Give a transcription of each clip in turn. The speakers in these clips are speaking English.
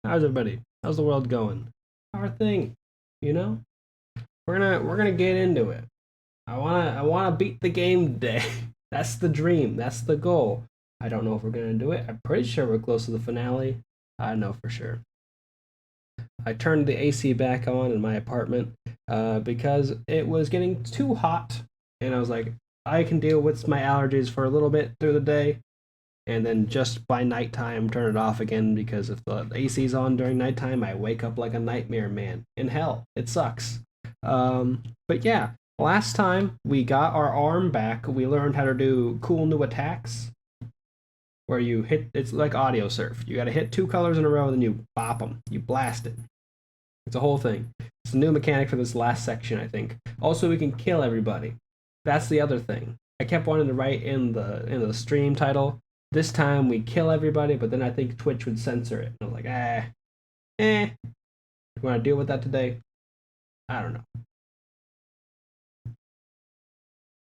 How's everybody? How's the world going? How are things? You know, we're gonna get into it. I wanna beat the game today. That's the dream. That's the goal. I don't know if we're gonna do it. I'm pretty sure we're close to the finale. I know for sure. I turned the AC back on in my apartment because it was getting too hot, and I was like, I can deal with my allergies for a little bit through the day, and then just by nighttime turn it off again because if the AC's on during nighttime, I wake up like a nightmare man in hell. It sucks. But yeah, last time we got our arm back, we learned how to do cool new attacks where you hit. It's like audio surf. You got to hit two colors in a row, then you bop them. You blast it. It's a whole thing. It's a new mechanic for this last section, I think. Also, we can kill everybody. That's the other thing. I kept wanting to write in the stream title. This time we kill everybody, but then I think Twitch would censor it. And I was like, You want to deal with that today? I don't know.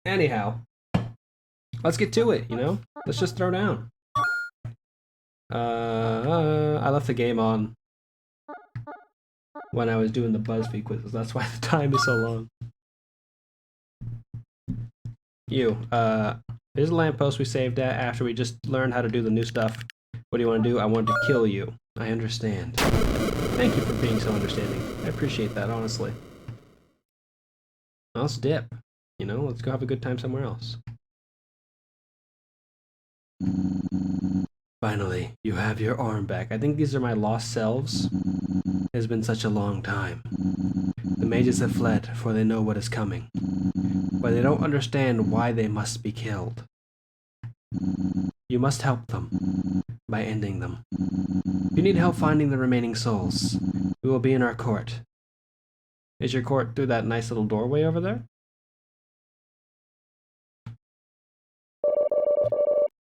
Anyhow, let's get to it, Let's just throw down. I left the game on when I was doing the BuzzFeed quizzes. That's why the time is so long. Here's a lamppost we saved at after we just learned how to do the new stuff. What do you want to do? I want to kill you. I understand. Thank you for being so understanding. I appreciate that, honestly. Let's dip. Let's go have a good time somewhere else. Finally, you have your arm back. I think these are my lost selves. It has been such a long time. The mages have fled, for they know what is coming. But they don't understand why they must be killed. You must help them by ending them. If you need help finding the remaining souls, we will be in our court. Is your court through that nice little doorway over there?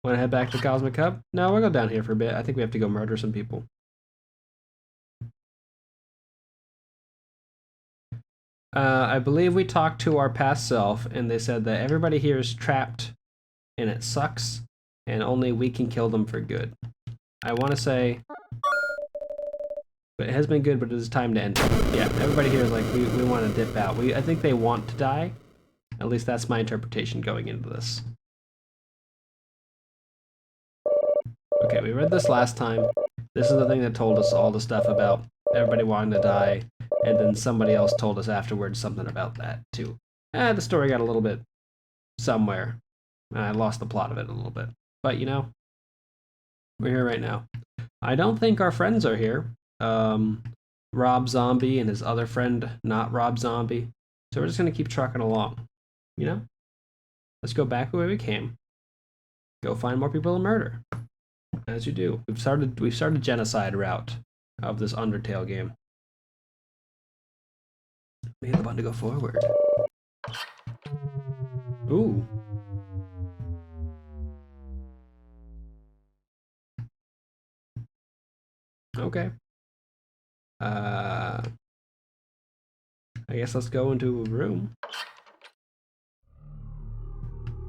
Want to head back to Cosmic Hub? No, we'll go down here for a bit. I think we have to go murder some people. I believe we talked to our past self, and they said that everybody here is trapped, and it sucks, and only we can kill them for good. I want to say, but it has been good, but it is time to end it. Yeah, everybody here is like, we want to dip out. I think they want to die. At least that's my interpretation going into this. Okay, we read this last time. This is the thing that told us all the stuff about everybody wanting to die, and then somebody else told us afterwards something about that, too. The story got a little bit somewhere, and I lost the plot of it a little bit. But, we're here right now. I don't think our friends are here. Rob Zombie and his other friend, not Rob Zombie. So we're just going to keep trucking along, Let's go back the way we came. Go find more people to murder. As you do. We've started genocide route of this Undertale game. We hit the button to go forward. Ooh. Okay. I guess let's go into a room.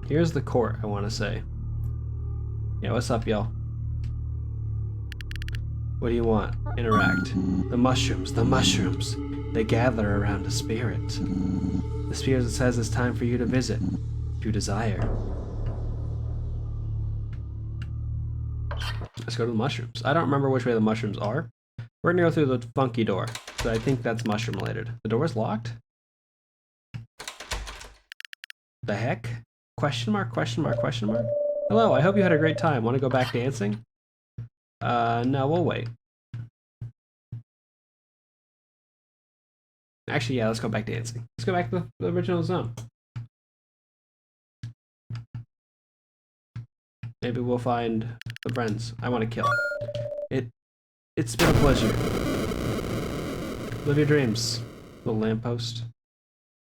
Here's the court, I want to say. Yeah, what's up, y'all? What do you want? Interact. The mushrooms. They gather around a spirit. The spirit says it's time for you to visit, if you desire. Let's go to the mushrooms. I don't remember which way the mushrooms are. We're gonna go through the funky door, so I think that's mushroom related. The door is locked? The heck? Question mark, question mark, question mark? Hello, I hope you had a great time. Want to go back dancing? No, we'll wait. Actually, yeah, let's go back dancing. Let's go back to the original zone. Maybe we'll find the friends I want to kill. It's been a pleasure. Live your dreams, little lamppost.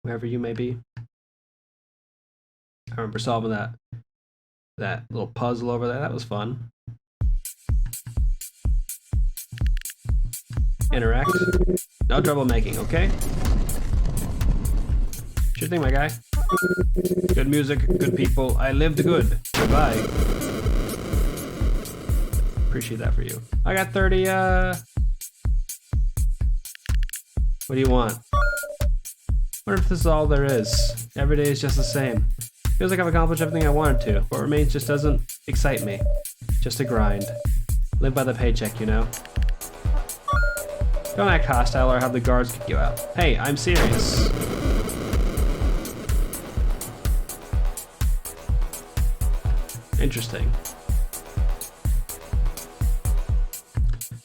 Wherever you may be. I remember solving that little puzzle over there. That was fun. Interact. No troublemaking, okay? Sure thing, my guy. Good music, good people. I lived good. Goodbye. Appreciate that for you. I got 30 What do you want? Wonder if this is all there is. Every day is just the same. Feels like I've accomplished everything I wanted to. What remains just doesn't excite me. Just a grind. Live by the paycheck, you know? Don't act hostile or have the guards kick you out. Hey, I'm serious. Interesting.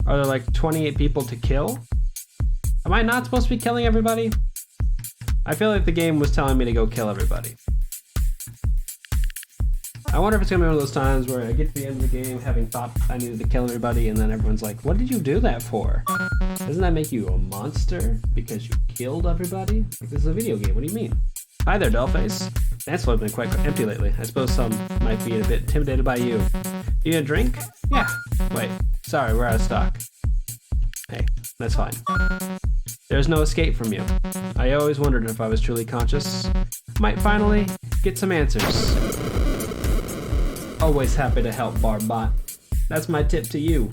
Are there like 28 people to kill? Am I not supposed to be killing everybody? I feel like the game was telling me to go kill everybody. I wonder if it's gonna be one of those times where I get to the end of the game having thought I needed to kill everybody and then everyone's like, what did you do that for? Doesn't that make you a monster because you killed everybody? Like, this is a video game, what do you mean? Hi there, Dollface. Dance floor has been quite empty lately. I suppose some might be a bit intimidated by you. You need a drink? Yeah. Wait, sorry, we're out of stock. Hey, that's fine. There's no escape from you. I always wondered if I was truly conscious. Might finally get some answers. Always happy to help, Barbot. That's my tip to you.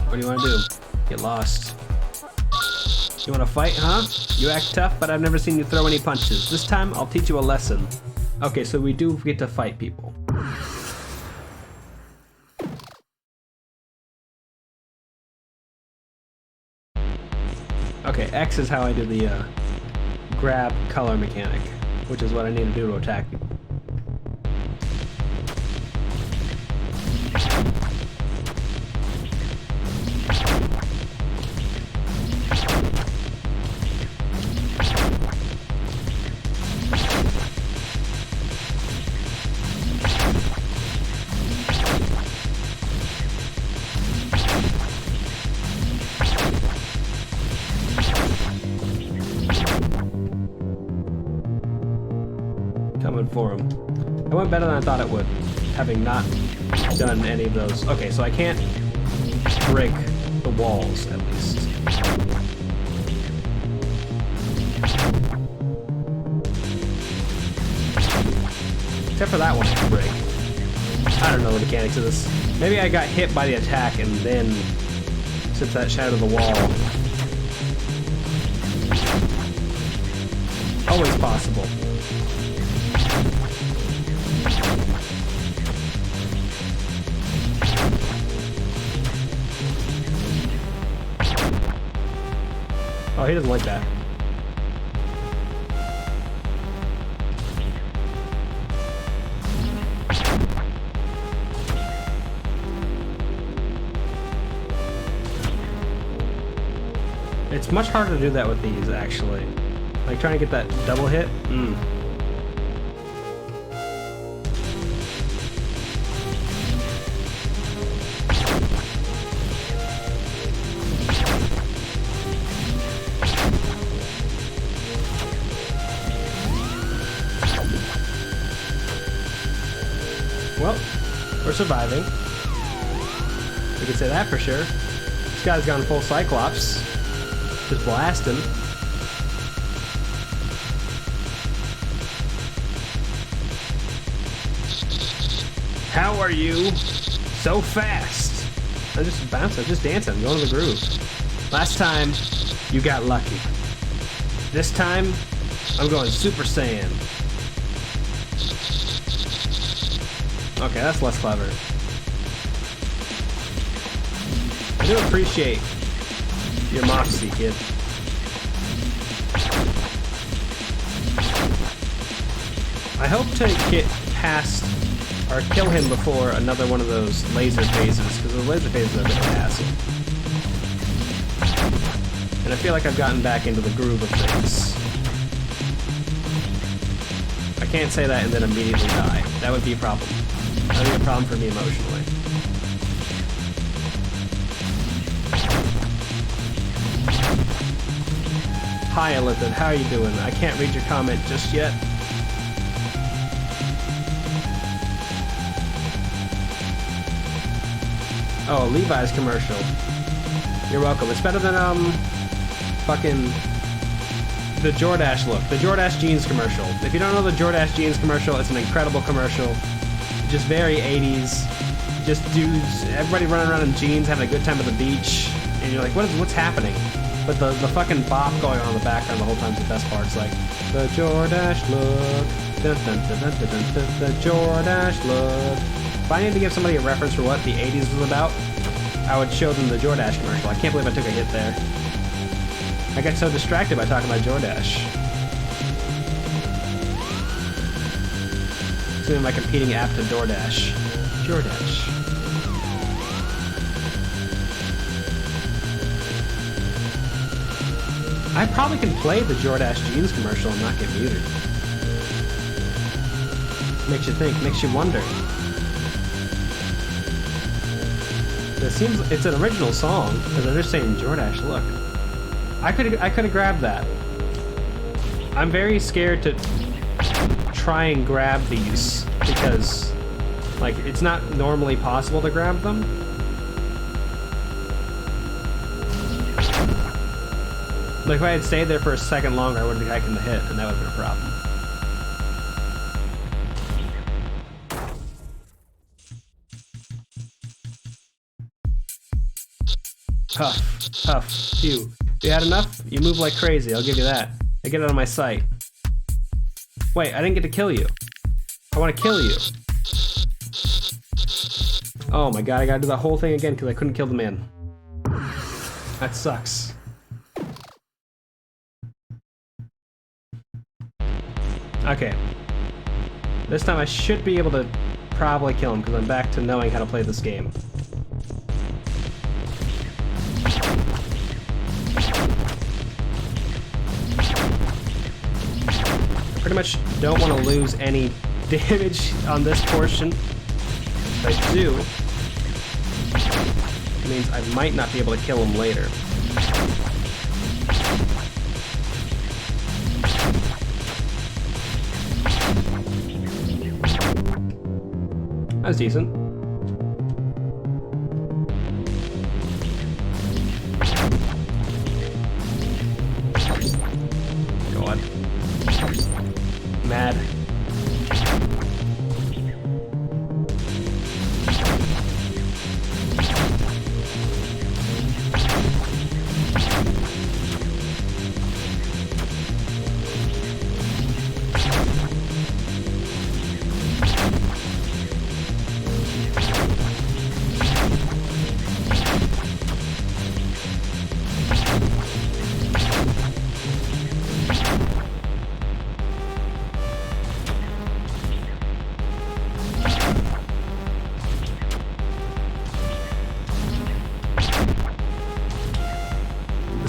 What do you want to do? Get lost. You want to fight, huh? You act tough, but I've never seen you throw any punches. This time, I'll teach you a lesson. Okay, so we do get to fight people. Okay, X is how I do the grab color mechanic, which is what I need to do to attack people. Coming for him. It went better than I thought it would, having not done any of those. Okay, so I can't break the walls, at least. Except for that one I can break. I don't know the mechanics of this. Maybe I got hit by the attack and then, since that shattered the wall. Always possible. Oh, he doesn't like that. It's much harder to do that with these, actually. Like trying to get that double hit. Well, we're surviving. We can say that for sure. This guy's gone full Cyclops. Just blast him. How are you so fast? I'm just bouncing, I'm just dancing, I'm going to the groove. Last time, you got lucky. This time, I'm going Super Saiyan. Okay, that's less clever. I do appreciate your moxie, kid. I hope to get past or kill him before another one of those laser phases, because the laser phases are a bit of a hassle. And I feel like I've gotten back into the groove of things. I can't say that and then immediately die. That would be a problem. That would be a problem for me emotionally. Hi, Elithid. How are you doing? I can't read your comment just yet. Oh, Levi's commercial. You're welcome. It's better than, fucking the Jordache look. The Jordache jeans commercial. If you don't know the Jordache jeans commercial, it's an incredible commercial. Just very 80s. just dudes, everybody running around in jeans, having a good time at the beach, and you're like, what's happening? But the fucking bop going on in the background the whole time is the best part. It's like, the Jordache look, dun, dun, dun, dun, dun, dun, dun, the Jordache look. If I needed to give somebody a reference for what the 80s was about, I would show them the Jordache commercial. I can't believe I took a hit there. I got so distracted by talking about Jordache. It's even my competing app to DoorDash. Jordache. I probably can play the Jordache jeans commercial and not get muted. Makes you think, makes you wonder. It seems it's an original song, because they're just saying Jordache look. I could have grabbed that. I'm very scared to try and grab these because, like, it's not normally possible to grab them. Like, if I had stayed there for a second longer, I would have gotten the hit, and that would have been a problem. Huff, huff, phew. You had enough? You move like crazy, I'll give you that. I get out of my sight. Wait, I didn't get to kill you. I want to kill you. Oh my god, I gotta do the whole thing again because I couldn't kill the man. That sucks. Okay. This time I should be able to probably kill him because I'm back to knowing how to play this game. Pretty much don't want to lose any damage on this portion. If I do, it means I might not be able to kill him later. That was decent. God. Mad.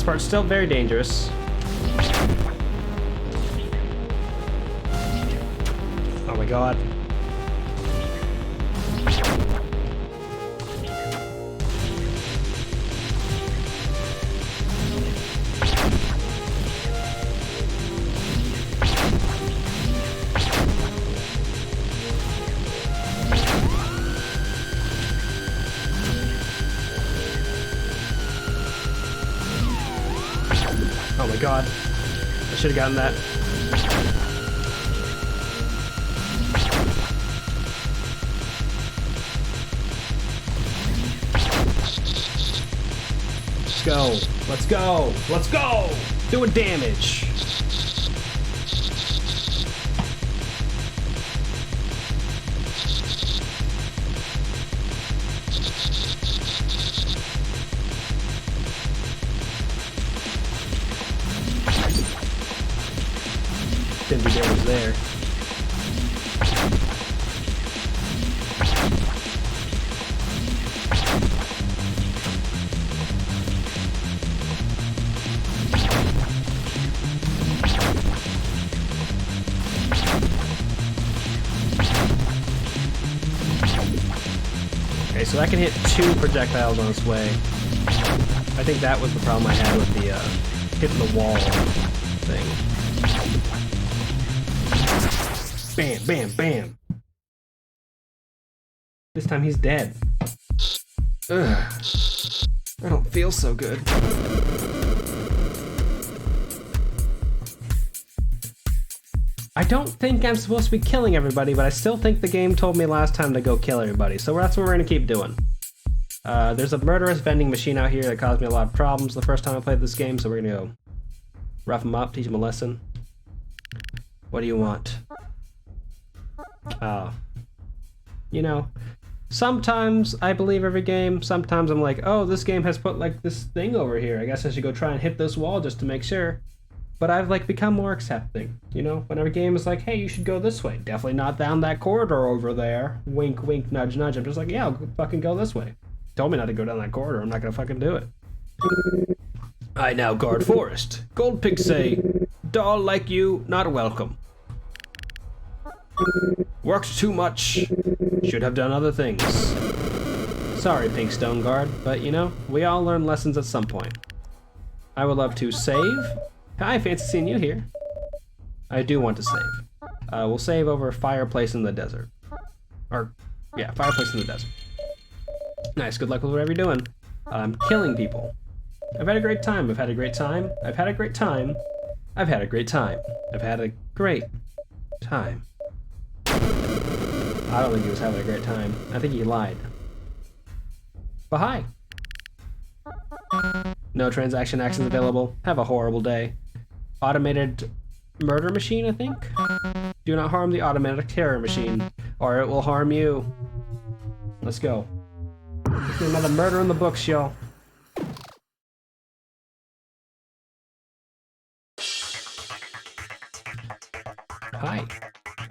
Part's still very dangerous. Oh my god. Oh my god. I should have gotten that. Let's go. Let's go. Let's go. Doing damage. Didn't do damage there. Okay, so that can hit 2 projectiles on its way. I think that was the problem I had with the hitting the wall thing. Bam, bam, bam. This time he's dead. Ugh. I don't feel so good. I don't think I'm supposed to be killing everybody, but I still think the game told me last time to go kill everybody, so that's what we're gonna keep doing. There's a murderous vending machine out here that caused me a lot of problems the first time I played this game, so we're gonna go rough him up, teach him a lesson. What do you want? You know, sometimes I believe every game, sometimes I'm like, oh, this game has put like this thing over here. I guess I should go try and hit this wall just to make sure. But I've like become more accepting, you know? Whenever a game is like, hey, you should go this way. Definitely not down that corridor over there. Wink, wink, nudge, nudge. I'm just like, yeah, I'll fucking go this way. Told me not to go down that corridor. I'm not gonna fucking do it. I now guard forest. Gold pigs say, doll like you, not welcome. Worked too much. Should have done other things. Sorry, Pink Stone Guard, but you know, we all learn lessons at some point. I would love to save. Hi, fancy seeing you here. I do want to save. We'll save over Fireplace in the Desert. Or, yeah, Fireplace in the Desert. Nice, good luck with whatever you're doing. I'm killing people. I've had a great time, I've had a great time, I've had a great time, I've had a great time, I've had a great time. I don't think he was having a great time. I think he lied. But hi. No transaction actions available. Have a horrible day. Automated murder machine, I think? Do not harm the automatic terror machine, or it will harm you. Let's go. Let's do another murder in the books, y'all. Hi.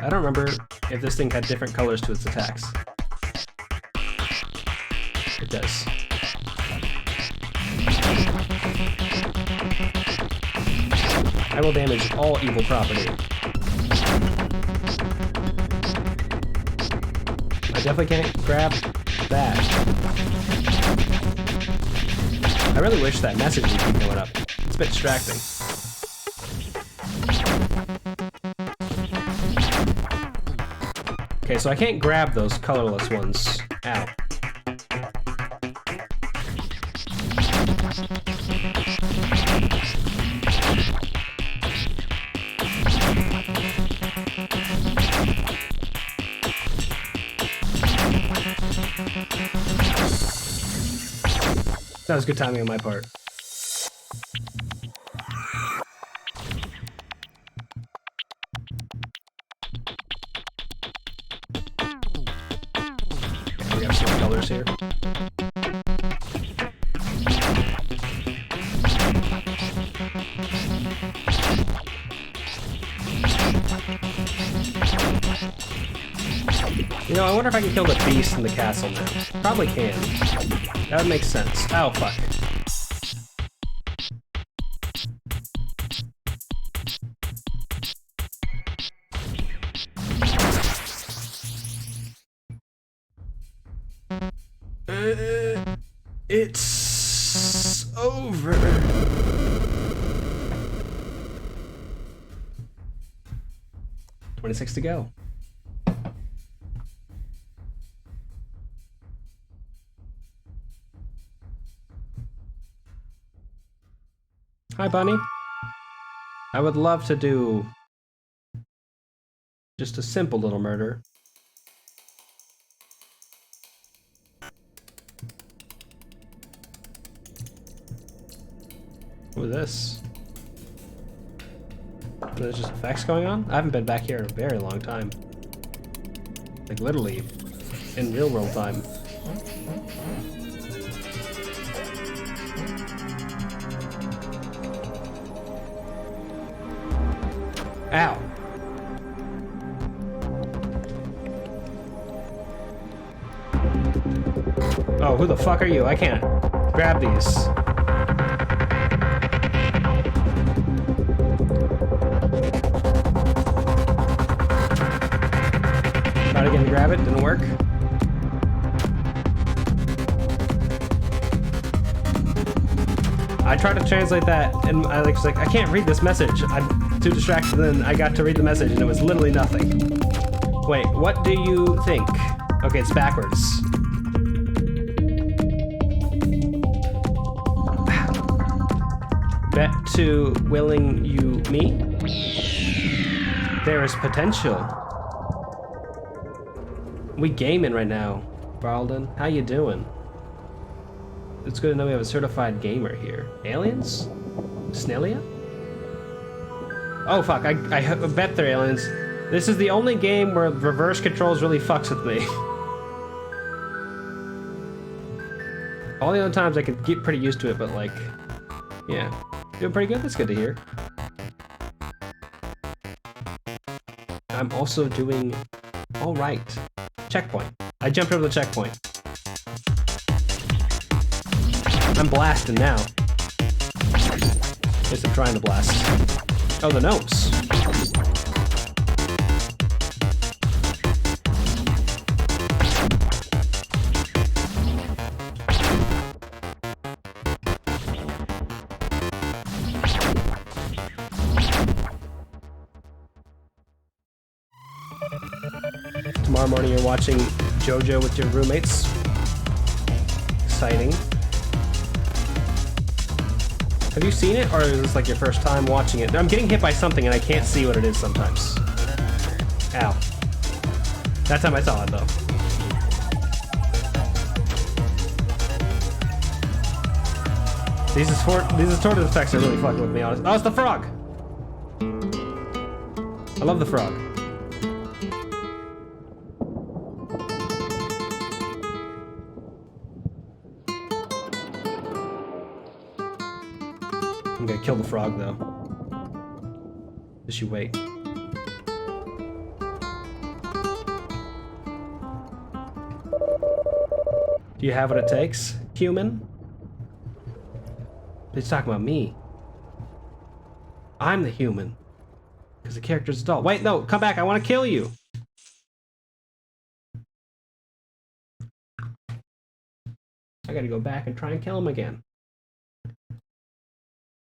I don't remember if this thing had different colors to its attacks. It does. I will damage all evil property. I definitely can't grab that. I really wish that message would keep going up. It's a bit distracting. Okay, so I can't grab those colorless ones. Ow. That was good timing on my part. We got some colors here. You know, I wonder if I can kill the beast in the castle now. Probably can. That would make sense. Oh, fuck. It's over. $26 to go. Hi, Bunny. I would love to do just a simple little murder. What is this? There's just effects going on? I haven't been back here in a very long time. Like literally in real world time. Ow. Oh, who the fuck are you? I can't grab these. Tried again to grab it, didn't work. I tried to translate that, and I was like, I can't read this message. I'm too distracted, and then I got to read the message, and it was literally nothing. Wait, what do you think? Okay, it's backwards. Bet to willing you me? There is potential. We gaming right now, Barlden. How you doing? It's good to know we have a certified gamer here. Aliens? Snellia? Oh fuck, I bet they're aliens. This is the only game where reverse controls really fucks with me. All the other times I could get pretty used to it, but like, yeah. Doing pretty good, that's good to hear. I'm also doing alright. Checkpoint. I jumped over the checkpoint. I'm blasting now. At least I'm trying to blast. Oh, the notes. Tomorrow morning you're watching JoJo with your roommates. Exciting. Have you seen it, or is this like your first time watching it? I'm getting hit by something and I can't see what it is sometimes. Ow. That time I saw it though. These distorted effects are really fucking with me, honestly. Oh, it's the frog! I love the frog. I'm gonna kill the frog, though. Just you wait. Do you have what it takes, human? He's talking about me. I'm the human. Because the character's adult. Wait, no, come back, I want to kill you! I gotta go back and try and kill him again.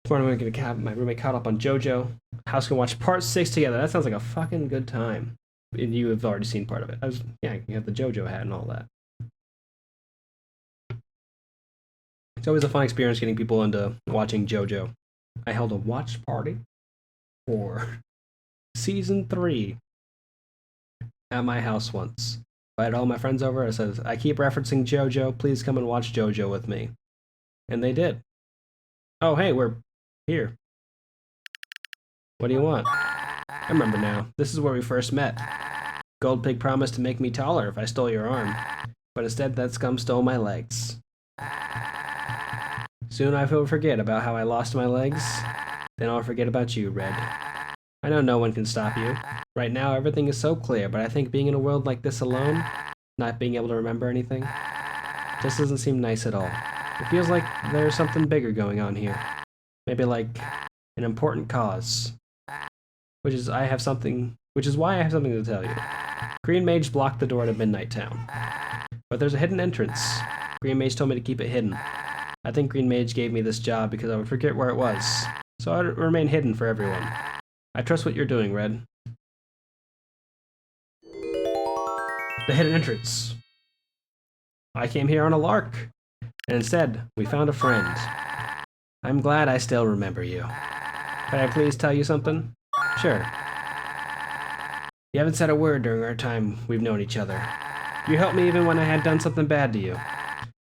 Tomorrow I'm gonna have my roommate caught up on JoJo. House can watch part 6 together. That sounds like a fucking good time. And you have already seen part of it. Yeah, you have the JoJo hat and all that. It's always a fun experience getting people into watching JoJo. I held a watch party for season 3 at my house once. I had all my friends over. I said, I keep referencing JoJo. Please come and watch JoJo with me. And they did. Oh, hey, we're here. What do you want? I remember now. This is where we first met. Gold Pig promised to make me taller if I stole your arm. But instead, that scum stole my legs. Soon I will forget about how I lost my legs. Then I'll forget about you, Red. I know no one can stop you. Right now, everything is so clear, but I think being in a world like this alone, not being able to remember anything, just doesn't seem nice at all. It feels like there's something bigger going on here. Maybe like an important cause. Which is why I have something to tell you. Green Mage blocked the door to Midnight Town. But there's a hidden entrance. Green Mage told me to keep it hidden. I think Green Mage gave me this job because I would forget where it was. So I would remain hidden for everyone. I trust what you're doing, Red. The hidden entrance. I came here on a lark. And instead, we found a friend. I'm glad I still remember you. Can I please tell you something? Sure. You haven't said a word during our time we've known each other. You helped me even when I had done something bad to you.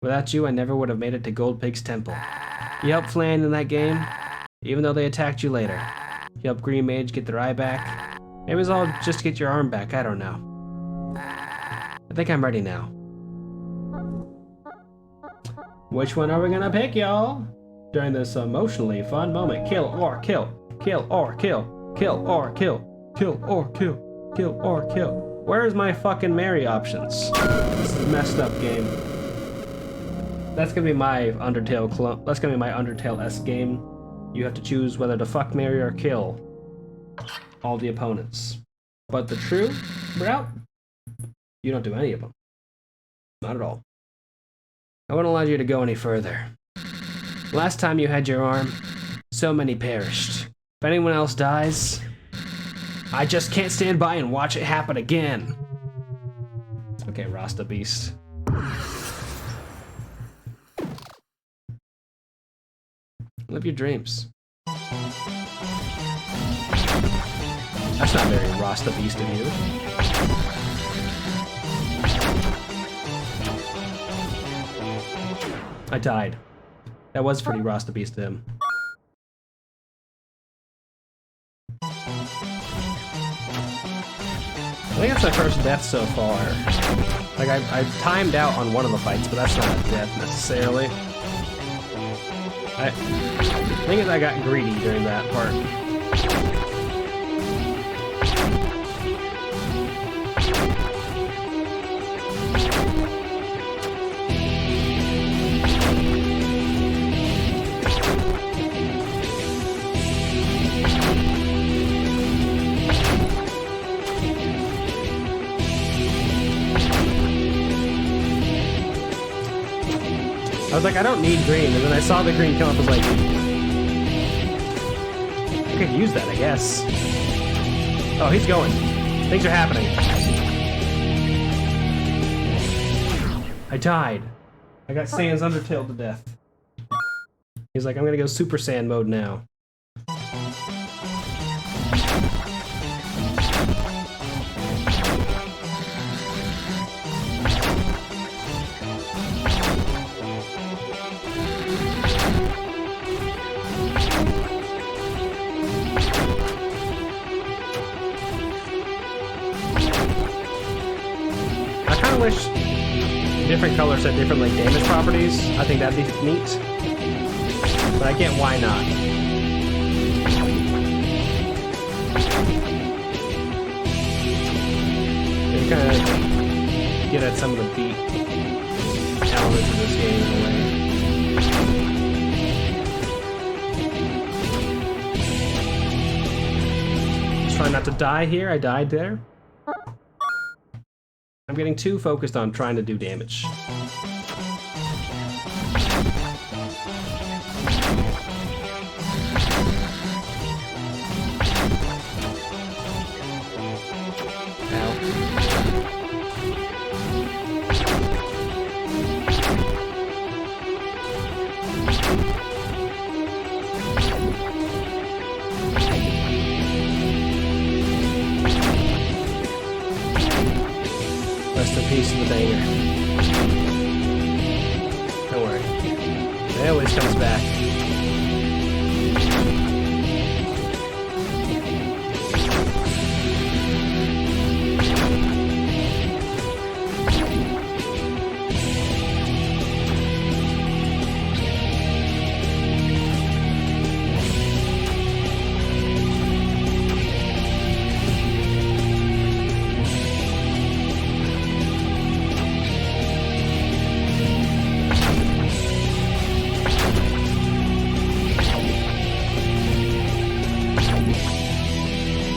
Without you, I never would have made it to Gold Pig's temple. You helped Flan in that game, even though they attacked you later. You helped Green Mage get their eye back. Maybe it was all just to get your arm back, I don't know. I think I'm ready now. Which one are we gonna pick, y'all? During this emotionally fun moment, kill or kill, kill or kill, kill or kill, kill or kill, kill or kill. Where's my fucking Mary options? This is a messed up game. That's gonna be my Undertale clone. That's gonna be my Undertale-esque game. You have to choose whether to fuck, marry, or kill all the opponents. But the true route, you don't do any of them. Not at all. I won't allow you to go any further. Last time you had your arm, so many perished. If anyone else dies, I just can't stand by and watch it happen again. Okay, Rasta Beast. Live your dreams. That's not very Rasta Beast of you. I died. That was pretty Rasta Beast to him. I think that's my first death so far. Like, I timed out on one of the fights, but that's not a death necessarily. I think I got greedy during that part. I was like, I don't need green, and then I saw the green come up, I was like, I could use that, I guess. Oh, he's going. Things are happening. I died. I got Sans Undertale to death. He's like, I'm gonna go Super Saiyan mode now. I wish different colors had different like damage properties. I think that'd be neat. But I get why not. You kind of get at some of the beat elements of this game in a way. Just trying not to die here. I died there. I'm getting too focused on trying to do damage. Rest in peace in the banger. Don't worry. It always comes back.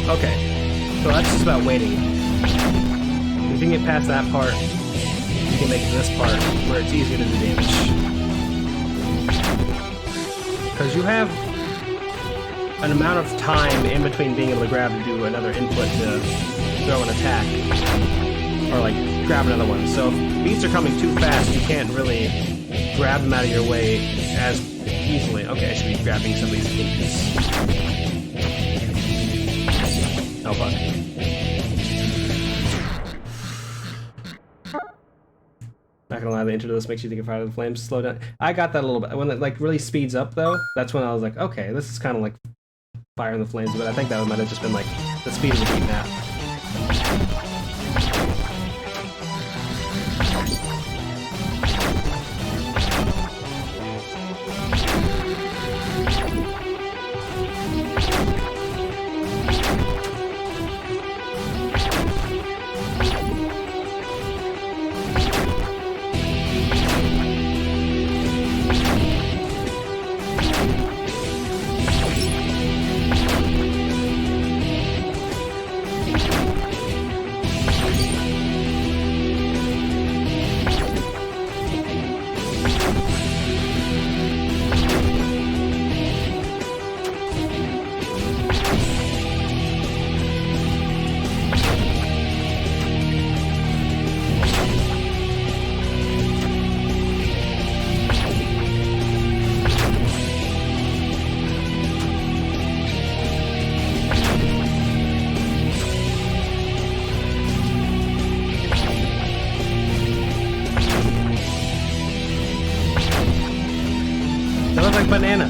Okay, so that's just about waiting. If you can get past that part, you can make it to this part where it's easier to do damage. Because you have an amount of time in between being able to grab and do another input to throw an attack. Or like, grab another one. So if beats are coming too fast, you can't really grab them out of your way as easily. Okay, I should be grabbing some of these beats. Oh fuck. Not gonna lie, the intro to this makes you think of Fire of the Flames. Slow down. I got that a little bit. When it like really speeds up though, that's when I was like, okay, this is kind of like Fire in the Flames, but I think that might have just been like the speed of the beat map.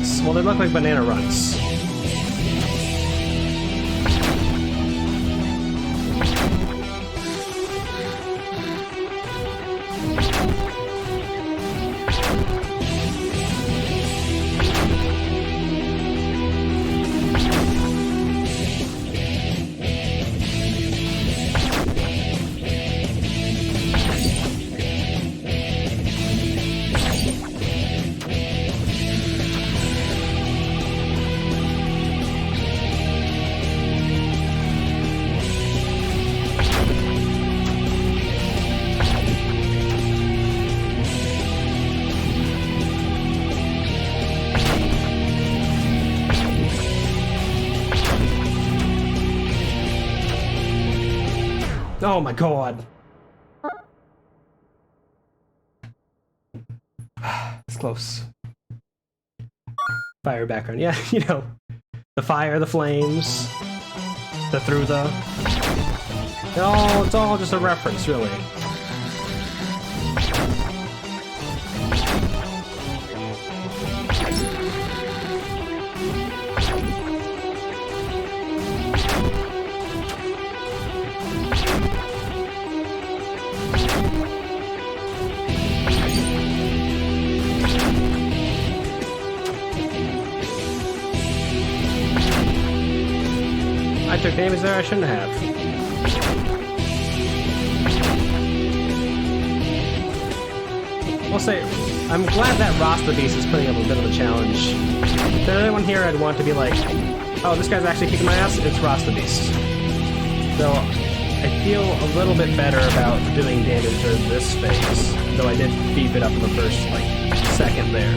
runts. Well, they look like banana runts. Oh my god. It's close. Fire background. Yeah, you know. The fire, the flames. The through the. No, it's all just a reference, really. I took damage there I shouldn't have. We'll say, I'm glad that Rasta Beast is putting up a bit of a challenge. If there's anyone here I'd want to be like, oh, this guy's actually kicking my ass, it's Rasta Beast. So, I feel a little bit better about doing damage during this phase, though I did beef it up in the first, second there.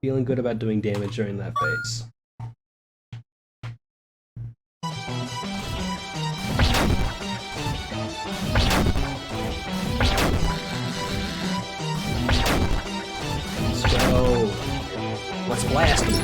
Feeling good about doing damage during that phase. Let's go. Let's blast him.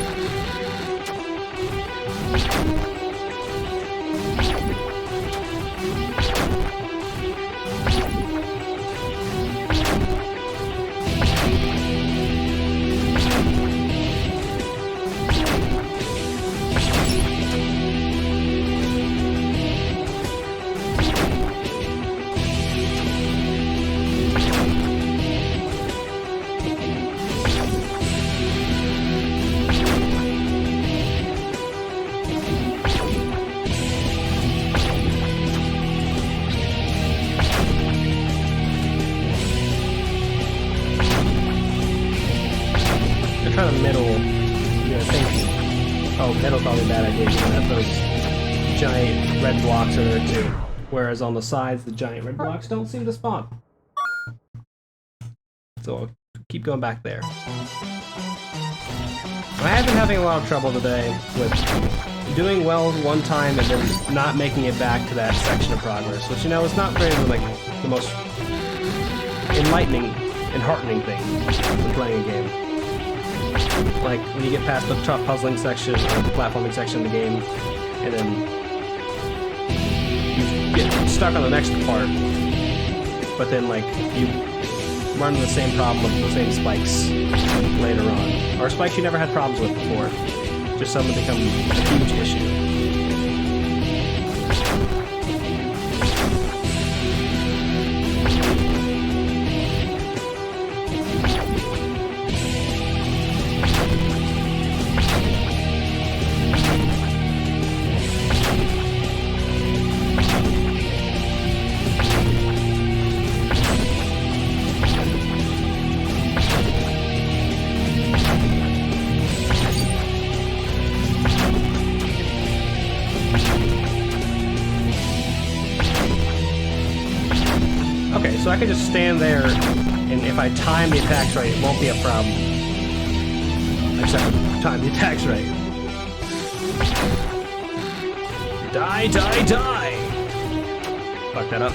Try the middle. Yeah, I think. Oh, middle's probably a bad idea. You have those giant red blocks are there too. Whereas on the sides, the giant red blocks don't seem to spawn. So I'll keep going back there. I have been having a lot of trouble today with doing well one time and then not making it back to that section of progress, which, you know, is not very, the most enlightening and heartening thing when playing a game. Like, when you get past the tough puzzling section, or the platforming section of the game, and then you get stuck on the next part, but then, you run into the same problem with the same spikes later on. Or spikes you never had problems with before. Just suddenly become a huge issue. Okay, so I can just stand there, and if I time the attacks right, it won't be a problem. I just have to time the attacks right. Die, die, die! Fuck that up.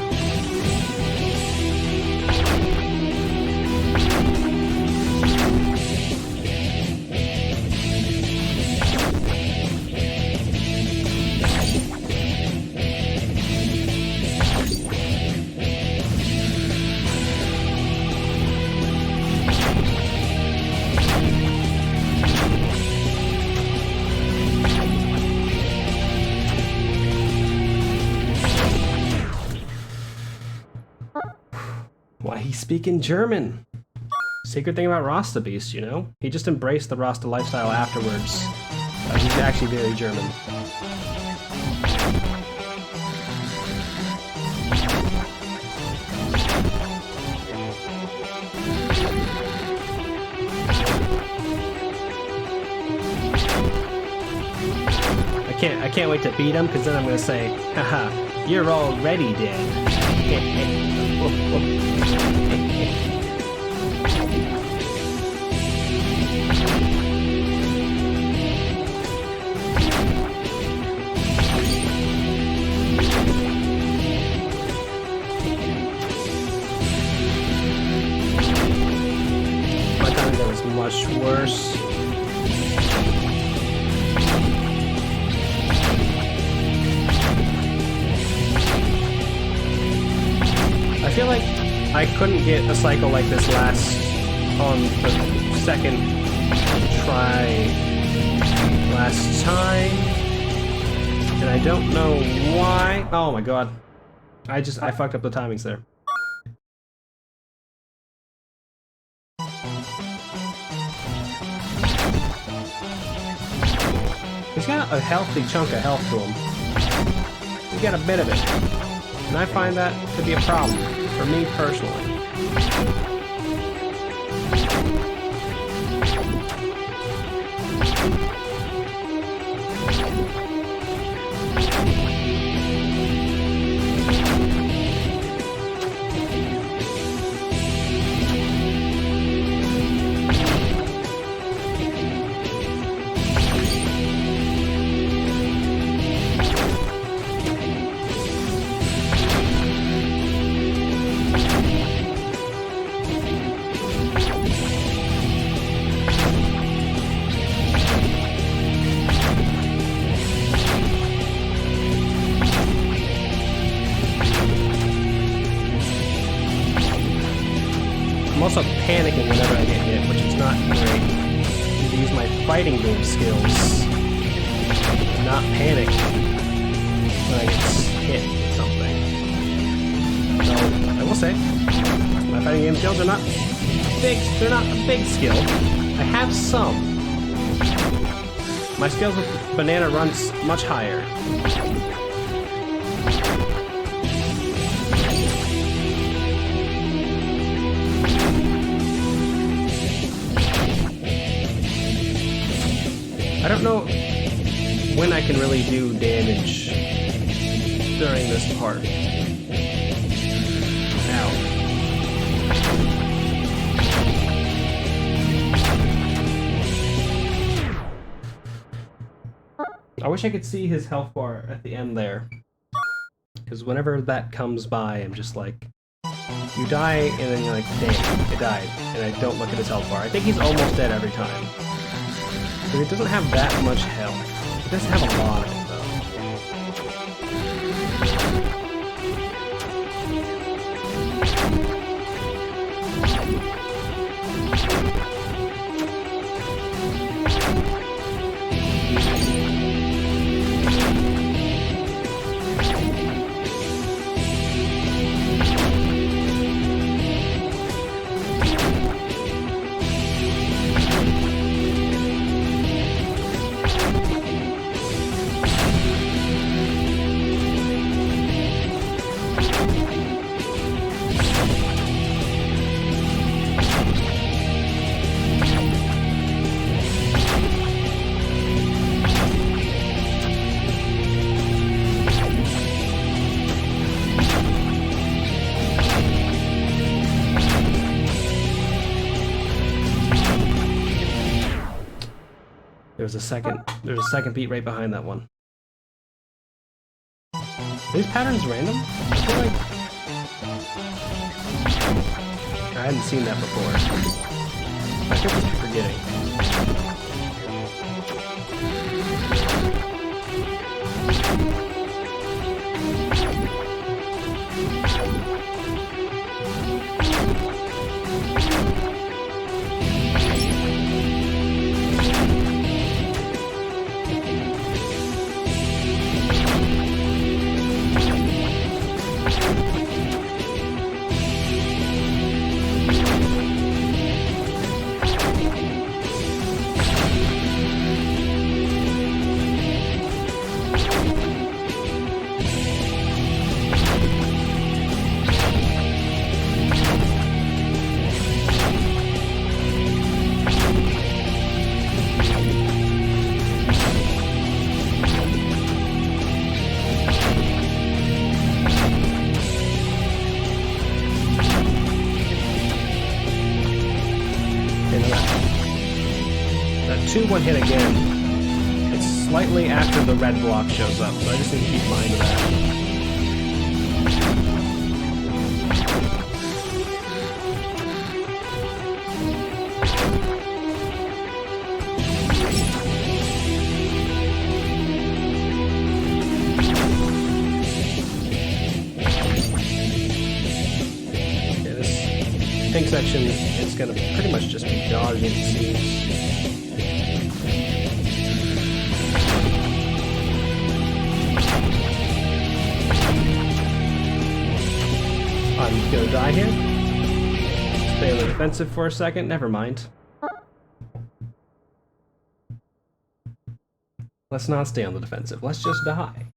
speaking German. Secret thing about Rasta Beast, you know? He just embraced the Rasta lifestyle afterwards. He's actually very German. I can't wait to beat him, because then I'm gonna say, haha, you're already dead. My time that was much worse. I feel like I couldn't get a cycle like this on the second try last time, and I don't know why. Oh my god. I fucked up the timings there. He's got a healthy chunk of health to him. He's got a bit of it. And I find that to be a problem, for me personally. I'm also panicking whenever I get hit, which is not great. I need to use my fighting game skills and not panic when I get hit with something. So, I will say, my fighting game skills are not big, they're not a big skill. I have some. My skills with banana runs much higher. I don't know when I can really do damage during this part. Ow. I wish I could see his health bar at the end there. Because whenever that comes by, I'm just like, you die, and then you're like, damn, I died. And I don't look at his health bar. I think he's almost dead every time. But it doesn't have that much health. It doesn't have a lot of it, though. There's a second beat right behind that one. Are these patterns random? I feel like I hadn't seen that before. I could just be forgetting. Okay, no, that 2-1 hit again. It's slightly after the red block shows up, so I just need to keep mind of that. Pink section is going to pretty much just be dodging, it seems. I'm going to die here. Stay on the defensive for a second. Never mind. Let's not stay on the defensive. Let's just die.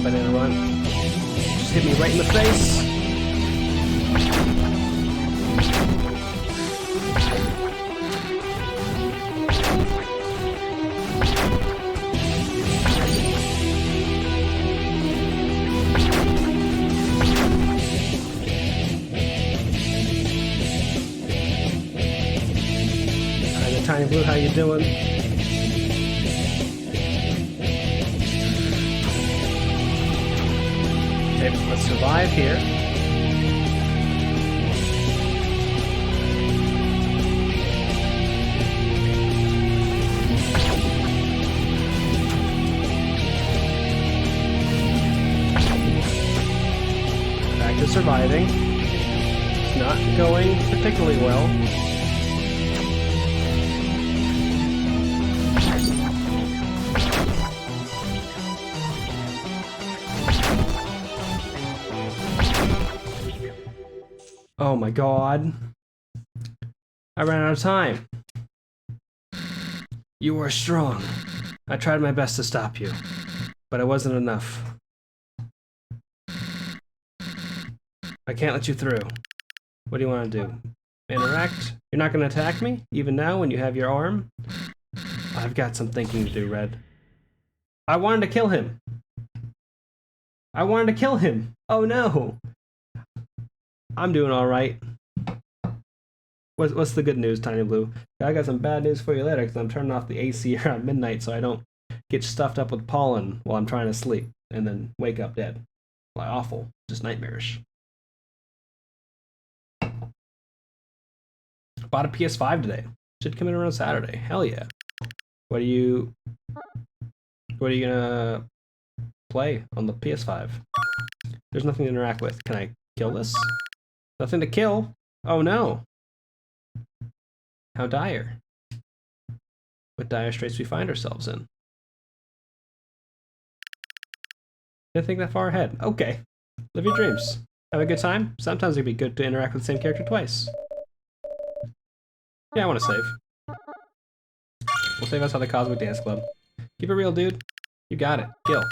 Banana run. Just hit me right in the face. Hi, the Tiny Blue, how you doing? Let's survive here. Back to surviving. It's not going particularly well. Oh my god. I ran out of time. You were strong. I tried my best to stop you, but it wasn't enough. I can't let you through. What do you want to do? Interact? You're not going to attack me? Even now when you have your arm? I've got some thinking to do, Red. I wanted to kill him. I wanted to kill him. Oh no. I'm doing all right. What's the good news, Tiny Blue? I got some bad news for you later because I'm turning off the AC around midnight so I don't get stuffed up with pollen while I'm trying to sleep and then wake up dead. Like, awful. Just nightmarish. Bought a PS5 today. Should come in around Saturday. Hell yeah. What are you gonna play on the PS5? There's nothing to interact with. Can I kill this? Nothing to kill? Oh no. How dire. What dire straits we find ourselves in. Didn't think that far ahead. Okay. Live your dreams. Have a good time. Sometimes it'd be good to interact with the same character twice. Yeah, I want to save. We'll save us on the Cosmic Dance Club. Keep it real, dude. You got it. Kill.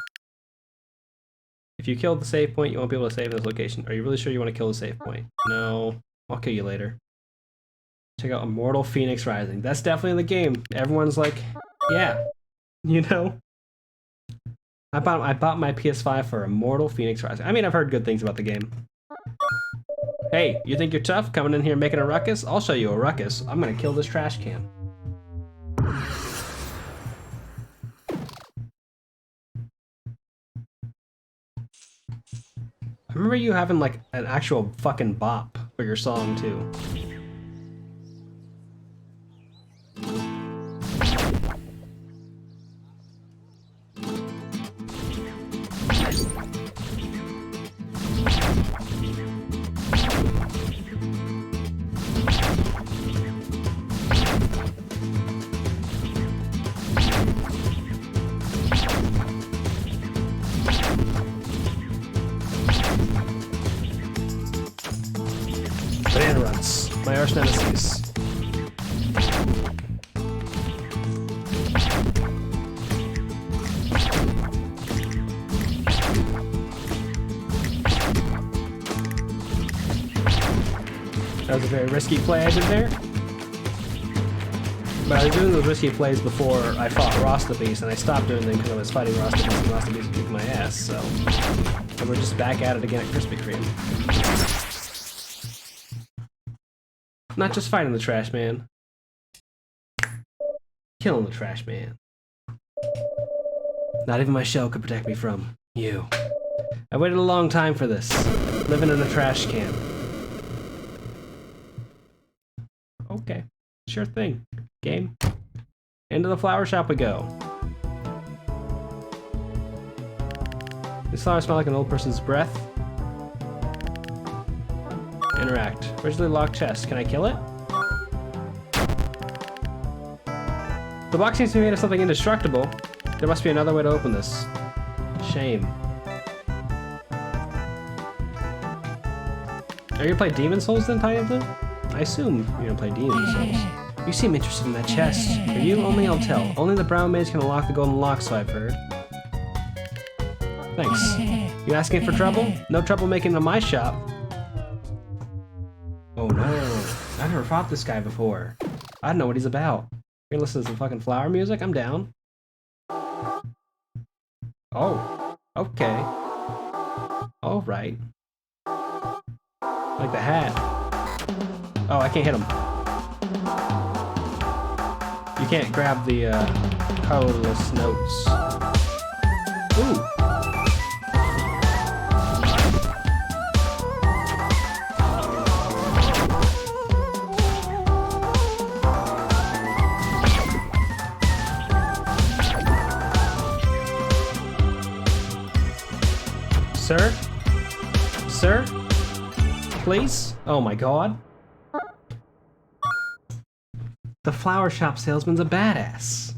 If you kill the save point, you won't be able to save in this location. Are you really sure you want to kill the save point? No. I'll kill you later. Check out Immortal Phoenix Rising. That's definitely in the game. Everyone's like, yeah. You know? I bought my PS5 for Immortal Phoenix Rising. I mean, I've heard good things about the game. Hey, you think you're tough coming in here making a ruckus? I'll show you a ruckus. I'm gonna kill this trash can. I remember you having like an actual fucking bop for your song too. Banana runs, my arch nemesis. That was a very risky play I did there. But I was doing those risky plays before I fought Ross the Beast, and I stopped doing them because I was fighting Ross the Beast, and Ross the Beast kicked my ass, so... And we're just back at it again at Krispy Kreme. Not just fighting the trash man. Killing the trash man. Not even my shell could protect me from you. I waited a long time for this. Living in a trash can. Okay. Sure thing. Game. Into the flower shop we go. These flowers smell like an old person's breath. Interact. Originally locked chest. Can I kill it? The box seems to be made of something indestructible. There must be another way to open this. Shame. Are you gonna play Demon Souls then, Tiny Blue? I assume you're gonna play Demon Souls. You seem interested in that chest. For you, only I'll tell. Only the brown mage can unlock the golden lock, so I've heard. Thanks. You asking for trouble? No trouble making it in my shop. Oh no. I've never fought this guy before. I don't know what he's about. You're gonna listen to some fucking flower music? I'm down. Oh. Okay. Alright. Like the hat. Oh, I can't hit him. You can't grab the colorless notes. Ooh. Sir? Sir? Please? Oh my god. The flower shop salesman's a badass.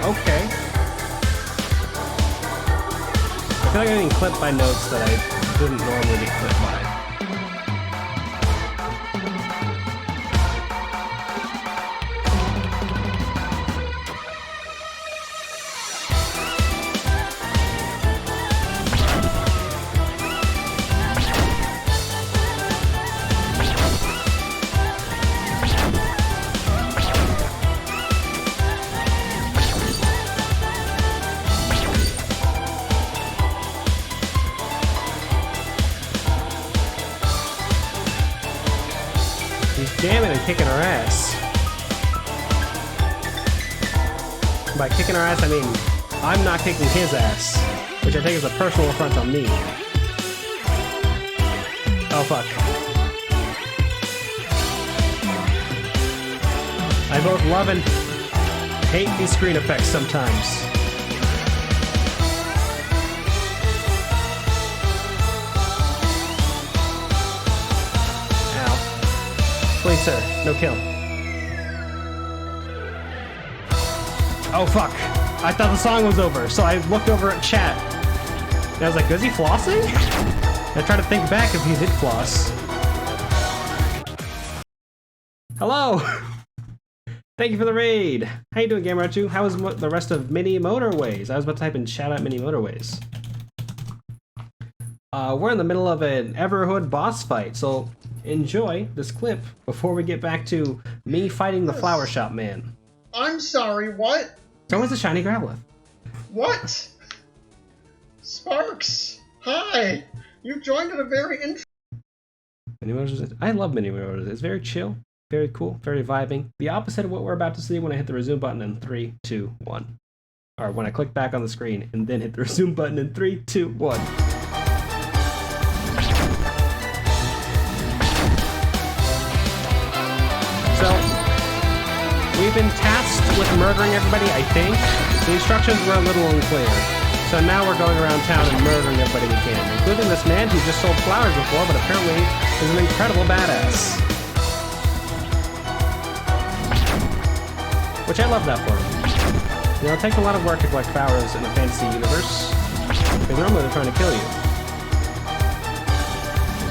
Okay. I feel like I'm getting clipped by notes that I didn't normally get clipped by. He's jamming and kicking our ass. By kicking our ass, I mean I'm not kicking his ass, which I think is a personal affront on me. Oh fuck. I both love and hate these screen effects sometimes. Ow. Please, sir, no kill. Oh fuck. I thought the song was over, so I looked over at chat. And I was like, is he flossing? I tried to think back if he did floss. Hello! Thank you for the raid! How you doing, Gamer2? How was the rest of Mini Motorways? I was about to type in shout out Mini Motorways. We're in the middle of an Everhood boss fight, so enjoy this clip before we get back to me fighting the flower shop man. I'm sorry, what? So where's the shiny Growlithe? What? Sparks! Hi! You joined at a very Mini Motors, I love Mini Motors. It's very chill, very cool, very vibing. The opposite of what we're about to see when I hit the resume button in 3, 2, 1. Or when I click back on the screen and then hit the resume button in 3, 2, 1. So, we've been tasked with murdering everybody, I think. The instructions were a little unclear. So now we're going around town and murdering everybody we can, including this man who just sold flowers before, but apparently is an incredible badass. Which I love that for him. You know, it takes a lot of work to collect flowers in a fantasy universe, because normally they're trying to kill you.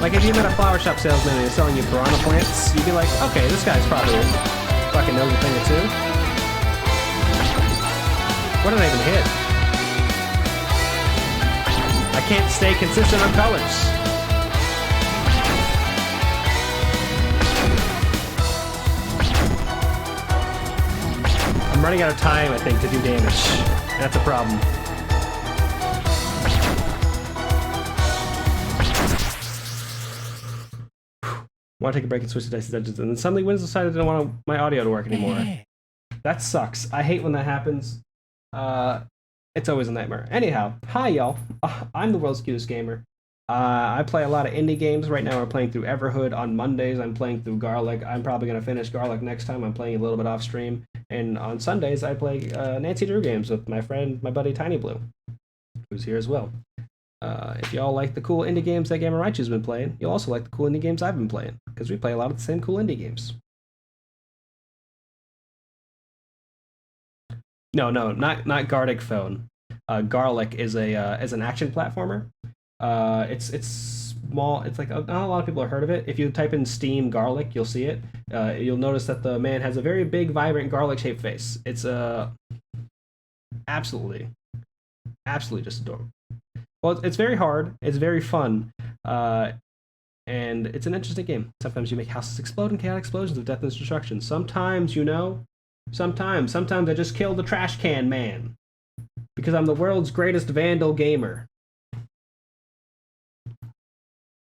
Like if you met a flower shop salesman and he's selling you piranha plants, you'd be like, okay, this guy's probably fucking knows a thing or two. What did I even hit? I can't stay consistent on colors. I'm running out of time, I think, to do damage. That's a problem. Want to take a break and switch to Dice Dungeons, and then suddenly Windows decided I didn't want my audio to work anymore. That sucks. I hate when that happens. It's always a nightmare. Anyhow, hi y'all. I'm the world's cutest gamer. I play a lot of indie games. Right now we're playing through Everhood. On Mondays I'm playing through Garlic. I'm probably going to finish Garlic next time. I'm playing a little bit off stream. And on Sundays I play Nancy Drew games with my friend, my buddy Tiny Blue, who's here as well. If y'all like the cool indie games that Gamer Raichu's been playing, you'll also like the cool indie games I've been playing, because we play a lot of the same cool indie games. No, not Garlic Phone. Garlic is an action platformer. It's small. It's like not a lot of people have heard of it. If you type in Steam Garlic, you'll see it. You'll notice that the man has a very big, vibrant garlic-shaped face. It's absolutely just adorable. Well, it's very hard. It's very fun. And it's an interesting game. Sometimes you make houses explode in chaotic explosions of death and destruction. Sometimes, you know, sometimes I just kill the trash can man. Because I'm the world's greatest vandal gamer.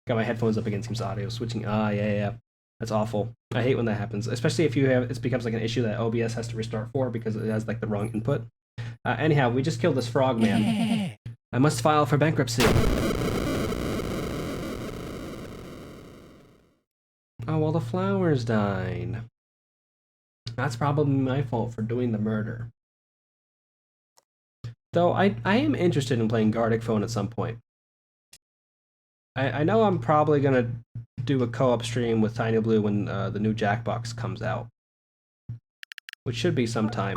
Got my headphones up against Teams audio switching. Yeah. That's awful. I hate when that happens. Especially if it becomes like an issue that OBS has to restart for because it has like the wrong input. Anyhow, we just killed this frog man. I must file for bankruptcy. Oh, well, the flowers died. That's probably my fault for doing the murder. Though I am interested in playing Garlic Phone at some point. I know I'm probably going to do a co-op stream with Tiny Blue when the new Jackbox comes out. Which should be sometime.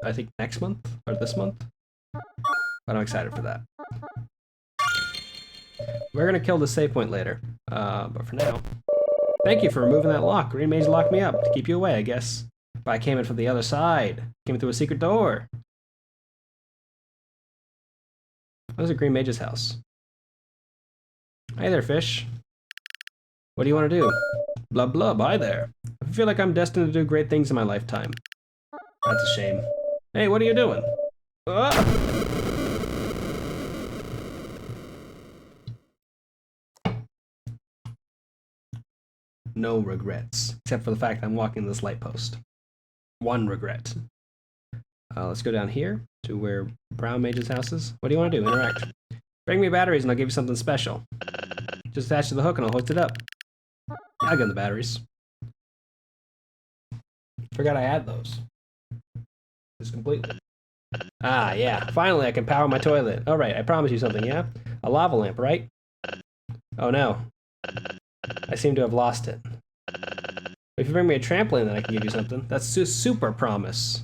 I think next month? Or this month? But I'm excited for that. We're going to kill the save point later. But for now... Thank you for removing that lock. Green Mage locked me up to keep you away, I guess. But I came in from the other side. Came through a secret door. Where's a Green Mage's house? Hey there, fish. What do you want to do? Blub blub, hi there. I feel like I'm destined to do great things in my lifetime. That's a shame. Hey, what are you doing? No regrets, except for the fact I'm walking this light post. One regret. Let's go down here to where Brown Mage's house is. What do you want to do? Interact. Bring me batteries and I'll give you something special. Just attach to the hook and I'll hook it up. Yeah, I'll get the batteries. Forgot I had those. Just completely. Ah, yeah. Finally, I can power my toilet. All right, I promise you something, yeah? A lava lamp, right? Oh no. I seem to have lost it. If you bring me a trampoline, then I can give you something. That's a super promise.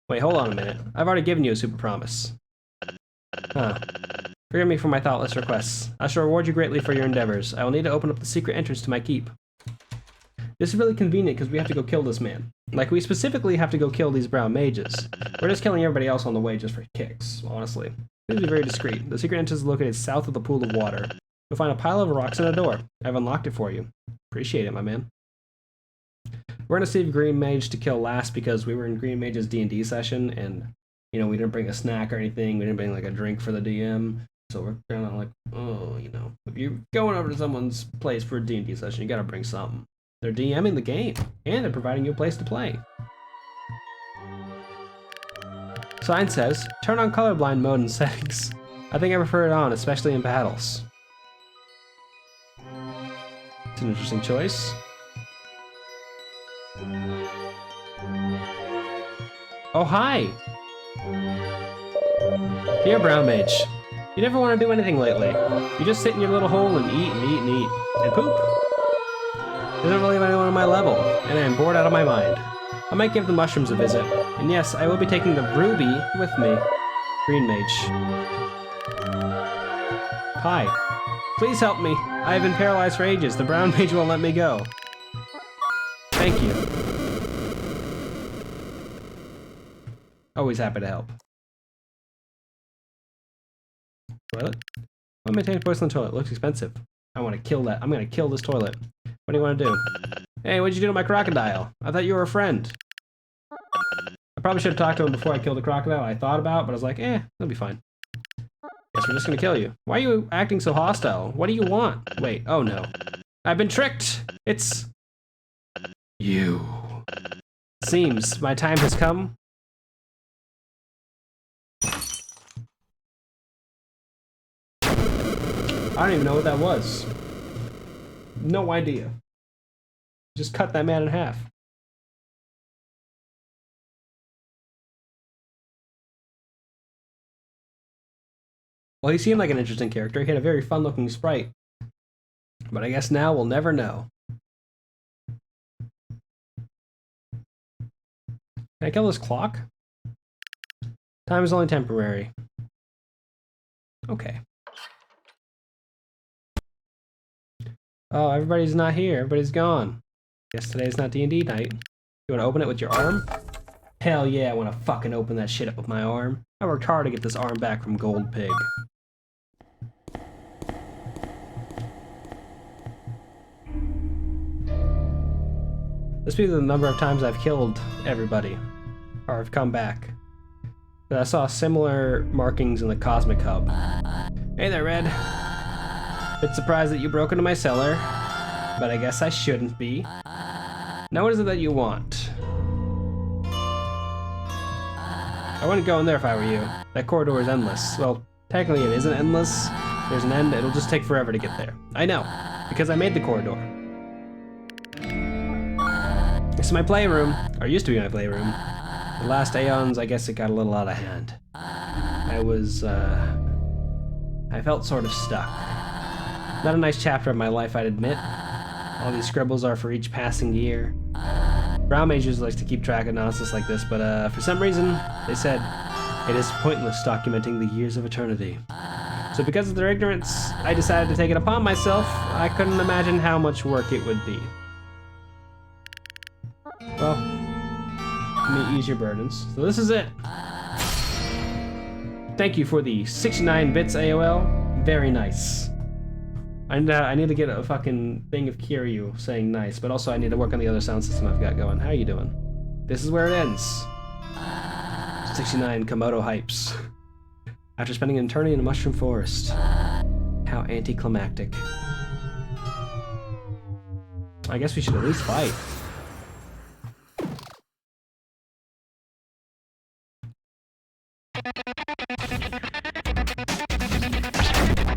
Wait, hold on a minute. I've already given you a super promise. Huh. Forgive me for my thoughtless requests. I shall reward you greatly for your endeavors. I will need to open up the secret entrance to my keep. This is really convenient because we have to go kill this man. Like, we specifically have to go kill these brown mages. We're just killing everybody else on the way just for kicks, honestly. Please be very discreet. The secret entrance is located south of the pool of water. You'll find a pile of rocks and a door. I've unlocked it for you. Appreciate it, my man. We're gonna save Green Mage to kill last because we were in Green Mage's D&D session and, you know, we didn't bring a snack or anything. We didn't bring like a drink for the DM. So we're kind of like, oh, you know, if you're going over to someone's place for a D&D session, you gotta bring something. They're DMing the game and they're providing you a place to play. Sign says, turn on colorblind mode in settings. I think I prefer it on, especially in battles. It's an interesting choice. Oh, hi! Here, Brown Mage. You never want to do anything lately. You just sit in your little hole and eat and eat and eat. And poop. There's not really anyone on my level, and I'm bored out of my mind. I might give the mushrooms a visit. And yes, I will be taking the Ruby with me. Green Mage. Hi. Please help me. I have been paralyzed for ages. The Brown Mage won't let me go. Thank you. Always happy to help. Toilet? I'll maintain a porcelain toilet. Looks expensive. I want to kill that. I'm going to kill this toilet. What do you want to do? Hey, what'd you do to my crocodile? I thought you were a friend. I probably should have talked to him before I killed the crocodile. I thought about, but I was like, it'll be fine. Guess we're just going to kill you. Why are you acting so hostile? What do you want? Wait, oh no. I've been tricked. It's you. Seems my time has come. I don't even know what that was. No idea. Just cut that man in half. Well, he seemed like an interesting character. He had a very fun-looking sprite. But I guess now we'll never know. Can I kill this clock? Time is only temporary. Okay. Oh, everybody's not here. Everybody's gone. Guess today's not D&D night. You want to open it with your arm? Hell yeah, I want to fucking open that shit up with my arm. I worked hard to get this arm back from Gold Pig. This be the number of times I've killed everybody. Or I've come back. But I saw similar markings in the Cosmic Hub. Hey there, Red. Bit surprised that you broke into my cellar, but I guess I shouldn't be. Now what is it that you want? I wouldn't go in there if I were you. That corridor is endless. Well, technically it isn't endless. There's an end, it'll just take forever to get there. I know, because I made the corridor. This is my playroom, or used to be my playroom. The last aeons, I guess it got a little out of hand. I felt sort of stuck. Not a nice chapter of my life, I'd admit. All these scribbles are for each passing year. Brown Mages likes to keep track of nonsense like this, but for some reason, they said, it is pointless documenting the years of eternity. So because of their ignorance, I decided to take it upon myself. I couldn't imagine how much work it would be. Well, let me ease your burdens. So this is it. Thank you for the 69 bits, AOL. Very nice. I need to get a fucking thing of Kiryu saying nice, but also I need to work on the other sound system I've got going. How you doing? This is where it ends. 69 Komodo hypes. After spending an eternity in a mushroom forest. How anticlimactic. I guess we should at least fight.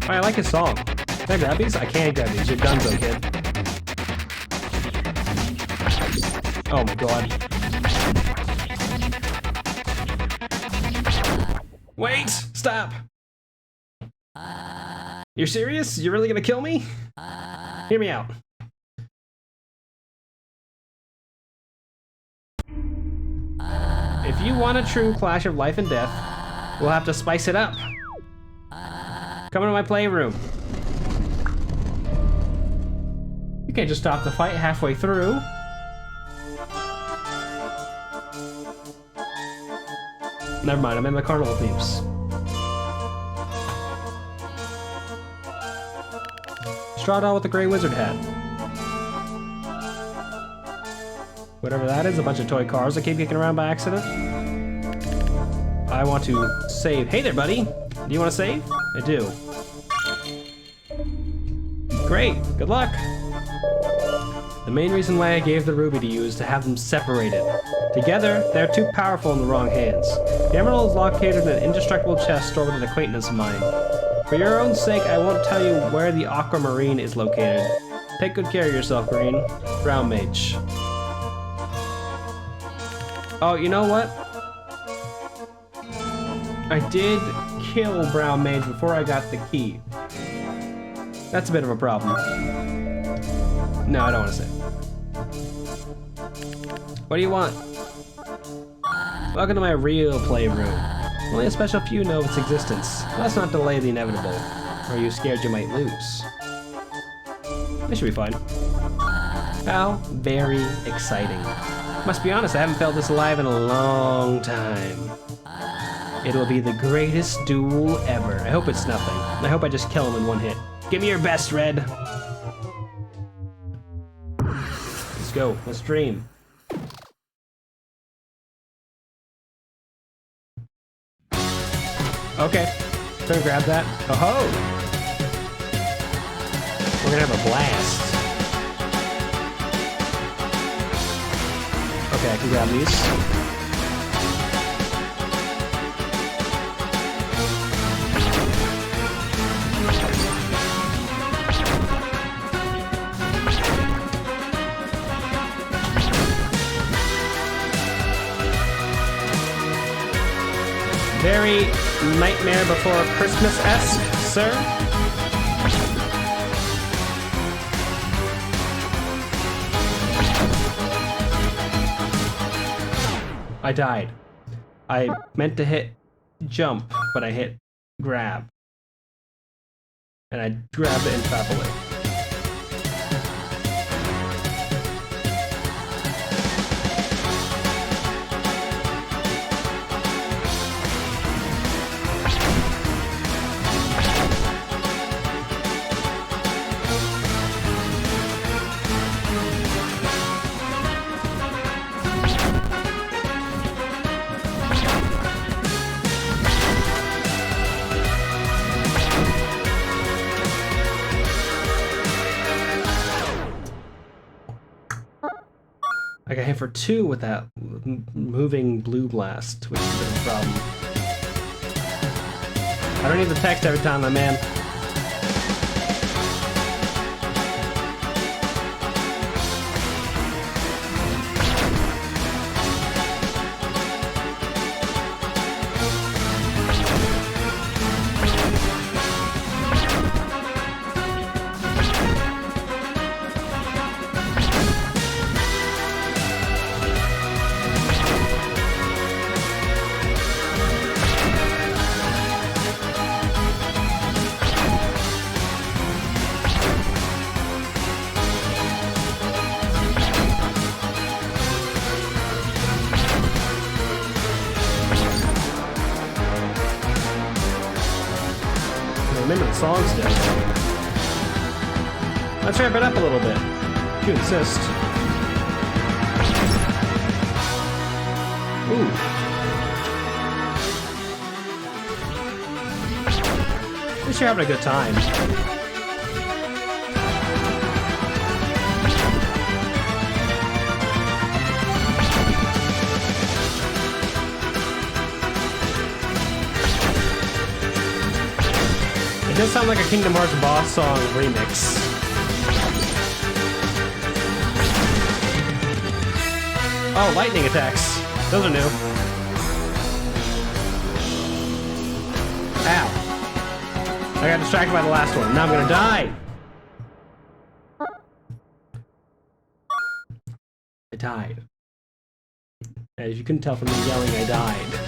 Oh, I like his song. Can I grab these? I can't grab these. You're done, though, kid. Oh my god. Wait! Stop! You're serious? You're really gonna kill me? Hear me out. If you want a true clash of life and death, we'll have to spice it up. Come into my playroom. You can't just stop the fight halfway through. Never mind, I'm in the carnival themes. Straw doll with the gray wizard hat. Whatever that is, a bunch of toy cars that keep kicking around by accident. I want to save. Hey there, buddy. Do you want to save? I do. Great, good luck. The main reason why I gave the ruby to you is to have them separated. Together, they're too powerful in the wrong hands. The emerald is located in an indestructible chest stored with an acquaintance of mine. For your own sake, I won't tell you where the aquamarine is located. Take good care of yourself, Green. Brown Mage. Oh, you know what? I did kill Brown Mage before I got the key. That's a bit of a problem. No, I don't want to say. What do you want? Welcome to my real playroom. Only a special few know of its existence. Let's not delay the inevitable. Or are you scared you might lose? This should be fine. How very exciting. Must be honest, I haven't felt this alive in a long time. It will be the greatest duel ever. I hope it's nothing. I hope I just kill him in one hit. Give me your best, Red. Let's go. Let's dream. Okay. Gonna grab that. Oh ho! We're gonna have a blast. Okay, I can grab these. Very Nightmare Before Christmas-esque, sir. I died. I meant to hit jump, but I hit grab. And I grabbed it improperly. I got hit for 2 with that moving blue blast, which is a bit of a problem. I don't need the text every time, my man. Remember the song still. Let's ramp it up a little bit. If you insist. Ooh. At least you're having a good time. It does sound like a Kingdom Hearts boss song remix. Oh, lightning attacks. Those are new. Ow. I got distracted by the last one. Now I'm gonna die. I died. As you couldn't tell from me yelling, I died.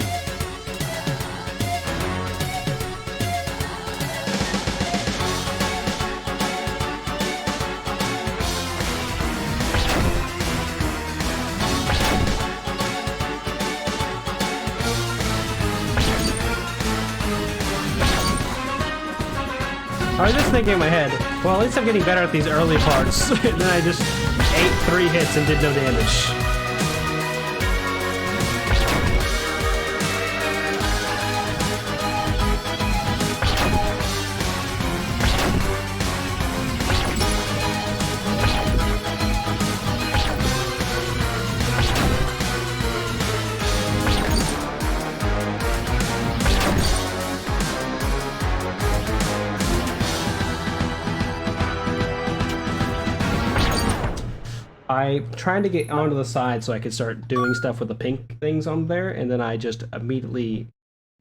I was just thinking in my head, well, at least I'm getting better at these early parts. And then I just ate 3 hits and did no damage. I tried to get onto the side so I could start doing stuff with the pink things on there, and then I just immediately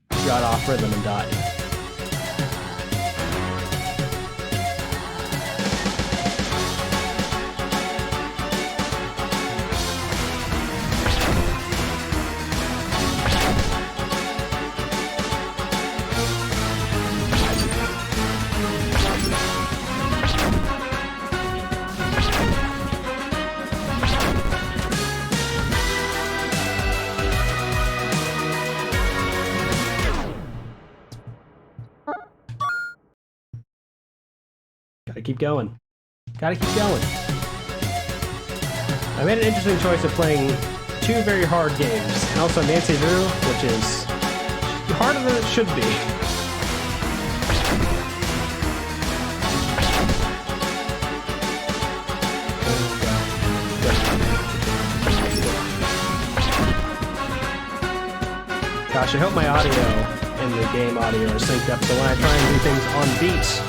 got off rhythm and died. Gotta keep going. Gotta keep going. I made an interesting choice of playing 2 very hard games, and also Nancy Drew, which is harder than it should be. Gosh, I hope my audio and the game audio are synced up, so when I try and do things on beat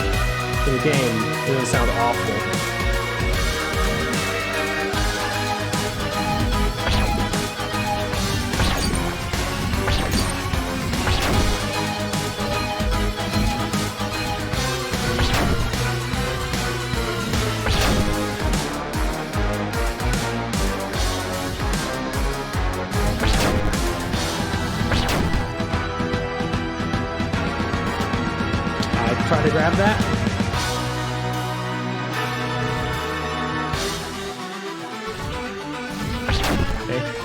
in the game, it doesn't sound awful. I try to grab that.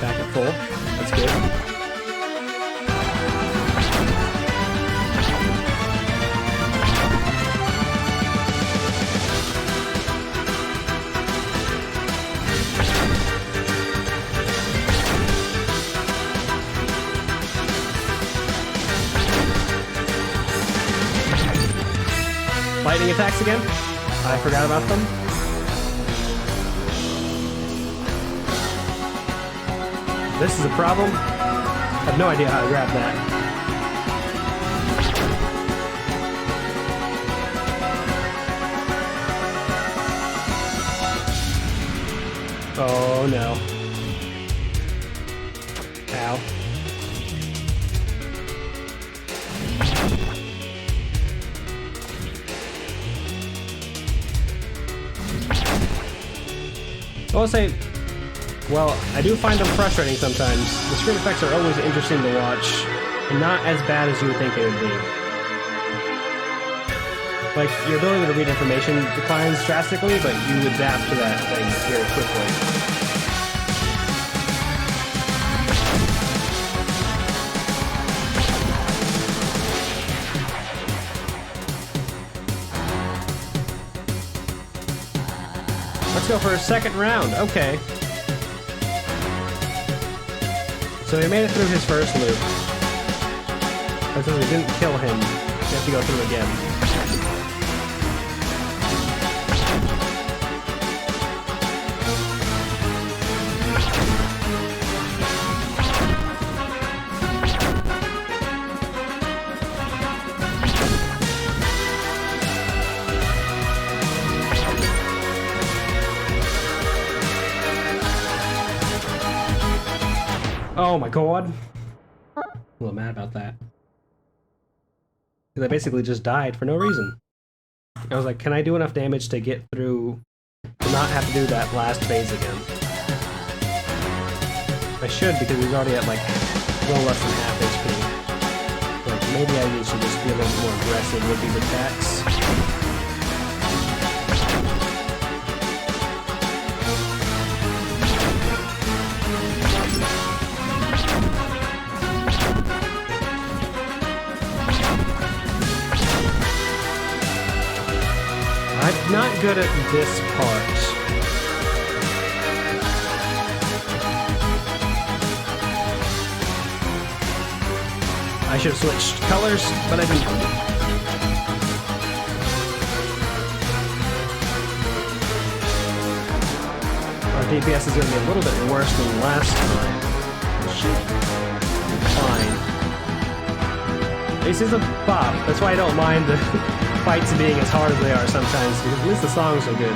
Back at full. That's good. Lightning attacks again? I forgot about them. This is a problem. I have no idea how to grab that. Oh no. Ow. I will say, well, I do find them frustrating sometimes. The screen effects are always interesting to watch, and not as bad as you would think they would be. Like, your ability to read information declines drastically, but you adapt to that thing very quickly. Let's go for a second round. Okay. So he made it through his first loop. But since we didn't kill him, we have to go through again. Oh my god. I'm a little mad about that. Because I basically just died for no reason. I was like, can I do enough damage to get through, to not have to do that last phase again? I should, because he's already at like a little less than half HP. Like, maybe I need to just be a little more aggressive with these attacks. I'm not good at this part. I should have switched colors, but I didn't. Our DPS is going to be a little bit worse than last time. Fine. This is a bop. That's why I don't mind the fights being as hard as they are sometimes, because at least the songs are good.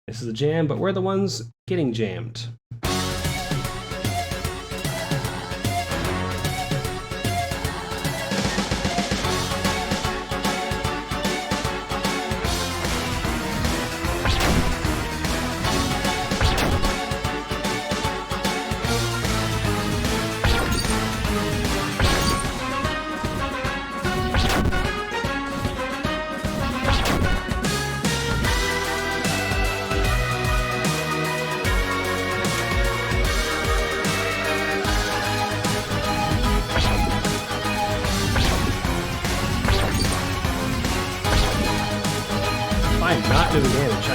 This is a jam, but we're the ones getting jammed. I'm not doing damage,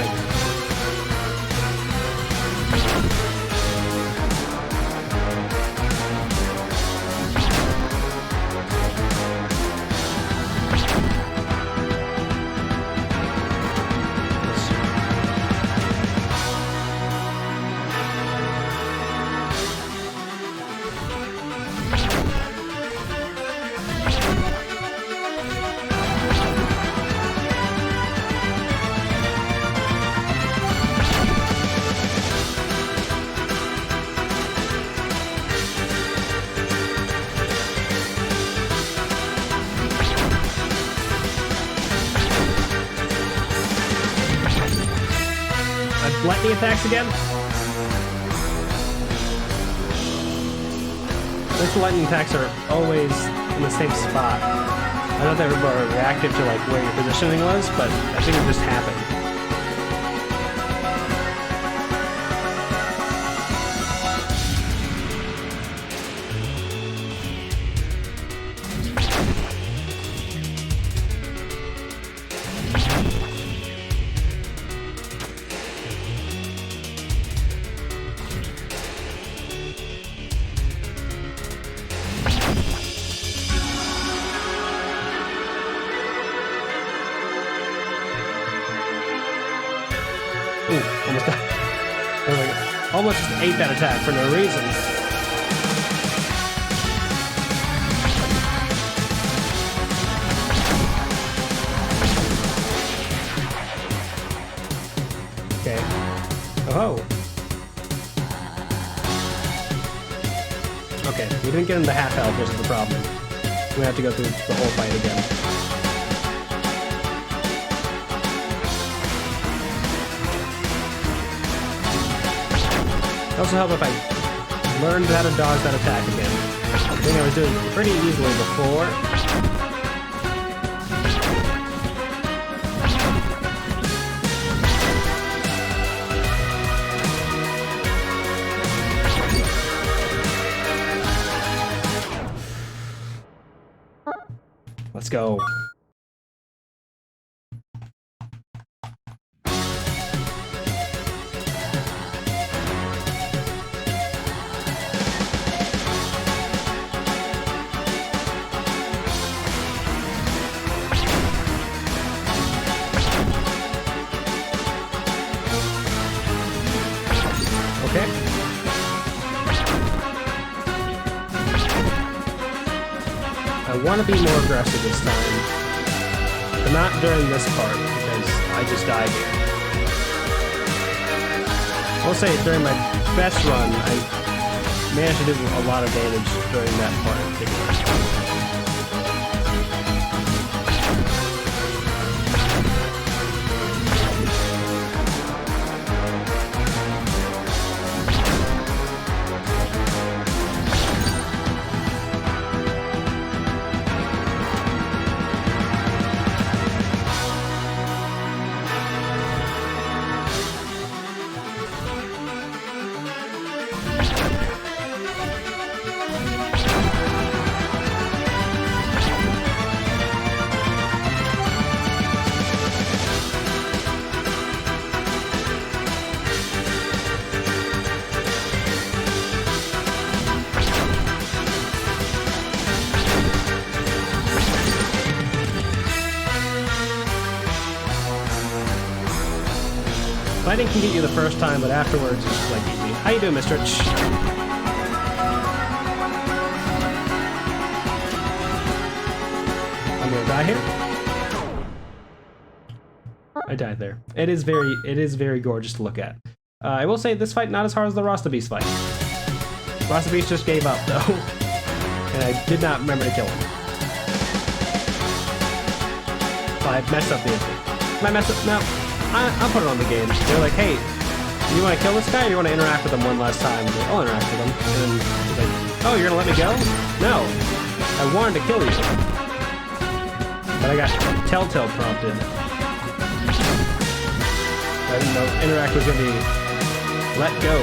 lightning attacks again? Those lightning attacks are always in the same spot. I know they were reactive to like where your positioning was, but I think it just happened. Ooh, almost died. I was like, almost just ate that attack for no reason. Okay. Oh. Okay, we didn't get into half health, which is the problem. We have to go through the whole fight again. It also helped if I learned how to dodge that attack again. I think I was doing it pretty easily before. Let's go. Okay. want to be more aggressive this time. But not during this part, because I just died here. I'll say during my best run, I managed to do a lot of damage during that part in particular. Fighting can get you the first time, but afterwards it's just like easy. How you doing, Mr. I'm gonna die here. I died there. It is very gorgeous to look at. I will say this fight not as hard as the Rasta Beast fight. Rasta Beast just gave up though, and I did not remember to kill him. So I messed up the instant. I messed up now. I'll put it on the game. They're like, hey, you want to kill this guy or you want to interact with him one last time? I'm like, I'll interact with him. And then he's like, oh, you're going to let me go? No. I wanted to kill you. But I got Telltale prompted. I didn't know interact was going to be let go.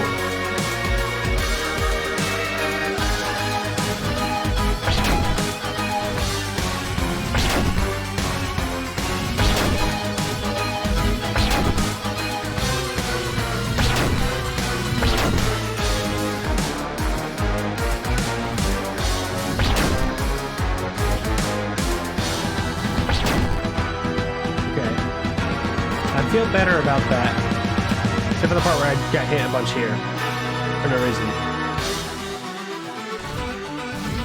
I feel better about that, except for the part where I got hit a bunch here for no reason.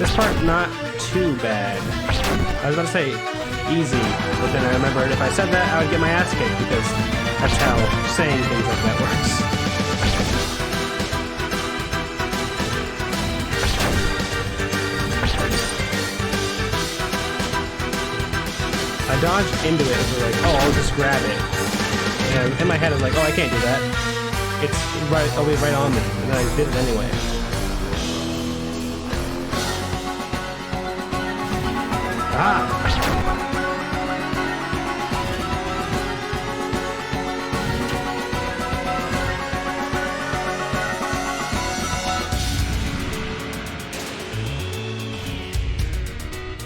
This part not too bad. I was about to say easy, but then I remembered if I said that I would get my ass kicked because that's how saying things like that works. I dodged into it and was like, oh, I'll just grab it. And in my head, I was like, oh, I can't do that. It's right, it'll be right on me. And then I did it anyway. Ah!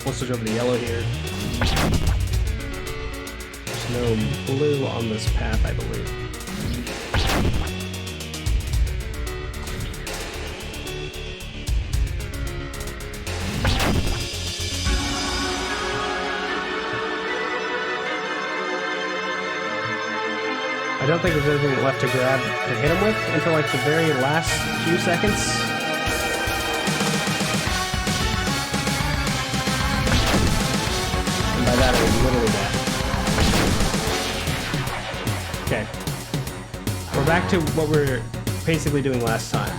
We'll switch over to yellow here. No blue on this path, I believe. I don't think there's anything left to grab to hit him with until like the very last few seconds. And by that I mean literally that. Okay. We're back to what we were basically doing last time.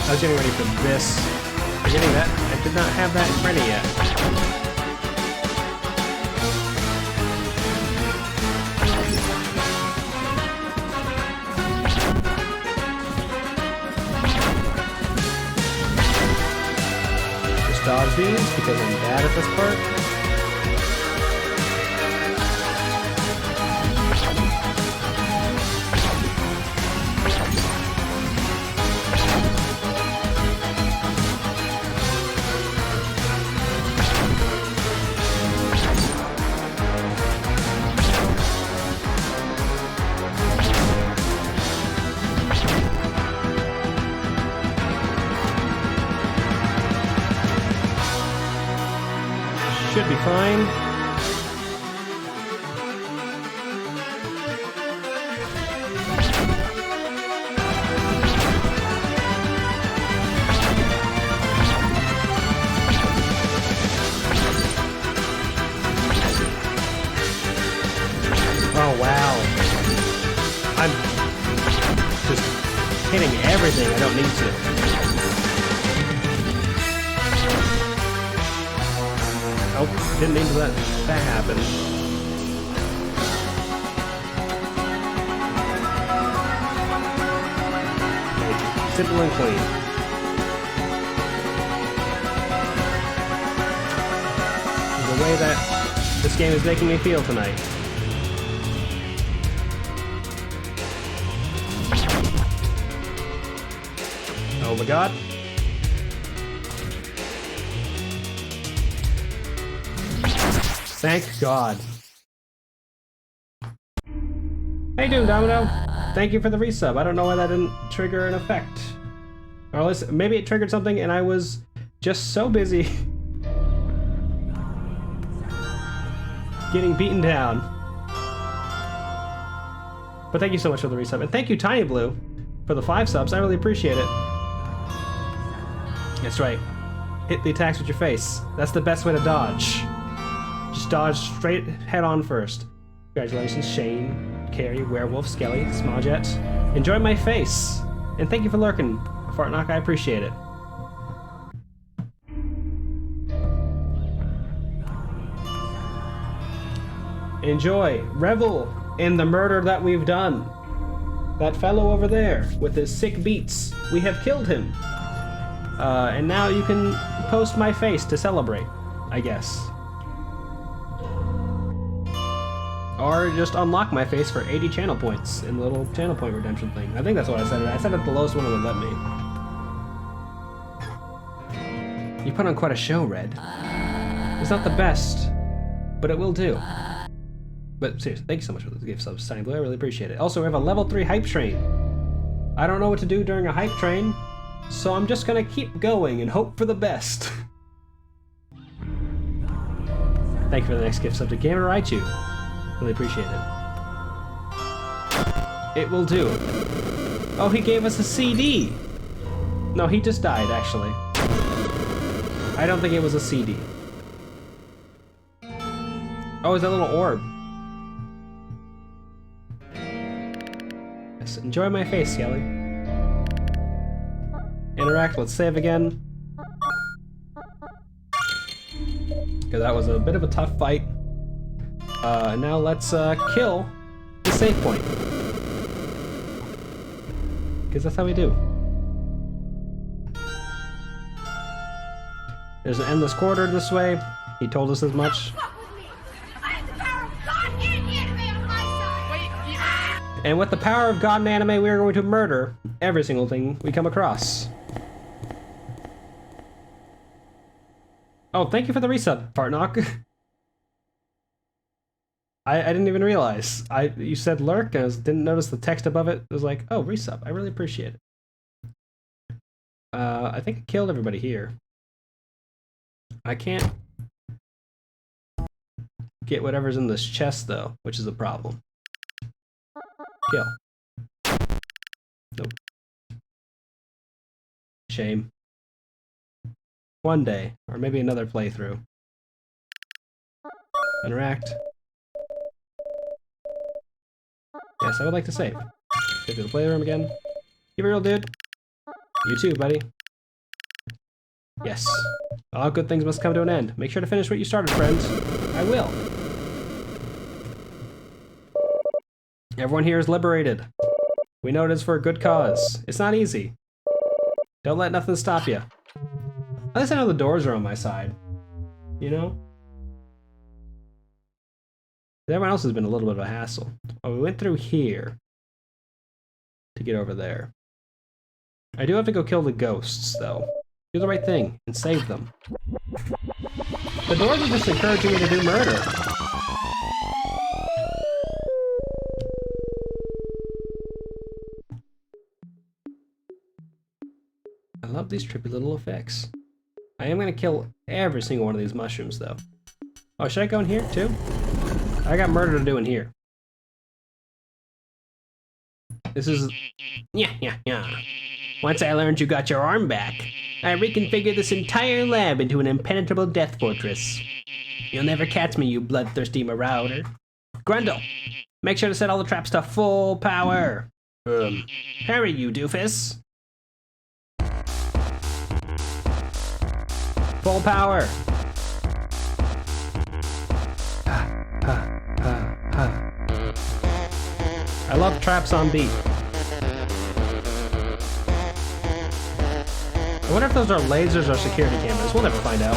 I was getting ready for this. Forgetting that, I did not have that ready yet. Dodge these because I'm bad at this part. Should be fine. I'm just hitting everything I don't need to. Oh, didn't mean to let that happen. Okay, simple and clean. The way that this game is making me feel tonight. Oh my god. Thank God. How you doing, Domino? Thank you for the resub. I don't know why that didn't trigger an effect. Or at least, maybe it triggered something and I was just so busy getting beaten down. But thank you so much for the resub. And thank you, Tiny Blue, for the 5 subs. I really appreciate it. That's right. Hit the attacks with your face. That's the best way to dodge. Just dodge straight head on first. Congratulations, Shane, Carrie, Werewolf, Skelly, Smalljet. Enjoy my face. And thank you for lurking, Fartnock. I appreciate it. Enjoy. Revel in the murder that we've done. That fellow over there with his sick beats. We have killed him. And now you can post my face to celebrate, I guess. Or just unlock my face for 80 channel points in the little channel point redemption thing. I think that's what I said. I said it the lowest one it would let me. You put on quite a show, Red. It's not the best, but it will do. But seriously, thank you so much for the gift subs, Tiny Blue. I really appreciate it. Also, we have a level 3 hype train. I don't know what to do during a hype train, so I'm just gonna keep going and hope for the best. Thank you for the next gift sub to Gamer Raichu. Really appreciate it. It will do. Oh, he gave us a CD! No, he just died, actually. I don't think it was a CD. Oh, it's that little orb. Yes, enjoy my face, Skelly. Interact, let's save again. Because that was a bit of a tough fight. Now let's kill the save point. Because that's how we do. There's an endless corridor this way. He told us as much. And with the power of God and anime, we are going to murder every single thing we come across. Oh, thank you for the resub, Fartnock. I didn't even realize. You said lurk, and I didn't notice the text above it. It was like, oh, resub. I really appreciate it. I think I killed everybody here. I can't get whatever's in this chest, though, which is a problem. Kill. Nope. Shame. One day, or maybe another playthrough. Interact. Yes, I would like to save. Go to the playroom again. Keep it real, dude. You too, buddy. Yes. All good things must come to an end. Make sure to finish what you started, friends. I will. Everyone here is liberated. We know it is for a good cause. It's not easy. Don't let nothing stop you. At least I know the doors are on my side. You know? Everyone else has been a little bit of a hassle. Oh, we went through here to get over there. I do have to go kill the ghosts, though. Do the right thing and save them. The doors are just encouraging me to do murder. I love these trippy little effects. I am going to kill every single one of these mushrooms, though. Oh, should I go in here, too? I got murder to do in here. This is... Yeah. Once I learned you got your arm back, I reconfigured this entire lab into an impenetrable death fortress. You'll never catch me, you bloodthirsty marauder. Grundle, Make sure to set all the traps to full power. Hurry, you doofus. Full power. I love traps on beat. I wonder if those are lasers or security cameras. We'll never find out.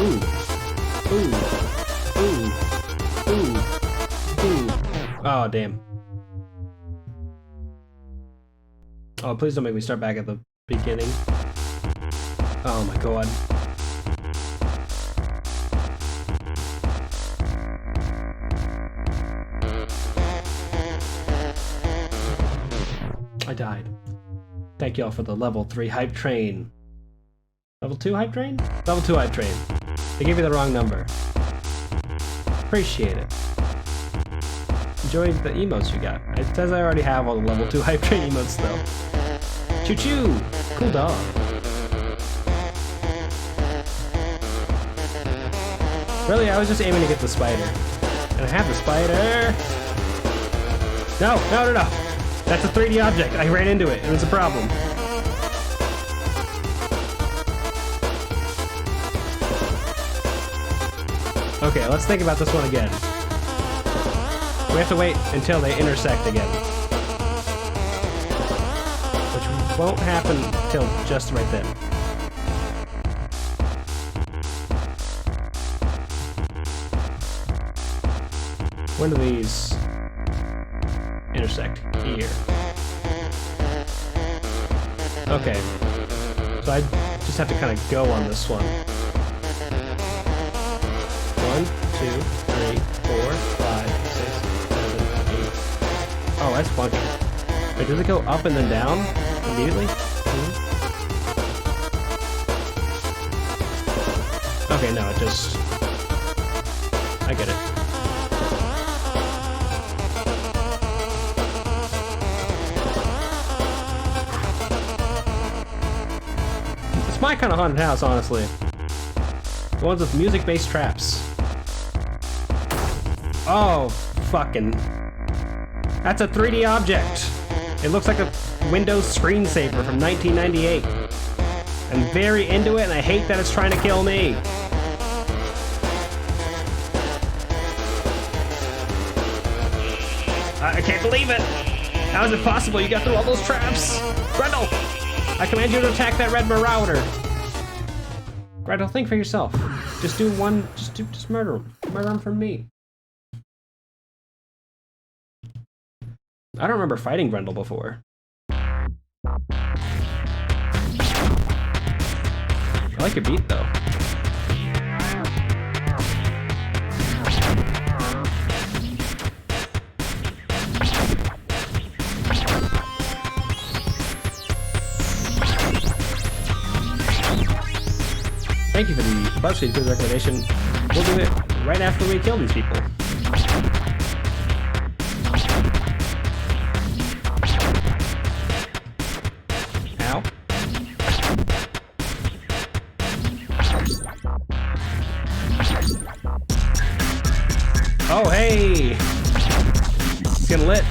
Ooh. Ooh. Ooh. Ooh. Ooh. Oh, damn. Oh, please don't make me start back at the beginning. Oh my god. I died. Thank y'all for the level 3 hype train. Level 2 hype train? Level 2 hype train. They gave you the wrong number. Appreciate it. Enjoy the emotes you got. It says I already have all the level 2 hype train emotes though. Choo choo! Cool dog. Really, I was just aiming to get the spider. And I have the spider! No, no, no, no! That's a 3D object. I ran into it. It was a problem. Okay, let's think about this one again. We have to wait until they intersect again. Which won't happen till just right then. When do these intersect? Here. Okay. So I just have to kind of go on this one. 1, 2, 3, 4, 5, 6, 7, 8. Oh, that's funky. Wait, does it go up and then down immediately? Okay, no, it just... I get it. It's my kind of haunted house, honestly. The ones with music-based traps. Oh, fucking... That's a 3D object! It looks like a Windows screensaver from 1998. I'm very into it, and I hate that it's trying to kill me. I can't believe it! How is it possible you got through all those traps? Grendel! I command you to attack that red marauder! Grendel, think for yourself. Just do one, just murder him. Murder him for me. I don't remember fighting Grendel before. I like your beat, though. Thank you for the BuzzFeed quiz recommendation. We'll do it right after we kill these people. Ow. Oh, hey! It's getting lit.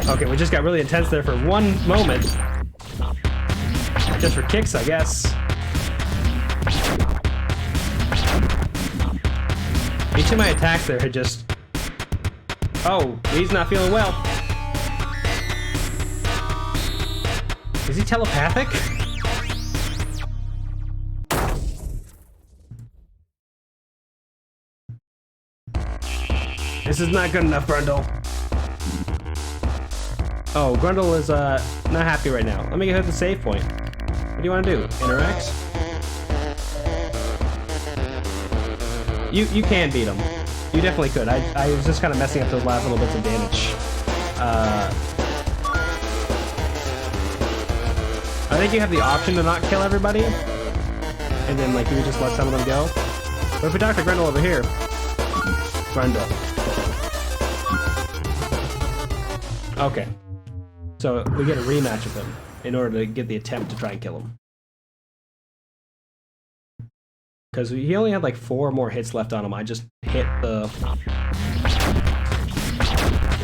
Okay, we just got really intense there for one moment. Just for kicks, I guess. Each of my attacks there had just... Oh, he's not feeling well. Is he telepathic? This is not good enough, Grendel. Oh, Grendel is not happy right now. Let me get hit the save point. What do you want to do? Interact? You can beat him. You definitely could. I was just kind of messing up those last little bits of damage. I think you have the option to not kill everybody. and then like you would just let some of them go. But if we talk to Grendel over here, Grendel. Okay, so we get a rematch with him in order to get the attempt to try and kill him. Because he only had like 4 more hits left on him. I just hit the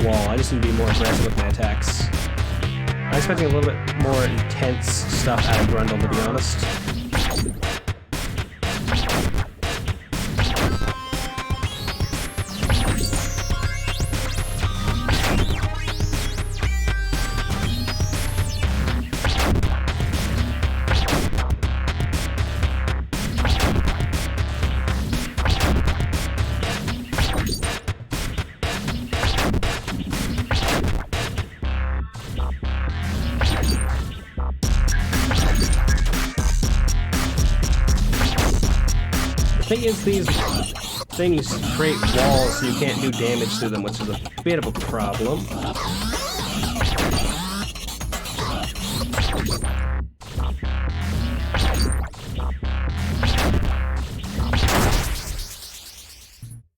wall. I just need to be more aggressive with my attacks. I'm expecting a little bit more intense stuff out of Grendel, to be honest. The thing is, these things create walls so you can't do damage to them, which is a bit of a problem.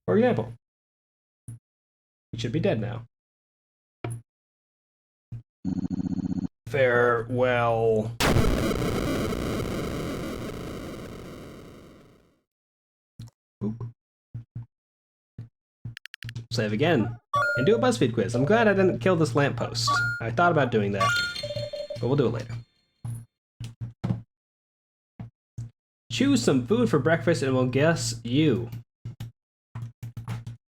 For example, he should be dead now. Farewell. Boop. Save again, and do a BuzzFeed quiz. I'm glad I didn't kill this lamppost. I thought about doing that, but we'll do it later. Choose some food for breakfast and we'll guess you.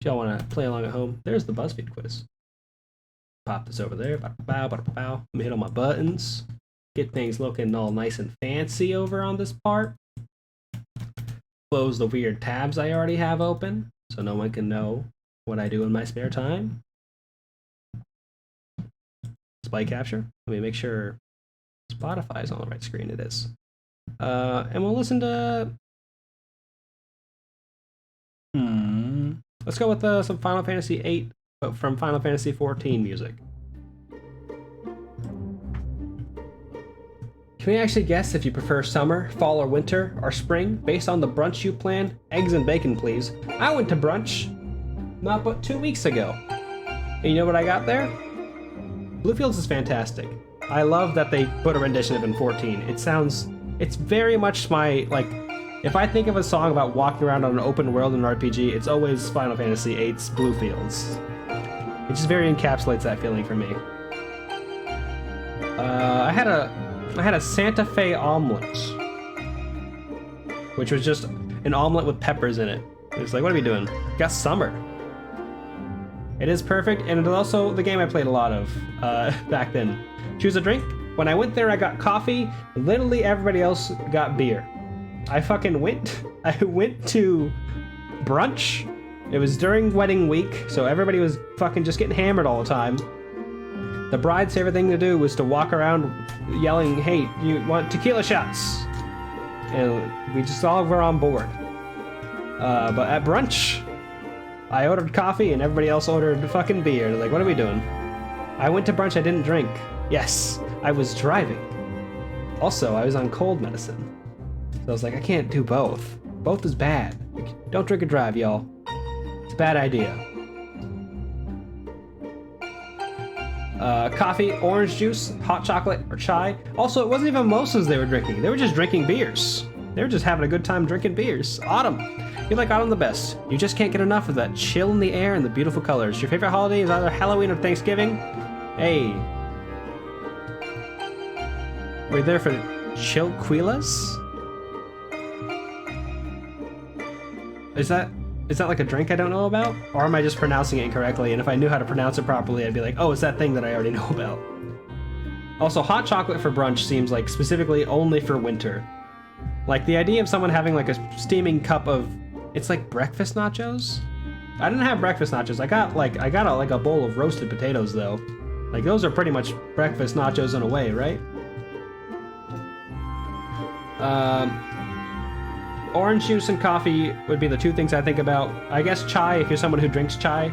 If y'all want to play along at home, there's the BuzzFeed quiz. Pop this over there. Let me hit all my buttons. Get things looking all nice and fancy over on this part. Close the weird tabs I already have open so no one can know what I do in my spare time. Display capture. Let me make sure Spotify is on the right screen. It is. And we'll listen to... Let's go with some Final Fantasy VIII from Final Fantasy XIV music. Can we actually guess if you prefer summer, fall, or winter, or spring, based on the brunch you planned? Eggs and bacon, please. I went to brunch not but 2 weeks ago. And you know what I got there? Bluefields is fantastic. I love that they put a rendition of it in 14. It's very much my, like, if I think of a song about walking around on an open world in an RPG, it's always Final Fantasy VIII's Bluefields. It just very encapsulates that feeling for me. I had a Santa Fe omelet, which was just an omelet with peppers in it. It was like, what are we doing? Got summer. It is perfect, and it's also the game I played a lot of back then. Choose a drink. When I went there, I got coffee. Literally everybody else got beer. I went to brunch. It was during wedding week, so everybody was fucking just getting hammered all the time. The bride's favorite thing to do was to walk around yelling, hey, you want tequila shots? And we just all were on board. But at brunch, I ordered coffee and everybody else ordered fucking beer. They're like, what are we doing? I went to brunch, I didn't drink. Yes, I was driving. Also, I was on cold medicine. So I was like, I can't do both. Both is bad. Don't drink and drive, y'all. It's a bad idea. Coffee, orange juice, hot chocolate, or chai. Also, it wasn't even mimosas they were drinking. They were just drinking beers. They were just having a good time drinking beers. Autumn. You like autumn the best. You just can't get enough of that chill in the air and the beautiful colors. Your favorite holiday is either Halloween or Thanksgiving? Hey. We're there for Chilquilas? Is that like a drink I don't know about? Or am I just pronouncing it incorrectly? And if I knew how to pronounce it properly, I'd be like, oh, it's that thing that I already know about. Also, hot chocolate for brunch seems like specifically only for winter. Like the idea of someone having like a steaming cup of, it's like breakfast nachos? I didn't have breakfast nachos. I got a bowl of roasted potatoes though. Like those are pretty much breakfast nachos in a way, right? Orange juice and coffee would be the two things I think about. I guess chai, if you're someone who drinks chai.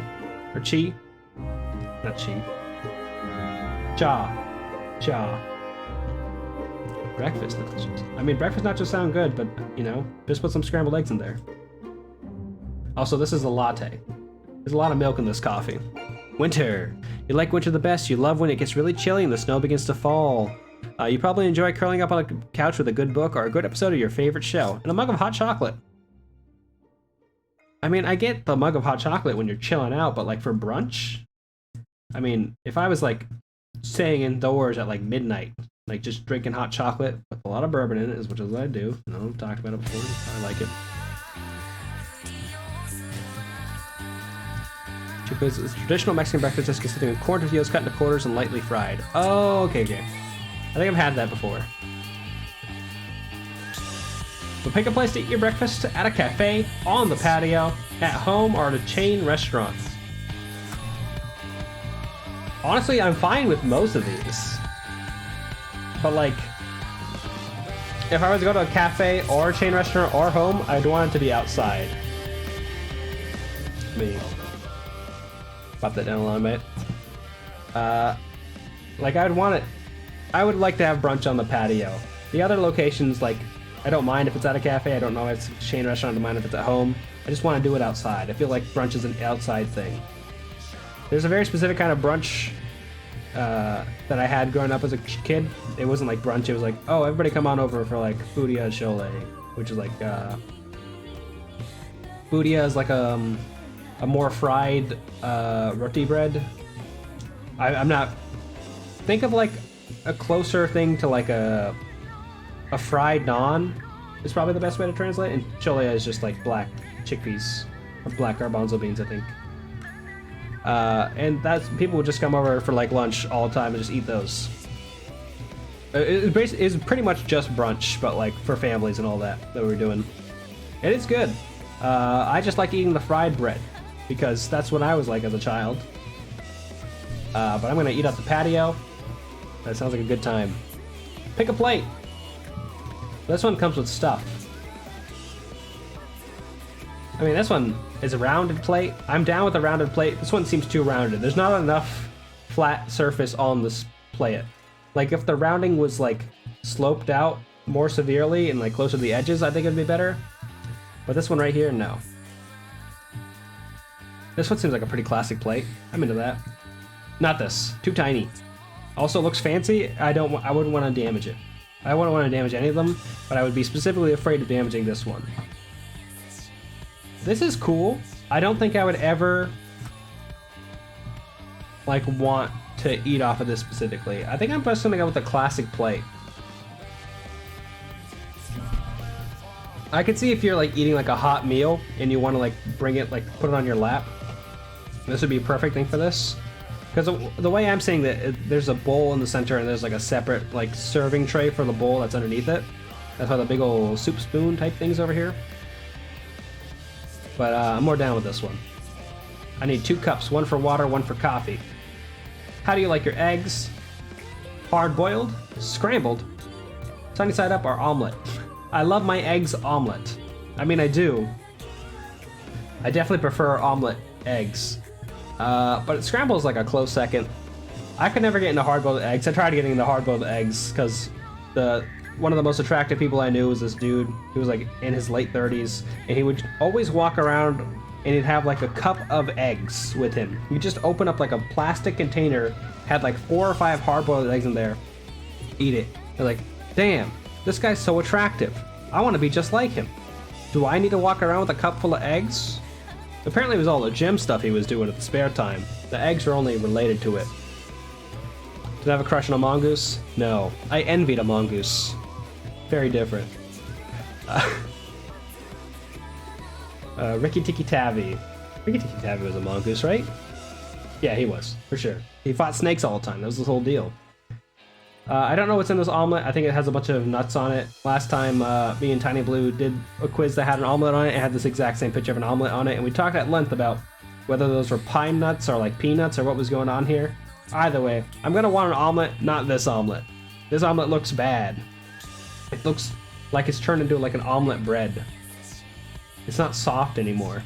Or chi. Not chi. Cha. Breakfast nachos. I mean, breakfast nachos sound good, but, you know, just put some scrambled eggs in there. Also, this is a latte. There's a lot of milk in this coffee. Winter. You like winter the best. You love when it gets really chilly and the snow begins to fall. You probably enjoy curling up on a couch with a good book or a good episode of your favorite show and a mug of hot chocolate. I mean, I get the mug of hot chocolate when you're chilling out, but like for brunch? I mean, if I was like staying indoors at like midnight, like just drinking hot chocolate with a lot of bourbon in it, as much as I do. You know, I've talked about it before. I like it. Because it's traditional Mexican breakfast is consisting of corn tortillas cut into quarters and lightly fried. Oh, okay. I think I've had that before. So pick a place to eat your breakfast at a cafe, on the patio, at home, or at a chain restaurant. Honestly, I'm fine with most of these. But like, if I was to go to a cafe or a chain restaurant or home, I'd want it to be outside. Me. Pop that down a little bit. Like I would like to have brunch on the patio. The other locations, like, I don't mind if it's at a cafe. I don't know if it's a chain restaurant. I don't mind if it's at home. I just want to do it outside. I feel like brunch is an outside thing. There's a very specific kind of brunch that I had growing up as a kid. It wasn't like brunch. It was like, oh, everybody come on over for like Fudia Chole, which is like Fudia is like a more fried roti bread. I'm not. Think of like a closer thing to like a fried naan is probably the best way to translate. And cholea is just like black chickpeas or black garbanzo beans, I think. And that's people would just come over for like lunch all the time and just eat those. It's pretty much just brunch, but like for families and all that we're doing. It is good. I just like eating the fried bread because that's what I was like as a child. But I'm gonna eat at the patio. That sounds like a good time. Pick a plate. This one comes with stuff. I mean, this one is a rounded plate. I'm down with a rounded plate. This one seems too rounded. There's not enough flat surface on this plate. Like, if the rounding was, like, sloped out more severely and, like, closer to the edges, I think it'd be better. But this one right here, no. This one seems like a pretty classic plate. I'm into that. Not this. Too tiny. Also looks fancy. I wouldn't want to damage it. I wouldn't want to damage any of them, but I would be specifically afraid of damaging this one. This is cool. I don't think I would ever like want to eat off of this specifically. I think I'm just gonna go with the classic plate. I could see if you're like eating like a hot meal and you want to like bring it, like put it on your lap. This would be a perfect thing for this. Because the way I'm saying that, there's a bowl in the center and there's like a separate like serving tray for the bowl that's underneath it. That's why the big old soup spoon type thing's over here. But I'm more down with this one. I need 2 cups, one for water, one for coffee. How do you like your eggs? Hard boiled, scrambled, sunny side up, or omelet? I love my eggs omelet. I mean, I do. I definitely prefer omelet eggs. But scramble is like a close second. I could never get into hard-boiled eggs. I tried getting into hard-boiled eggs because one of the most attractive people I knew was this dude who was like in his late 30s, and he would always walk around and he'd have like a cup of eggs with him. You just open up like a plastic container, had like 4 or 5 hard-boiled eggs in there, eat it. You're like, damn, this guy's so attractive. I want to be just like him. Do I need to walk around with a cup full of eggs? Apparently it was all the gym stuff he was doing at the spare time. The eggs are only related to it. Did I have a crush on a mongoose? No. I envied a mongoose. Very different. Ricky Tikki Tavi. Ricky Tikki Tavi was a mongoose, right? Yeah, he was, for sure. He fought snakes all the time. That was his whole deal. I don't know what's in this omelet. I think it has a bunch of nuts on it. Last time, me and Tiny Blue did a quiz that had an omelet on it. It had this exact same picture of an omelet on it, and we talked at length about whether those were pine nuts or like peanuts or what was going on here. Either way, I'm gonna want an omelet, not this omelet. This omelet looks bad. It looks like it's turned into like an omelet bread. It's not soft anymore.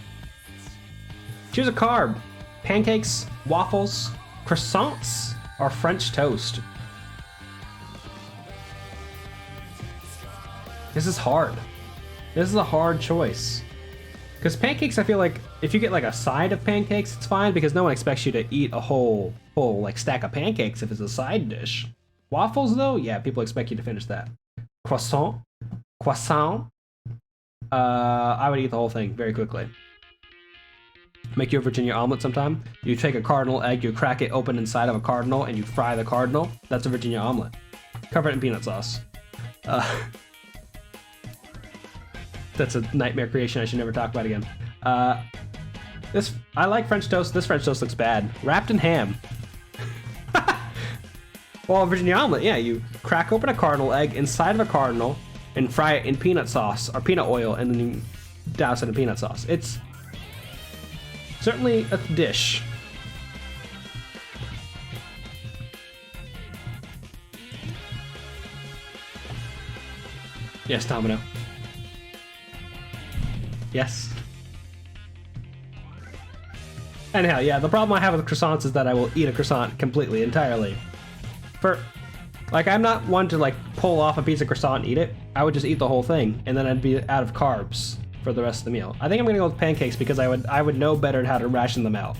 Choose a carb. Pancakes, waffles, croissants, or French toast. This is hard. This is a hard choice. Because pancakes, I feel like if you get like a side of pancakes, it's fine because no one expects you to eat a whole like stack of pancakes if it's a side dish. Waffles though, yeah, people expect you to finish that. Croissant. I would eat the whole thing very quickly. Make your Virginia omelet sometime. You take a cardinal egg, you crack it open inside of a cardinal, and you fry the cardinal. That's a Virginia omelet. Cover it in peanut sauce. That's a nightmare creation I should never talk about again. I like French toast. This French toast looks bad. Wrapped in ham. Well, Virginia omelet, yeah, you crack open a cardinal egg inside of a cardinal and fry it in peanut sauce or peanut oil, and then you douse it in peanut sauce. It's certainly a dish. Yes, Domino. Yes. Anyhow, yeah, the problem I have with croissants is that I will eat a croissant completely, entirely. I'm not one to like pull off a piece of croissant and eat it. I would just eat the whole thing, and then I'd be out of carbs for the rest of the meal. I think I'm gonna go with pancakes because I would know better how to ration them out.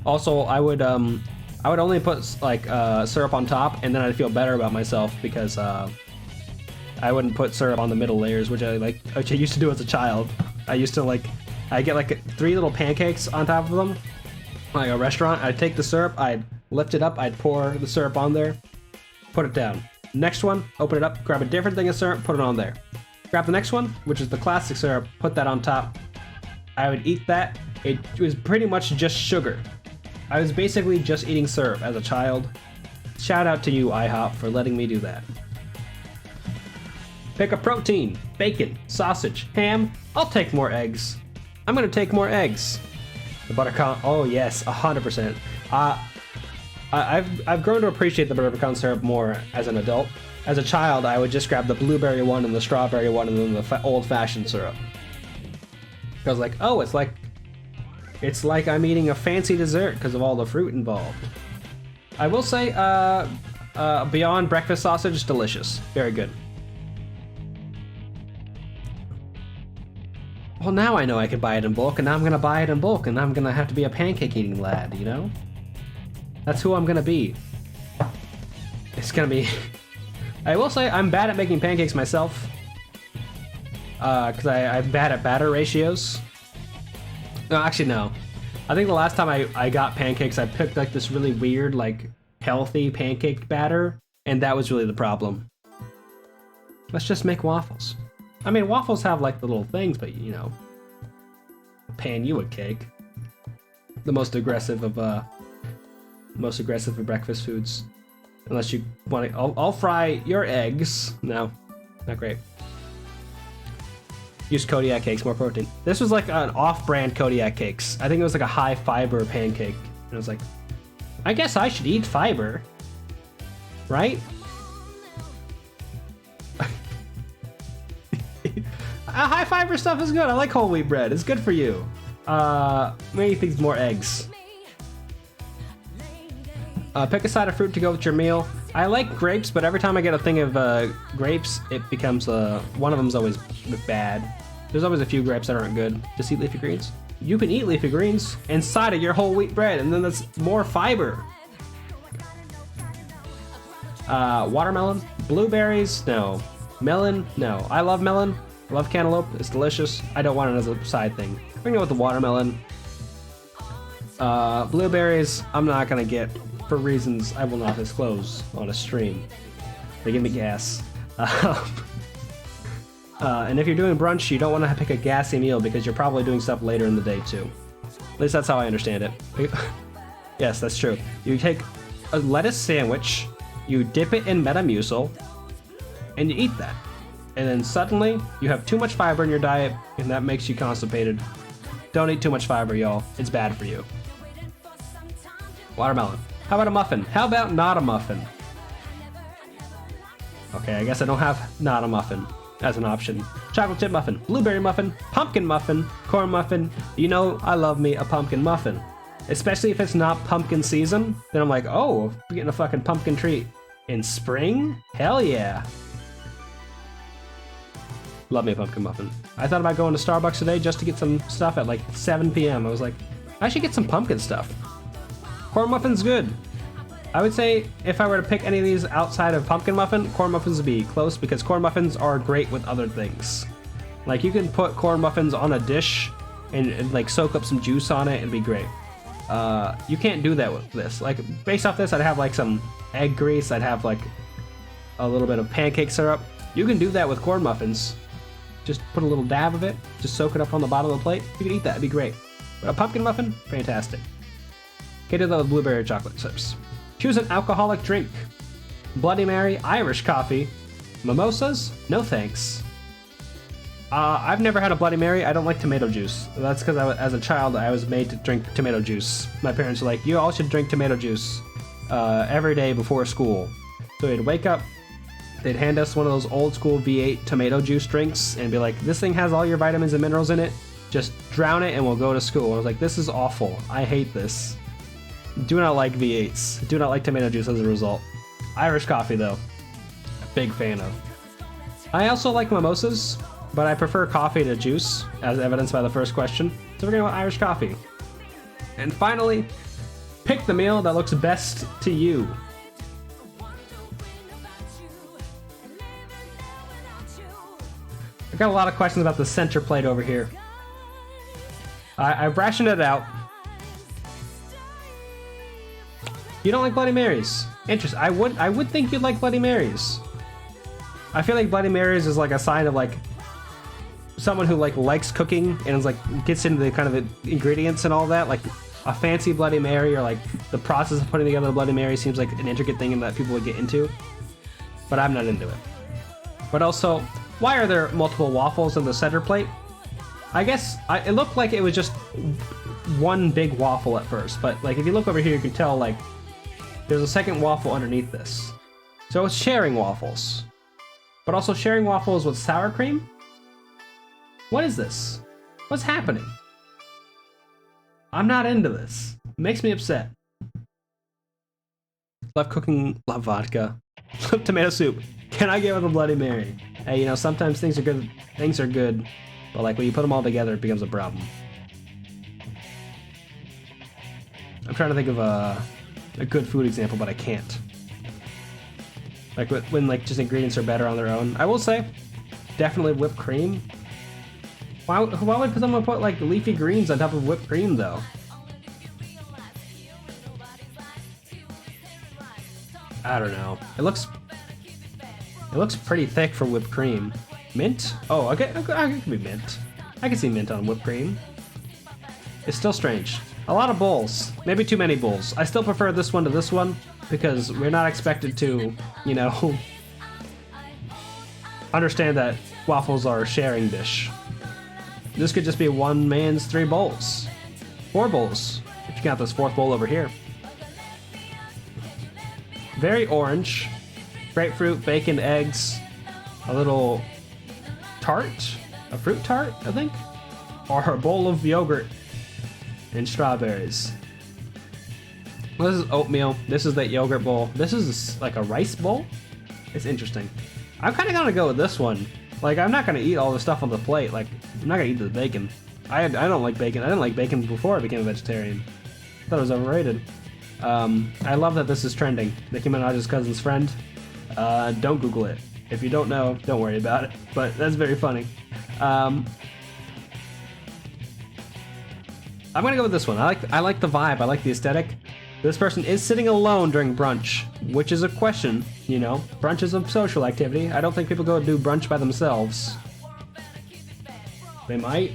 Also, I would only put like syrup on top, and then I'd feel better about myself because I wouldn't put syrup on the middle layers, which I used to do as a child. I used to I get like 3 little pancakes on top of them, like a restaurant. I'd take the syrup, I'd lift it up, I'd pour the syrup on there, put it down. Next one, open it up, grab a different thing of syrup, put it on there. Grab the next one, which is the classic syrup, put that on top. I would eat that. It was pretty much just sugar. I was basically just eating syrup as a child. Shout out to you, IHOP, for letting me do that. Pick a protein, bacon, sausage, ham. I'll take more eggs. I'm gonna take more eggs. The butter pecan, oh yes, 100%. I've grown to appreciate the butter pecan syrup more as an adult. As a child, I would just grab the blueberry one and the strawberry one and then the old-fashioned syrup. I was like, oh, it's like I'm eating a fancy dessert because of all the fruit involved. I will say, Beyond breakfast sausage is delicious. Very good. Well, now I know I could buy it in bulk, and now I'm gonna buy it in bulk, and I'm gonna have to be a pancake-eating lad, you know? That's who I'm gonna be. It's gonna be... I will say I'm bad at making pancakes myself. Because I'm bad at batter ratios. No, actually, no. I think the last time I got pancakes, I picked like this really weird, like, healthy pancake batter, and that was really the problem. Let's just make waffles. I mean, waffles have like the little things, but you know, pan you a cake. The most aggressive of breakfast foods. Unless you want to, I'll fry your eggs. No, not great. Use Kodiak cakes, more protein. This was like an off-brand Kodiak cakes. I think it was like a high fiber pancake. And I was like, I guess I should eat fiber, right? High fiber stuff is good. I like whole wheat bread. It's good for you. Maybe things more eggs. Pick a side of fruit to go with your meal. I like grapes, but every time I get a thing of grapes, it becomes one of them's always bad. There's always a few grapes that aren't good. Just eat leafy greens. You can eat leafy greens inside of your whole wheat bread, and then that's more fiber. Watermelon, blueberries, no. Melon, no. I love melon. I love cantaloupe. It's delicious. I don't want it as a side thing. I'm gonna go with the watermelon. Blueberries, I'm not gonna get for reasons I will not disclose on a stream. They give me gas. And if you're doing brunch, you don't want to pick a gassy meal because you're probably doing stuff later in the day too. At least that's how I understand it. Yes, that's true. You take a lettuce sandwich, you dip it in Metamucil, and you eat that. And then suddenly, you have too much fiber in your diet, and that makes you constipated. Don't eat too much fiber, y'all. It's bad for you. Watermelon. How about a muffin? How about not a muffin? Okay, I guess I don't have not a muffin as an option. Chocolate chip muffin, blueberry muffin, pumpkin muffin, corn muffin. You know I love me a pumpkin muffin. Especially if it's not pumpkin season, then I'm like, oh, I'm getting a fucking pumpkin treat. In spring? Hell yeah. Love me a pumpkin muffin. I thought about going to Starbucks today just to get some stuff at like 7 p.m. I was like, I should get some pumpkin stuff. Corn muffin's good. I would say if I were to pick any of these outside of pumpkin muffin, corn muffins would be close because corn muffins are great with other things. Like you can put corn muffins on a dish and like soak up some juice on it and be great. You can't do that with this. Like based off this, I'd have like some egg grease. I'd have like a little bit of pancake syrup. You can do that with corn muffins. Just put a little dab of it. Just soak it up on the bottom of the plate. You can eat that. It'd be great. But a pumpkin muffin, fantastic. Okay, do the blueberry chocolate chips. Choose an alcoholic drink. Bloody Mary, Irish coffee, mimosas, no thanks. I've never had a Bloody Mary. I don't like tomato juice. That's because as a child, I was made to drink tomato juice. My parents were like, you all should drink tomato juice every day before school. So we'd wake up, they'd hand us one of those old school V8 tomato juice drinks and be like, this thing has all your vitamins and minerals in it. Just drown it and we'll go to school. I was like, this is awful. I hate this. Do not like V8s. Do not like tomato juice as a result. Irish coffee, though. Big fan of. I also like mimosas, but I prefer coffee to juice, as evidenced by the first question. So we're going to go Irish coffee. And finally, pick the meal that looks best to you. I've got a lot of questions about the center plate over here. I've rationed it out. You don't like Bloody Marys? Interesting. I would think you'd like Bloody Marys. I feel like Bloody Marys is like a sign of like someone who like likes cooking and is like gets into the kind of the ingredients and all that. Like a fancy Bloody Mary or like the process of putting together a Bloody Mary seems like an intricate thing that people would get into. But I'm not into it. But also, why are there multiple waffles in the center plate? I guess it looked like it was just one big waffle at first, but like if you look over here, you can tell like there's a second waffle underneath this. So it's sharing waffles. But also sharing waffles with sour cream? What is this? What's happening? I'm not into this. It makes me upset. Love cooking, love vodka, love tomato soup. Can I get with a Bloody Mary? Hey, you know, sometimes things are good, but like when you put them all together, it becomes a problem. I'm trying to think of a good food example, but I can't. Like when like just ingredients are better on their own. I will say, definitely whipped cream. Why would someone put like leafy greens on top of whipped cream though? I don't know. It looks pretty thick for whipped cream. Mint? Oh, okay, it could be mint. I can see mint on whipped cream. It's still strange. A lot of bowls. Maybe too many bowls. I still prefer this one to this one because we're not expected to, you know, understand that waffles are a sharing dish. This could just be one man's 3 bowls. 4 bowls, if you count this 4th bowl over here. Very orange. Grapefruit, bacon, eggs, a little tart, a fruit tart, I think, or a bowl of yogurt and strawberries. Well, this is oatmeal. This is that yogurt bowl. This is like a rice bowl. It's interesting. I'm kind of gonna go with this one. Like, I'm not gonna eat all the stuff on the plate. Like, I'm not gonna eat the bacon. I don't like bacon. I didn't like bacon before I became a vegetarian. I thought it was overrated. I love that this is trending. Nicki Minaj's cousin's friend. Don't Google it. If you don't know, don't worry about it. But that's very funny. I'm gonna go with this one. I like the vibe. I like the aesthetic. This person is sitting alone during brunch, which is a question. You know, brunch is a social activity. I don't think people go do brunch by themselves. They might.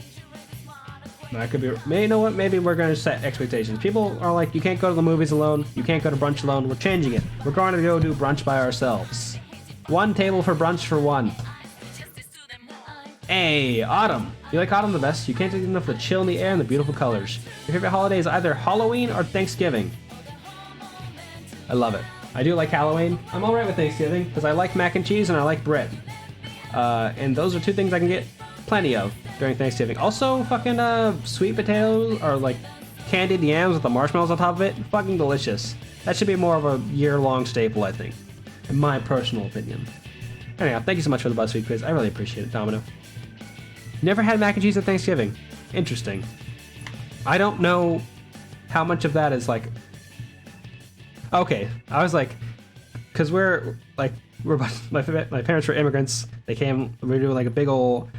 That could be. You know what? Maybe we're gonna set expectations. People are like, you can't go to the movies alone. You can't go to brunch alone. We're changing it. We're going to go do brunch by ourselves. One table for brunch for one. Hey, autumn. You like autumn the best? You can't get enough of the chill in the air and the beautiful colors. Your favorite holiday is either Halloween or Thanksgiving. I love it. I do like Halloween. I'm alright with Thanksgiving because I like mac and cheese and I like bread. And those are 2 things I can get plenty of during Thanksgiving. Also, fucking sweet potatoes or like candied yams with the marshmallows on top of it. Fucking delicious. That should be more of a year-long staple, I think. In my personal opinion. Anyhow, thank you so much for the BuzzFeed quiz. I really appreciate it, Domino. Never had mac and cheese at Thanksgiving. Interesting. I don't know how much of that is like. Okay, I was like, because we're my parents were immigrants. They came. We were doing like a big old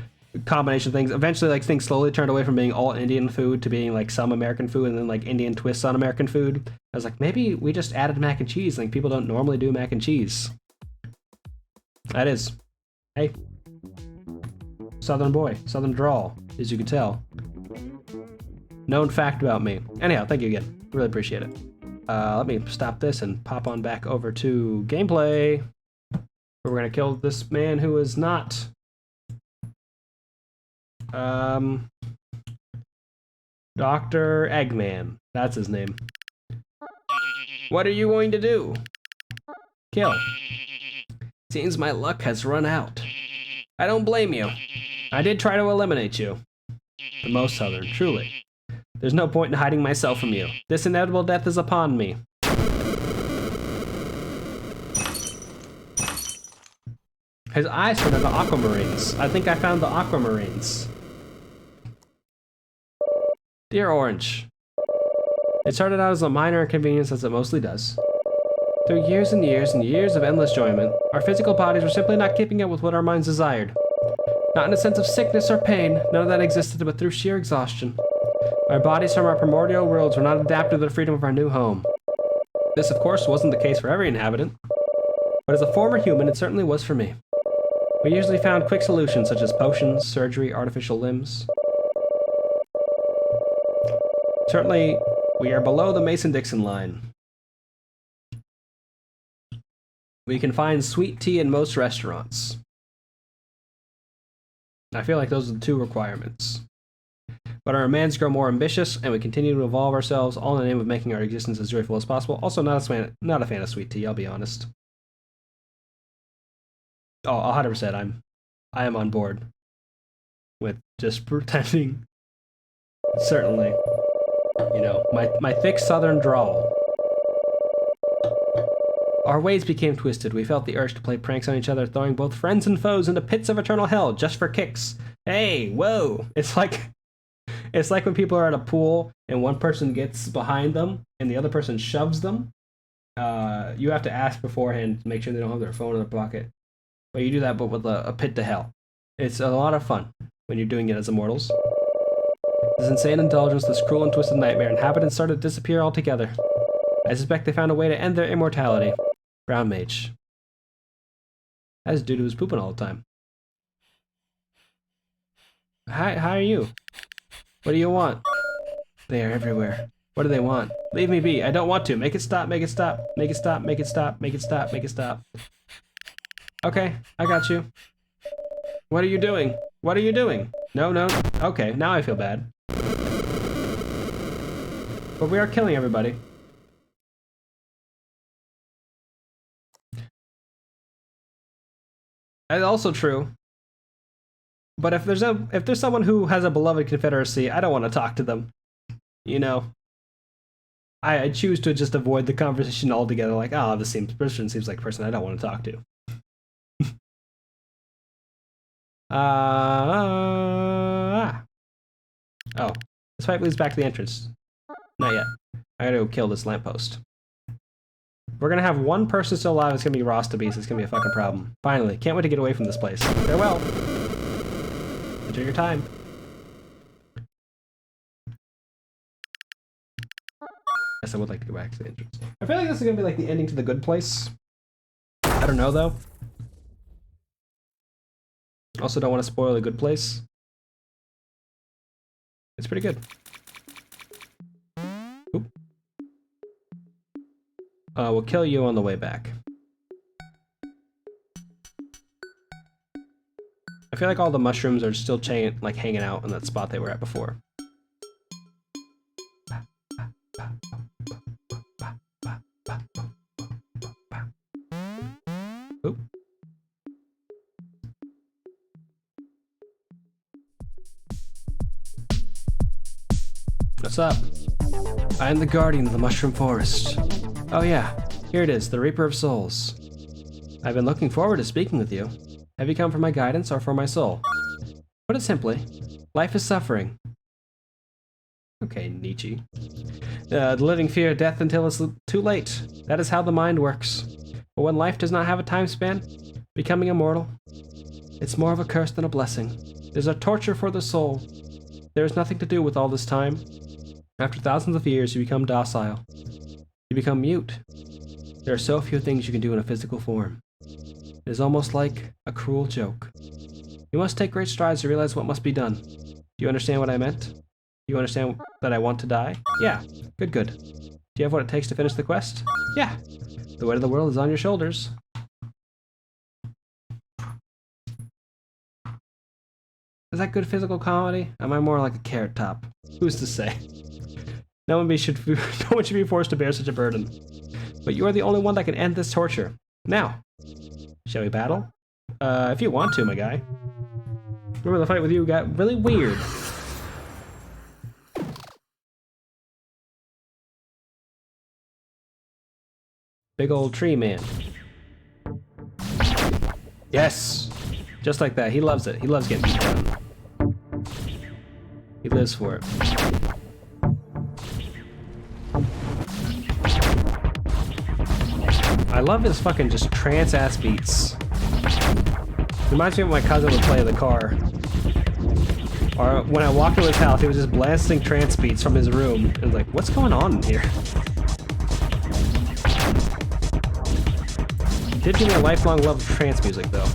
combination of things. Eventually, like things slowly turned away from being all Indian food to being like some American food, and then like Indian twists on American food. I was like, maybe we just added mac and cheese. Like people don't normally do mac and cheese. That is, hey, Southern boy, Southern drawl, as you can tell. Known fact about me. Anyhow, thank you again. Really appreciate it. Let me stop this and pop on back over to gameplay. We're gonna kill this man who is not. Dr. Eggman. That's his name. What are you going to do? Kill. Seems my luck has run out. I don't blame you. I did try to eliminate you. The most southern, truly. There's no point in hiding myself from you. This inevitable death is upon me. His eyes turned into aquamarines. I think I found the aquamarines. Dear Orange, it started out as a minor inconvenience as it mostly does. Through years and years and years of endless enjoyment, our physical bodies were simply not keeping up with what our minds desired. Not in a sense of sickness or pain, none of that existed, but through sheer exhaustion. Our bodies from our primordial worlds were not adapted to the freedom of our new home. This, of course, wasn't the case for every inhabitant, but as a former human, it certainly was for me. We usually found quick solutions such as potions, surgery, artificial limbs. Certainly, we are below the Mason-Dixon line. We can find sweet tea in most restaurants. I feel like those are the two requirements. But our demands grow more ambitious, and we continue to evolve ourselves, all in the name of making our existence as joyful as possible. Also, not a fan of sweet tea, I'll be honest. Oh, 100%, I am on board with just pretending. Certainly. You know, my thick southern drawl. Our ways became twisted. We felt the urge to play pranks on each other, throwing both friends and foes into pits of eternal hell just for kicks. Hey, whoa! It's like when people are at a pool and one person gets behind them and the other person shoves them. You have to ask beforehand to make sure they don't have their phone in their pocket. But you do that, but with a pit to hell. It's a lot of fun when you're doing it as immortals. This insane indulgence, this cruel and twisted nightmare, inhabitants started to disappear altogether. I suspect they found a way to end their immortality. Brown mage. That's due to his pooping all the time. Hi, how are you? What do you want? They are everywhere. What do they want? Leave me be. I don't want to. Make it stop, make it stop. Make it stop, make it stop, make it stop, make it stop. Okay, I got you. What are you doing? What are you doing? No, no. Okay, now I feel bad. But we are killing everybody. That's also true. But if there's someone who has a beloved Confederacy, I don't want to talk to them. You know, I choose to just avoid the conversation altogether. Like, oh, this person seems like a person I don't want to talk to. Oh, this pipe leads back to the entrance. Not yet. I gotta go kill this lamppost. We're gonna have one person still alive. It's gonna be Ross to Beast. It's gonna be a fucking problem. Finally, can't wait to get away from this place. Farewell. Enjoy your time. Yes, I would like to go back to the entrance. I feel like this is gonna be like the ending to The Good Place. I don't know though. Also, don't want to spoil The Good Place. It's pretty good. Oop. We'll kill you on the way back. I feel like all the mushrooms are still like hanging out in that spot they were at before. Oop. What's up? I am the guardian of the mushroom forest. Oh yeah, here it is, the Reaper of Souls. I've been looking forward to speaking with you. Have you come for my guidance or for my soul? Put it simply, life is suffering. Okay, Nietzsche. The living fear death until it's too late. That is how the mind works. But when life does not have a time span, becoming immortal, it's more of a curse than a blessing. There's a torture for the soul. There is nothing to do with all this time. After thousands of years, you become docile. You become mute. There are so few things you can do in a physical form. It is almost like a cruel joke. You must take great strides to realize what must be done. Do you understand what I meant? Do you understand that I want to die? Yeah. Good, good. Do you have what it takes to finish the quest? Yeah. The weight of the world is on your shoulders. Is that good physical comedy? Am I more like a carrot top? Who's to say? No one should be forced to bear such a burden. But you are the only one that can end this torture. Now, shall we battle? If you want to, my guy. Remember the fight with you got really weird. Big old tree man. Yes! Just like that. He loves it. He loves getting beat down. He lives for it. I love his fucking just trance-ass beats. Reminds me of what my cousin would play in the car. Or when I walked into his house, he was just blasting trance beats from his room. And I was like, what's going on in here? Did give me a lifelong love of trance music, though.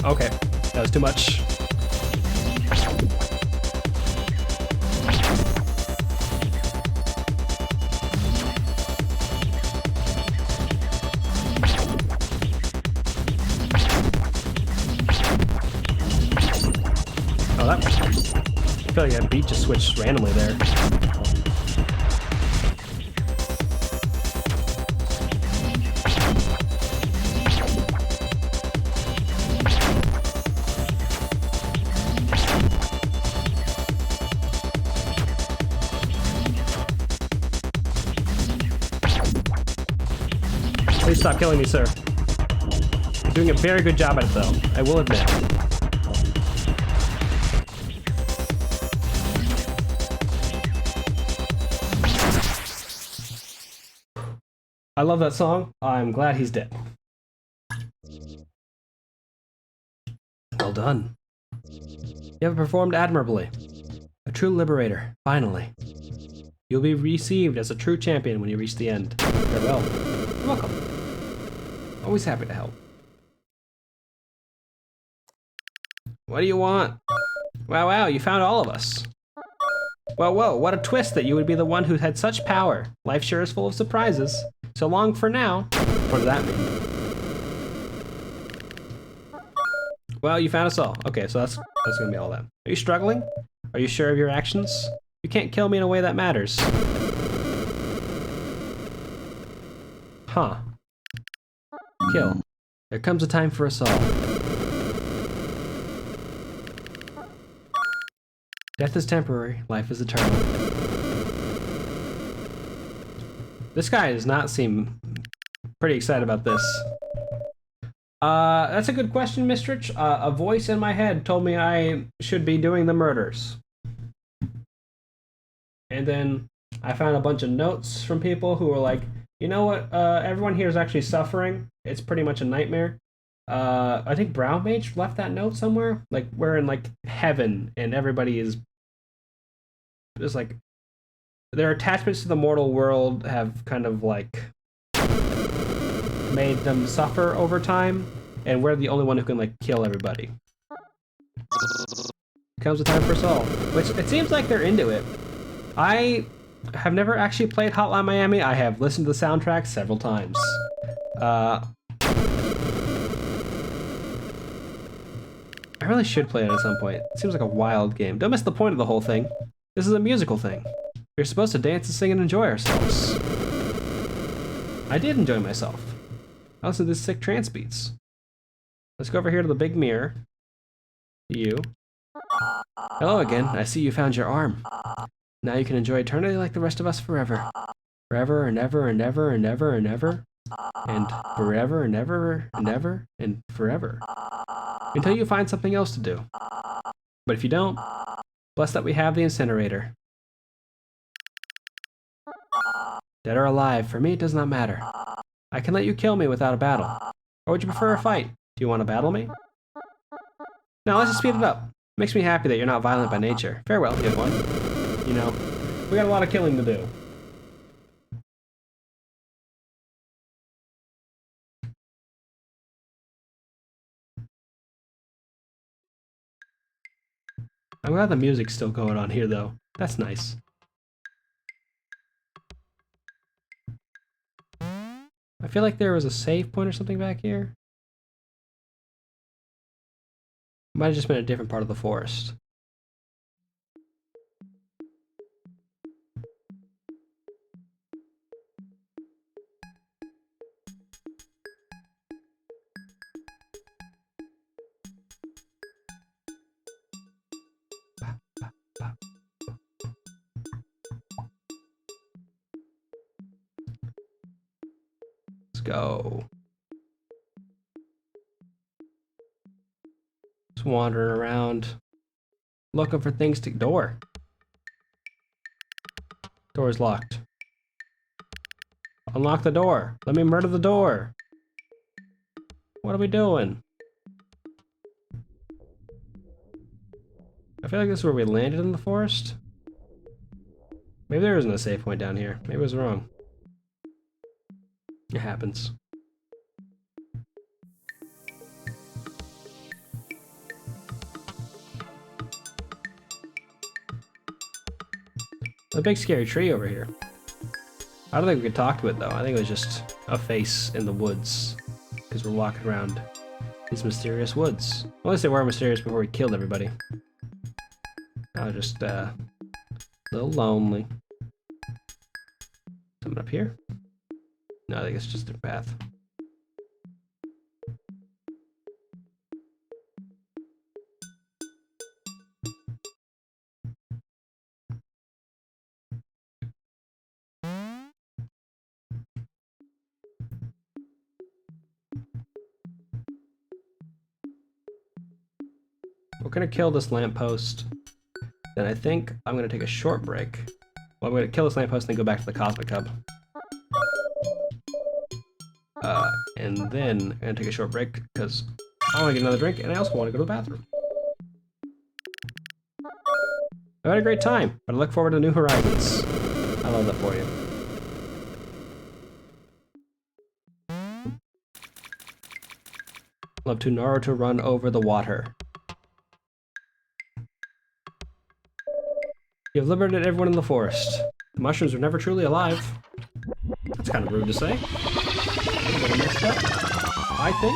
Okay, that was too much. Oh, that... I feel like that beat just switched randomly there. Please stop killing me, sir. You're doing a very good job at it, though. I will admit. I love that song. I'm glad he's dead. Well done. You have performed admirably. A true liberator, finally. You'll be received as a true champion when you reach the end. Farewell. You're welcome. Always happy to help. What do you want? Wow, wow, you found all of us. Whoa, whoa, what a twist that you would be the one who had such power. Life sure is full of surprises. So long for now. What does that mean? Well, you found us all. Okay, so that's gonna be all that. Are you struggling? Are you sure of your actions? You can't kill me in a way that matters. Huh. Kill. There comes a time for us all. Death is temporary, life is eternal. This guy does not seem pretty excited about this. That's a good question, Mistrich. A voice in my head told me I should be doing the murders. And then I found a bunch of notes from people who were like, you know what, everyone here is actually suffering. It's pretty much a nightmare. I think Brown Mage left that note somewhere. Like, we're in, like, heaven, and everybody is... It's like... Their attachments to the mortal world have kind of, like... made them suffer over time, and we're the only one who can, like, kill everybody. Comes the time for us all. Which, it seems like they're into it. I have never actually played Hotline Miami. I have listened to the soundtrack several times. I really should play it at some point. It seems like a wild game. Don't miss the point of the whole thing. This is a musical thing. We're supposed to dance and sing and enjoy ourselves. I did enjoy myself. I listened to this sick trance beats. Let's go over here to the big mirror. You. Hello again. I see you found your arm. Now you can enjoy eternity like the rest of us forever. Forever and ever and ever and ever and ever. And forever and ever and ever and forever. Until you find something else to do. But if you don't, bless that we have the incinerator. Dead or alive, for me it does not matter. I can let you kill me without a battle. Or would you prefer a fight? Do you want to battle me? No, let's just speed it up. Makes me happy that you're not violent by nature. Farewell, young one. You know, we got a lot of killing to do. I'm glad the music's still going on here, though. That's nice. I feel like there was a save point or something back here. Might have just been a different part of the forest. Let's go. Just wandering around, looking for things to... Door. Door's locked. Unlock the door. Let me murder the door. What are we doing? I feel like this is where we landed in the forest. Maybe there isn't a save point down here. Maybe I was wrong. It happens. A big scary tree over here. I don't think we could talk to it though. I think it was just a face in the woods. Because we're walking around these mysterious woods. Well, at least they were mysterious before we killed everybody. I was just a little lonely. Something up here? No, I think it's just a path. We're gonna kill this lamppost. Then I think I'm gonna take a short break. Well, I'm gonna kill this lamppost and then go back to the Cosmic Hub. And then I'm gonna take a short break because I wanna get another drink and I also wanna go to the bathroom. I had a great time, but I look forward to new horizons. I love that for you. Love to Naruto run over the water. You have liberated everyone in the forest. The mushrooms are never truly alive. That's kind of rude to say. A little messed up, I think.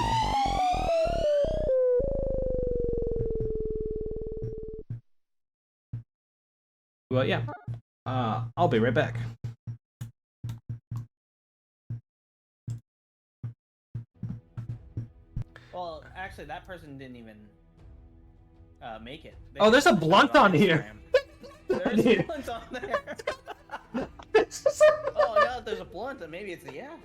Well, yeah. I'll be right back. Well, actually, that person didn't even make it. Oh, there's a blunt on here. There's a blunt on there. Oh, now that there's a blunt, then maybe it's a yeah.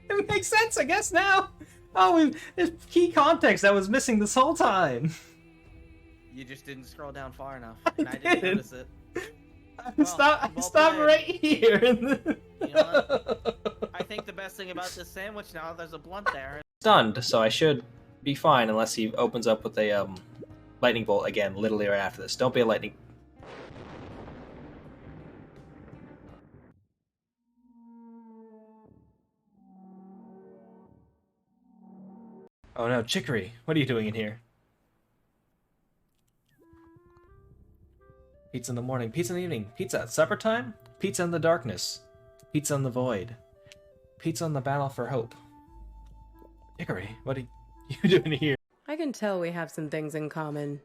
It makes sense, I guess, now. Oh, there's key context that was missing this whole time. You just didn't scroll down far enough, and I didn't notice it. Stop played. right here. You know what? I think the best thing about this sandwich now that there's a blunt there. Stunned, so I should be fine unless he opens up with a lightning bolt again, literally right after this. Don't be a lightning. Oh no, Chicory, what are you doing in here? Pizza in the morning, pizza in the evening, pizza at supper time, pizza in the darkness, pizza in the void, pizza in the battle for hope. Chicory, what are you doing here? I can tell we have some things in common.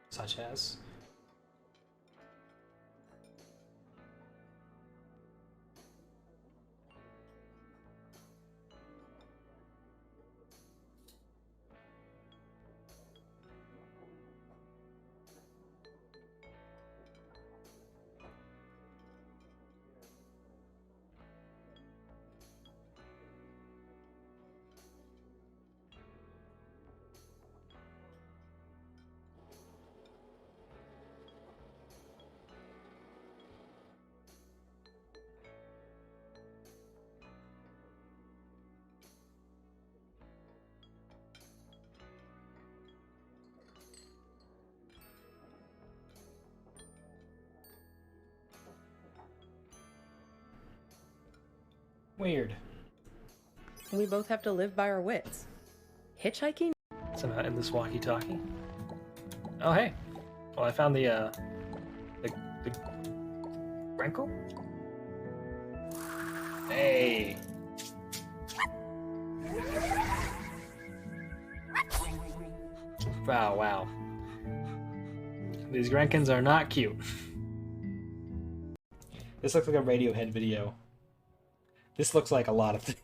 Such as? Weird. We both have to live by our wits. Hitchhiking? Somehow in this walkie-talkie. Oh hey. Well, I found the Grankle? Hey. Wow, wow. These Grankins are not cute. This looks like a Radiohead video. This looks like a lot of things.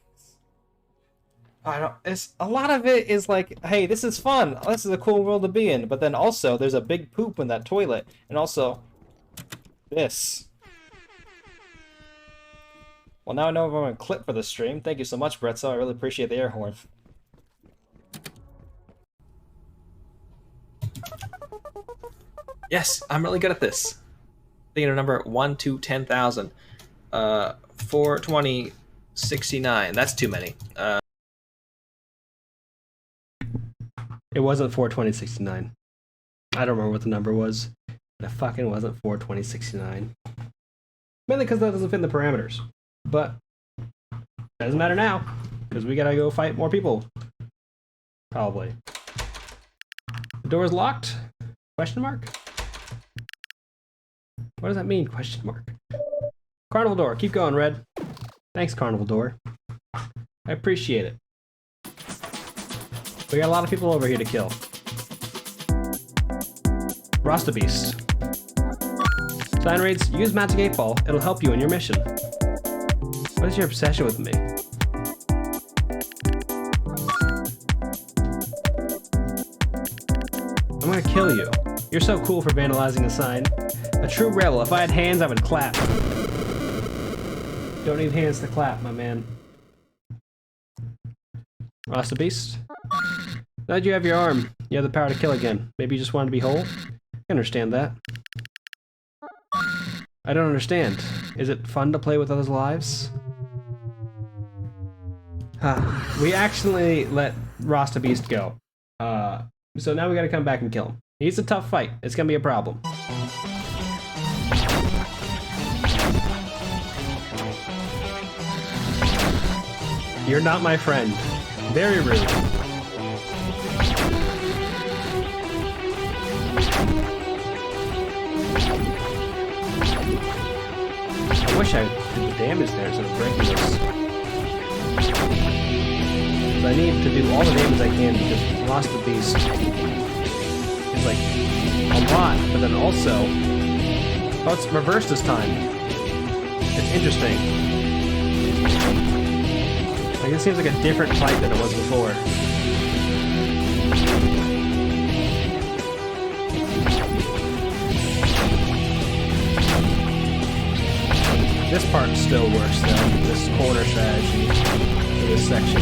I don't. It's a lot of it is like, hey, this is fun. This is a cool world to be in. But then also, there's a big poop in that toilet, and also this. Well, now I know if I'm gonna clip for the stream. Thank you so much, Brett. So I really appreciate the air horn. Yes, I'm really good at this. Thinking of number 1 to 10,000. 420, 69. That's too many. It wasn't 42069. I don't remember what the number was. It fucking wasn't 42069. Mainly because that doesn't fit in the parameters. But doesn't matter now, because we gotta go fight more people. Probably. The door's locked? Question mark? What does that mean? Question mark. Carnival door, keep going, Red. Thanks, Carnival door. I appreciate it. We got a lot of people over here to kill. Rasta Beast. Sign reads, use Magic 8 Ball. It'll help you in your mission. What is your obsession with me? I'm gonna kill you. You're so cool for vandalizing a sign. A true rebel. If I had hands, I would clap. Don't need hands to clap, my man. Rasta Beast. Now that you have your arm, you have the power to kill again. Maybe you just want to be whole? I understand that. I don't understand. Is it fun to play with others' lives? We actually let Rasta Beast go. So now we gotta come back and kill him. He's a tough fight. It's gonna be a problem. You're not my friend. Very rude. I wish I did the damage there instead of breaking this. But I need to do all the damage I can because Lost the Beast is like a lot, but then also... Oh, it's reversed this time. It's interesting. Like, it seems like a different fight than it was before. This part's still worse though, this corner strategy for this section.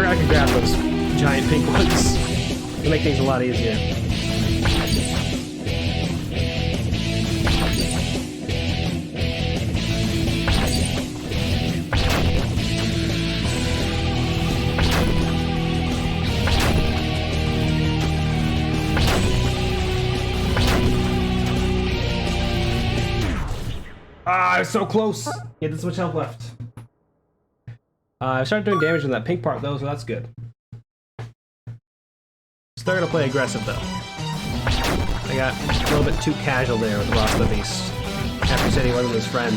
I can grab those giant pink ones to make things a lot easier. Ah, I was so close! He had this much health left. I started doing damage in that pink part though, so that's good. Still gonna play aggressive though. I got a little bit too casual there with Rasta Beast. After he said he wasn't his friend.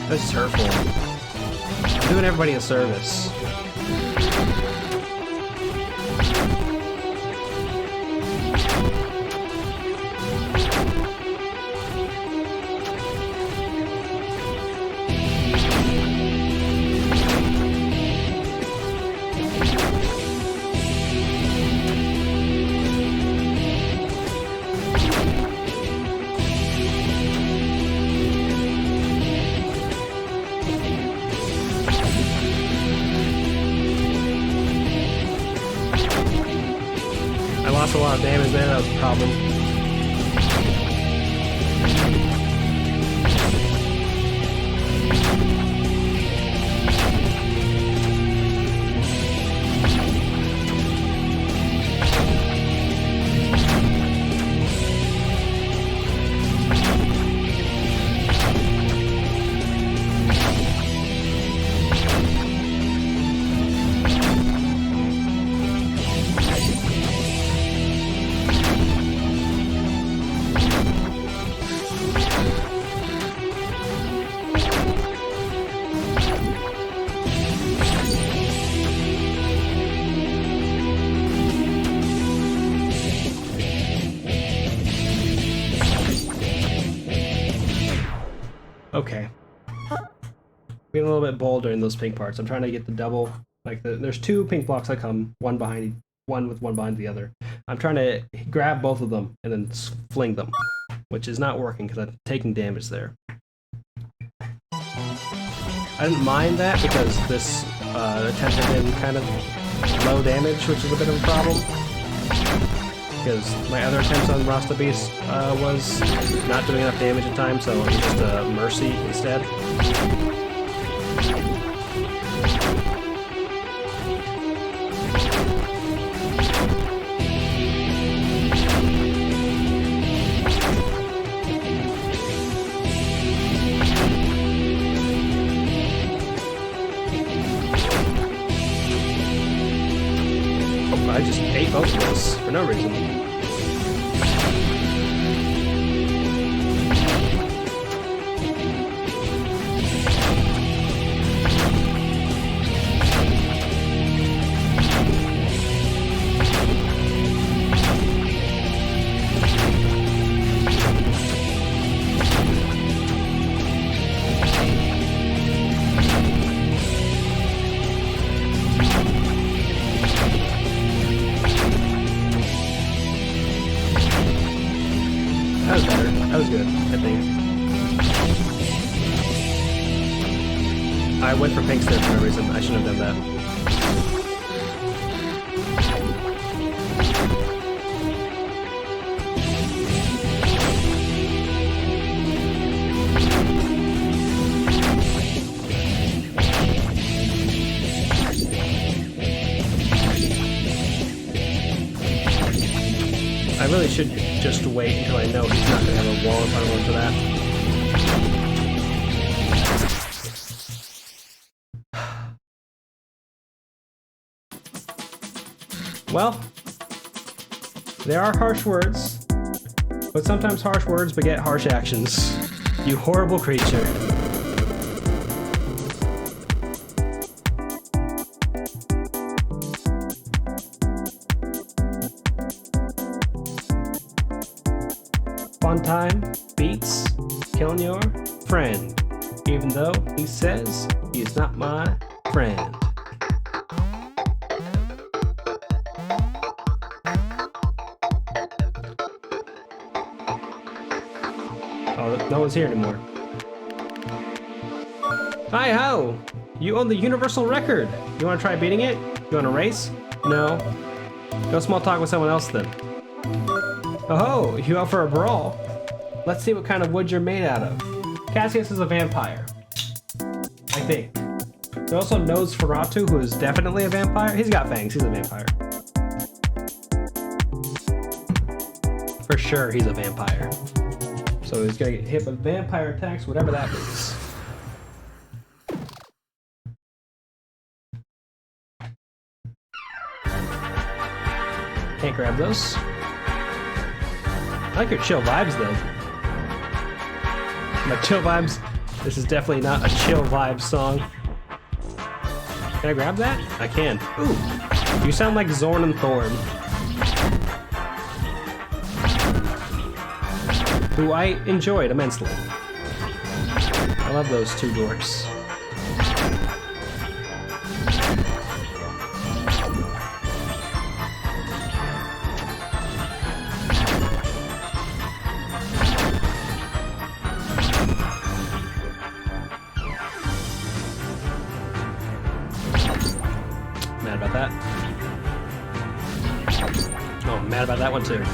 That's hurtful. I'm doing everybody a service. lot of damage there, that was a problem. Okay. Being a little bit bolder in those pink parts. I'm trying to get the double, like there's two pink blocks that come, one behind, one with one behind the other. I'm trying to grab both of them and then fling them, which is not working because I'm taking damage there. I didn't mind that because this attempt had been kind of low damage, which is a bit of a problem. Because my other attempts on Rasta Beast was not doing enough damage at times, so it was just a Mercy instead. Oh, I just ate both of those for no reason. That was better. That was good, I think. I went for pinks there for no reason. I shouldn't have done that. I really should just wait until I know he's not going to have a wall if I went for that. Well, there are harsh words, but sometimes harsh words beget harsh actions. You horrible creature. Fun time beats killing your friend, even though he says he's not my friend. Oh, no one's here anymore. Hi ho! You own the universal record! You wanna try beating it? You want a race? No. Go small talk with someone else then. Oh ho! You out for a brawl? Let's see what kind of wood you're made out of. Cassius is a vampire. I think. There also knows Ferratu, who is definitely a vampire. He's got fangs, he's a vampire. For sure he's a vampire. So he's gonna get hit with vampire attacks, whatever that means. Can't grab those. I like your chill vibes though. My chill vibes. This is definitely not a chill vibes song. Can I grab that? I can. Ooh. You sound like Zorn and Thorn. Who I enjoyed immensely. I love those two dorks. Mad about that. Oh, I'm mad about that one too.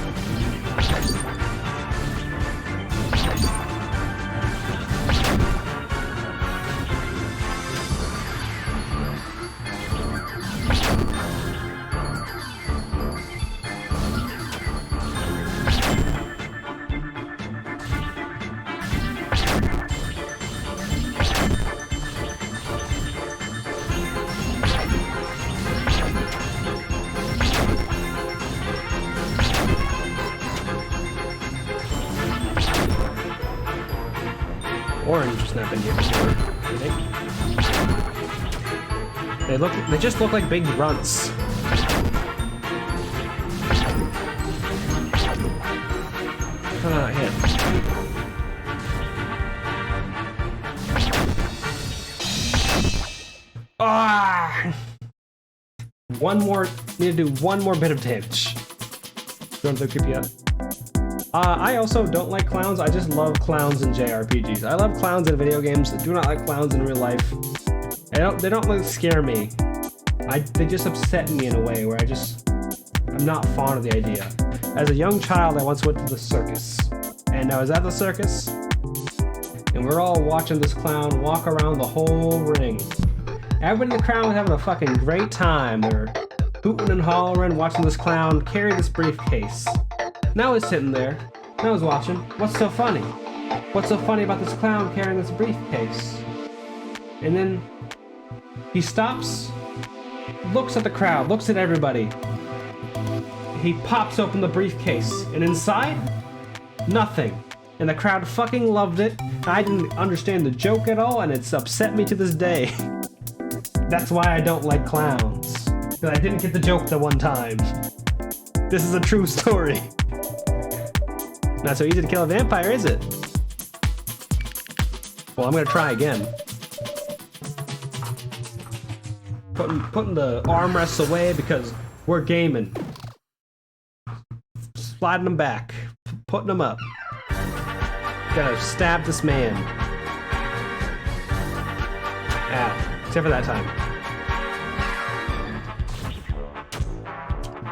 Orange has not been here before, do they? They just look like big runts. How did I not hit? Ah! One more, need to do one more bit of damage. Don't look creepy yet. I also don't like clowns. I just love clowns in JRPGs. I love clowns in video games. I do not like clowns in real life. They don't like scare me. They just upset me in a way where I'm not fond of the idea. As a young child, I once went to the circus. And I was at the circus, and we're all watching this clown walk around the whole ring. Everybody in the crowd was having a fucking great time. They're hooting and hollering, watching this clown carry this briefcase. And I was sitting there, and I was watching. What's so funny? What's so funny about this clown carrying this briefcase? And then he stops, looks at the crowd, looks at everybody. He pops open the briefcase, and inside, nothing. And the crowd fucking loved it. I didn't understand the joke at all, and it's upset me to this day. That's why I don't like clowns. Because I didn't get the joke the one time. This is a true story. Not so easy to kill a vampire, is it? Well, I'm gonna try again. Putting the armrests away because we're gaming. Sliding them back. Putting them up. Gotta stab this man. Ow. Except for that time.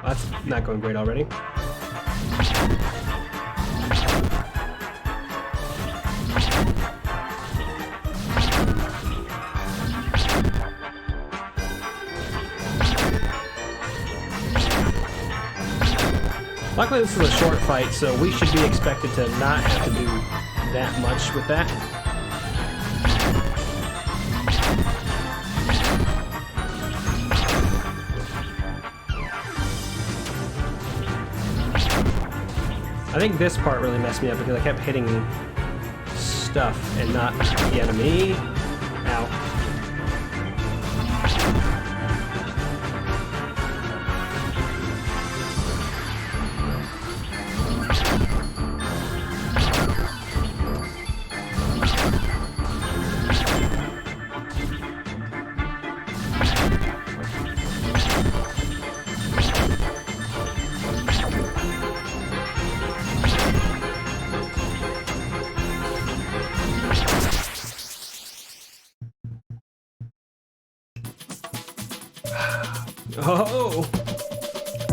That's not going great already. Luckily this is a short fight, so we should be expected to not have to do that much with that. I think this part really messed me up because I kept hitting stuff and not the enemy. Ow. Oh,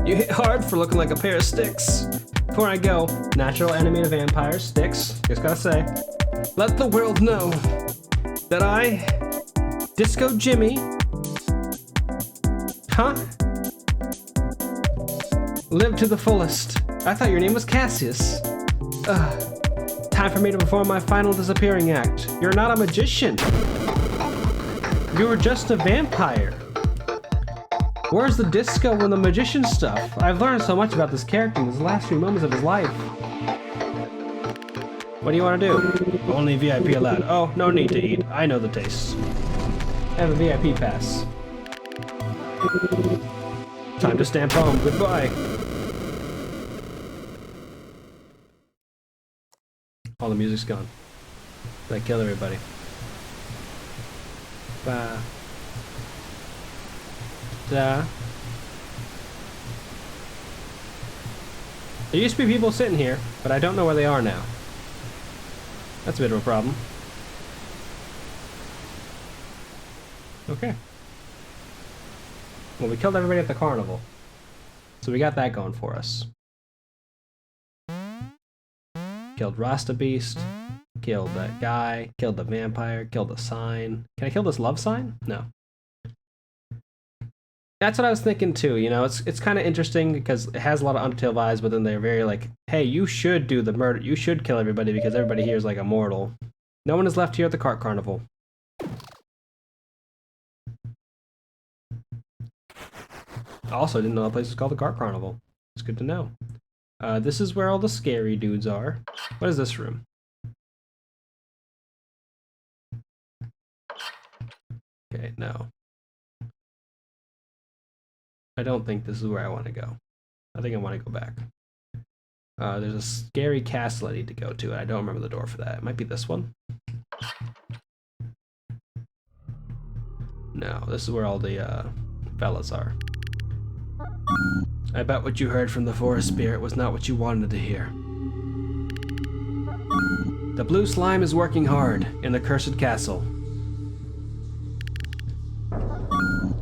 you hit hard for looking like a pair of sticks. Before I go, natural enemy to vampires, sticks, just gotta say, let the world know that I, Disco Jimmy, live to the fullest. I thought your name was Cassius. Time for me to perform my final disappearing act. You're not a magician. You were just a vampire. Where's the disco and the magician stuff? I've learned so much about this character in his last few moments of his life. What do you want to do? Only VIP allowed. Oh, no need to eat. I know the taste. I have a VIP pass. Time to stamp home. Goodbye. All the music's gone. I killed everybody. Bye. There used to be people sitting here, but I don't know where they are now. That's a bit of a problem. Okay. Well, we killed everybody at the carnival, so we got that going for us. Killed Rasta Beast. Killed that guy. Killed the vampire. Killed the sign. Can I kill this love sign? No. That's what I was thinking too. You know, it's kind of interesting because it has a lot of Undertale vibes, but then they're very like, hey, you should do the murder. You should kill everybody because everybody here is like immortal. No one is left here at the cart carnival. I also didn't know that place was called the cart carnival. It's good to know. This is where all the scary dudes are. What is this room? Okay, no. I don't think this is where I want to go. I think I want to go back. There's a scary castle I need to go to, and I don't remember the door for that. It might be this one. No, this is where all the fellas are. I bet what you heard from the forest spirit was not what you wanted to hear. The blue slime is working hard in the cursed castle.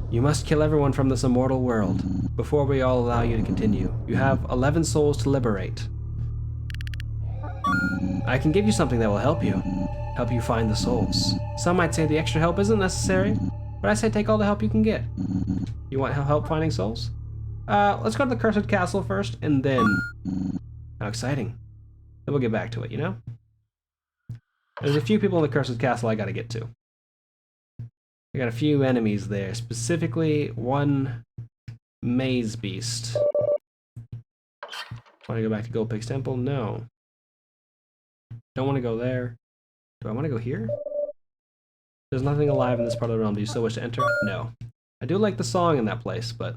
You must kill everyone from this immortal world before we all allow you to continue. You have 11 souls to liberate. I can give you something that will help you find the souls. Some might say the extra help isn't necessary, but I say take all the help you can get. You want help finding souls? Let's go to the cursed castle first, and then... How exciting. Then we'll get back to it, you know? There's a few people in the cursed castle I gotta get to. I got a few enemies there, specifically one maze beast. Want to go back to Gold Pig's Temple? No. Don't want to go there. Do I want to go here? There's nothing alive in this part of the realm. Do you still wish to enter? No. I do like the song in that place, but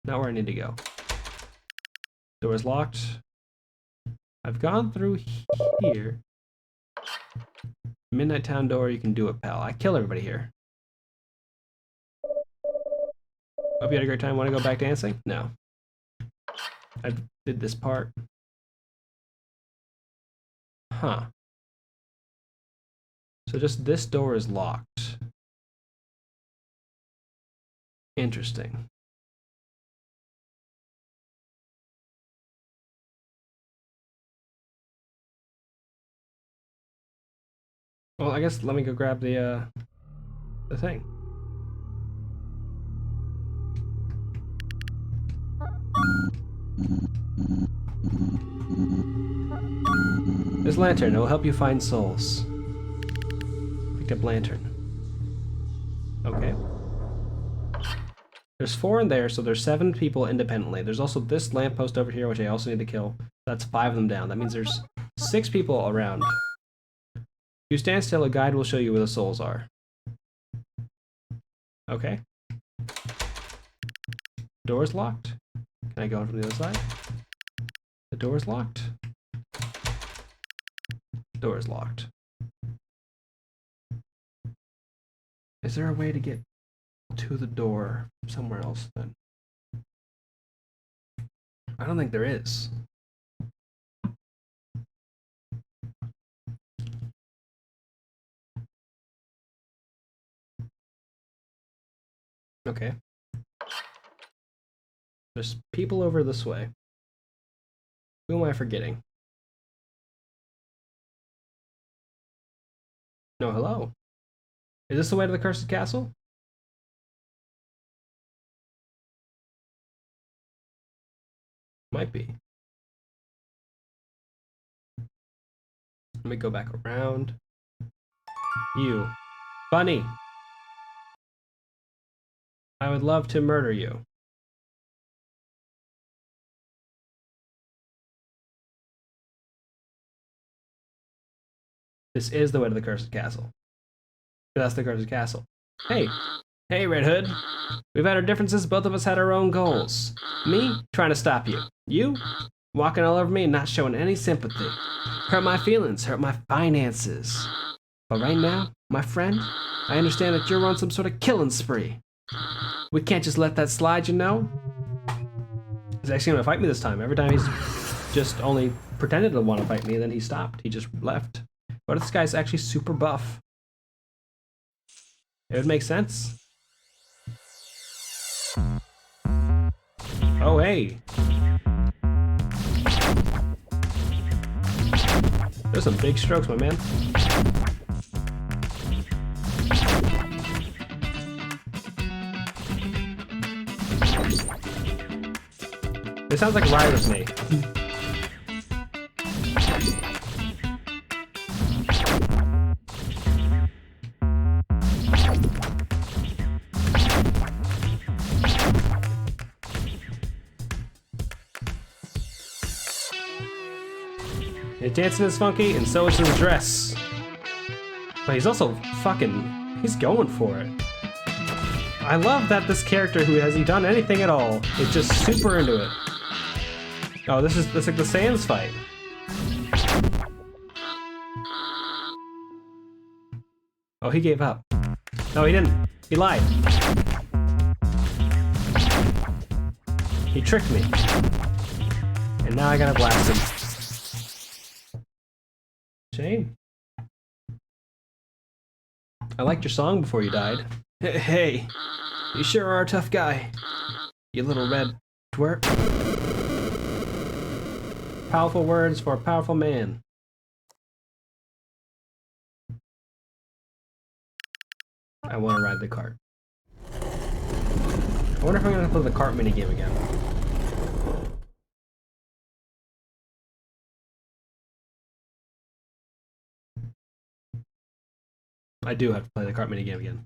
not where I need to go. Door is locked. I've gone through here. Midnight Town door, you can do it, pal. I kill everybody here. Hope you had a great time. Want to go back dancing? No. I did this part. Huh. So just this door is locked. Interesting. Well, I guess let me go grab the thing. This lantern, it will help you find souls. Picked up lantern. Okay. There's 4 in there, so there's 7 people independently. There's also this lamppost over here, which I also need to kill. That's 5 of them down. That means there's 6 people around. If you stand still, a guide will show you where the souls are. Okay. Door's locked. Can I go in from the other side? The door's locked. Door is locked. Is there a way to get to the door somewhere else then? I don't think there is. Okay. There's people over this way. Who am I forgetting? No, hello. Is this the way to the Cursed Castle? Might be. Let me go back around. You. Bunny! I would love to murder you. This is the way to the Cursed Castle. That's the Cursed Castle. Hey! Hey, Red Hood! We've had our differences, both of us had our own goals. Me, trying to stop you. You, walking all over me and not showing any sympathy. Hurt my feelings, hurt my finances. But right now, my friend, I understand that you're on some sort of killing spree. We can't just let that slide, you know? He's actually gonna fight me this time. Every time he's just only pretended to want to fight me, and then he stopped. He just left. What if this guy's actually super buff? It would make sense. Oh, hey. There's some big strokes, my man. It sounds like Ride With Me. His dancing is funky, and so is his dress. But he's also fucking... he's going for it. I love that this character who hasn't done anything at all is just super into it. Oh, this is like the Sans fight. Oh, he gave up. No, he didn't. He lied. He tricked me. And now I gotta blast him. Shame. I liked your song before you died. Hey, you sure are a tough guy. You little red twerp. Powerful words for a powerful man. I want to ride the cart. I wonder if I'm going to play the cart minigame again. I do have to play the cart minigame again.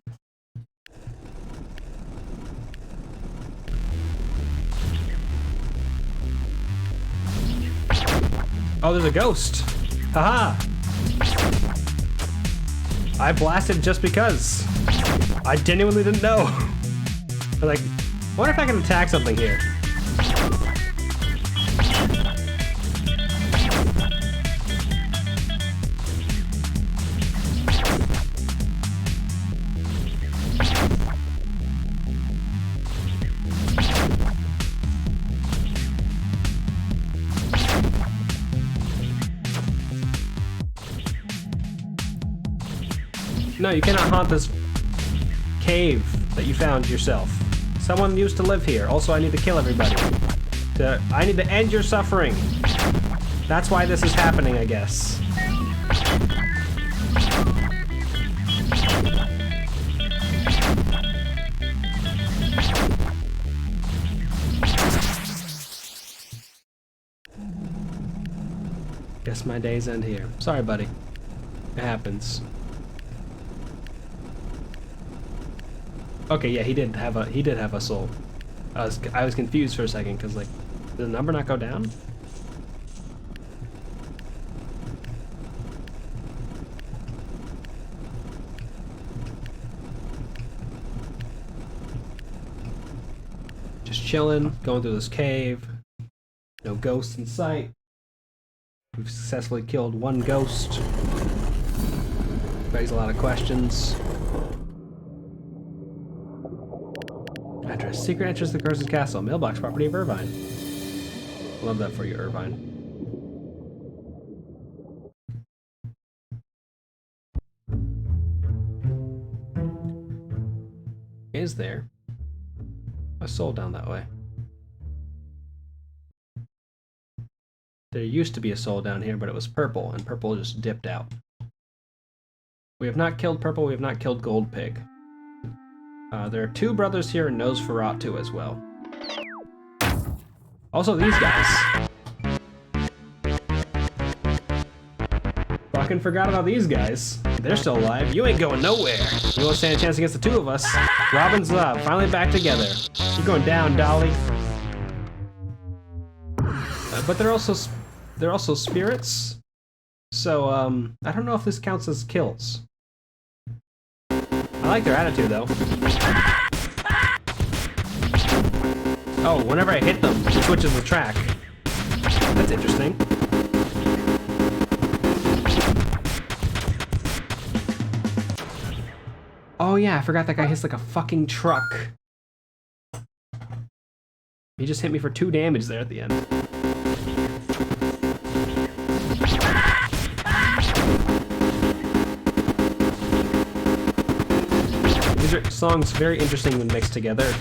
Oh, there's a ghost! Haha! I blasted just because. I genuinely didn't know. I'm like, I wonder if I can attack something here. No, you cannot haunt this cave that you found yourself. Someone used to live here. Also, I need to kill everybody. I need to end your suffering. That's why this is happening, I guess. Guess my days end here. Sorry, buddy. It happens. Okay, yeah, he did have a soul. I was confused for a second because, like, did the number not go down? Just chilling, going through this cave. No ghosts in sight. We've successfully killed one ghost. Begs a lot of questions. Address. Secret entrance to the Curse's Castle. Mailbox property of Irvine. Love that for you, Irvine. Is there a soul down that way? There used to be a soul down here, but it was purple, and purple just dipped out. We have not killed purple, we have not killed Gold Pig. There are two brothers here and Nosferatu as well. Also these guys. Fucking forgot about these guys. They're still alive. You ain't going nowhere. You won't stand a chance against the two of us. Robin's finally back together. You're going down, Dolly. But they're also spirits. So I don't know if this counts as kills. I like their attitude, though. Oh, whenever I hit them, it switches the track. That's interesting. Oh yeah, I forgot that guy hits like a fucking truck. He just hit me for 2 damage there at the end. These are songs very interesting when mixed together.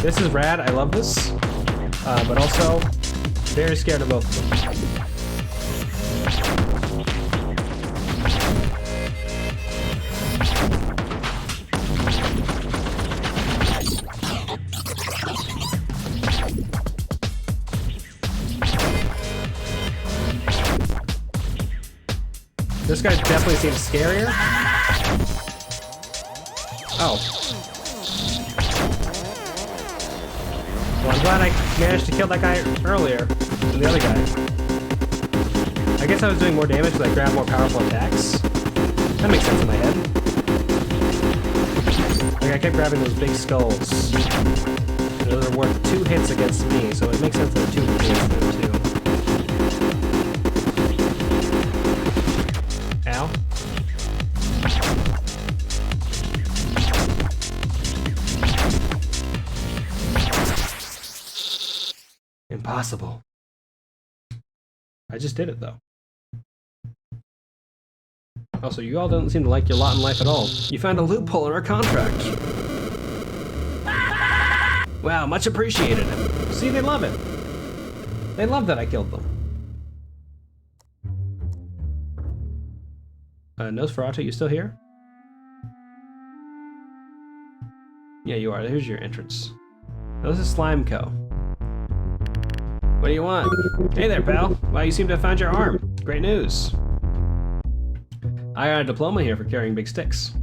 This is rad. I love this. But also, very scared of both of them. This guy definitely seems scarier. Oh. Well, I'm glad I managed to kill that guy earlier than the other guy. I guess I was doing more damage because I grabbed more powerful attacks. That makes sense in my head. Like, I kept grabbing those big skulls. Those are worth 2 hits against me, so it makes sense that 2 hits against them too. Ow. Impossible. I just did it though. Also, you all don't seem to like your lot in life at all. You found a loophole in our contract. Wow, much appreciated. See, they love it. They love that I killed them. Nosferatu, you still here? Yeah, you are. Here's your entrance. Now, this is Slime Co. What do you want? Hey there, pal. Wow, you seem to have found your arm. Great news. I got a diploma here for carrying big sticks.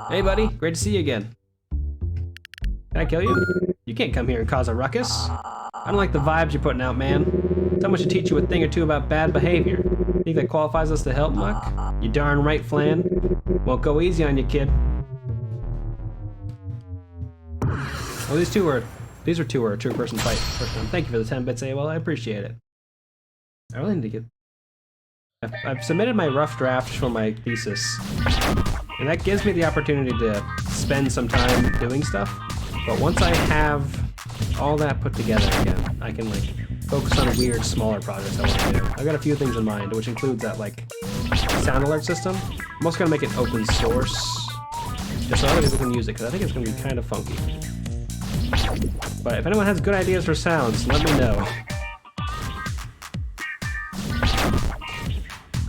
Hey, buddy. Great to see you again. Can I kill you? You can't come here and cause a ruckus. I don't like the vibes you're putting out, man. Someone should teach you a thing or two about bad behavior. Think that qualifies us to help, Muck? You darn right, Flan. Won't go easy on you, kid. Oh, these are two two-person fight. Thank you for the 10 bits, AOL. I appreciate it. I really need to get... I've submitted my rough draft for my thesis, and that gives me the opportunity to spend some time doing stuff. But once I have all that put together again, I can like focus on weird, smaller projects I want to do. I've got a few things in mind, which includes that like sound alert system. I'm also gonna make it open source, just so other people can use it, because I think it's gonna be kind of funky. But if anyone has good ideas for sounds, let me know.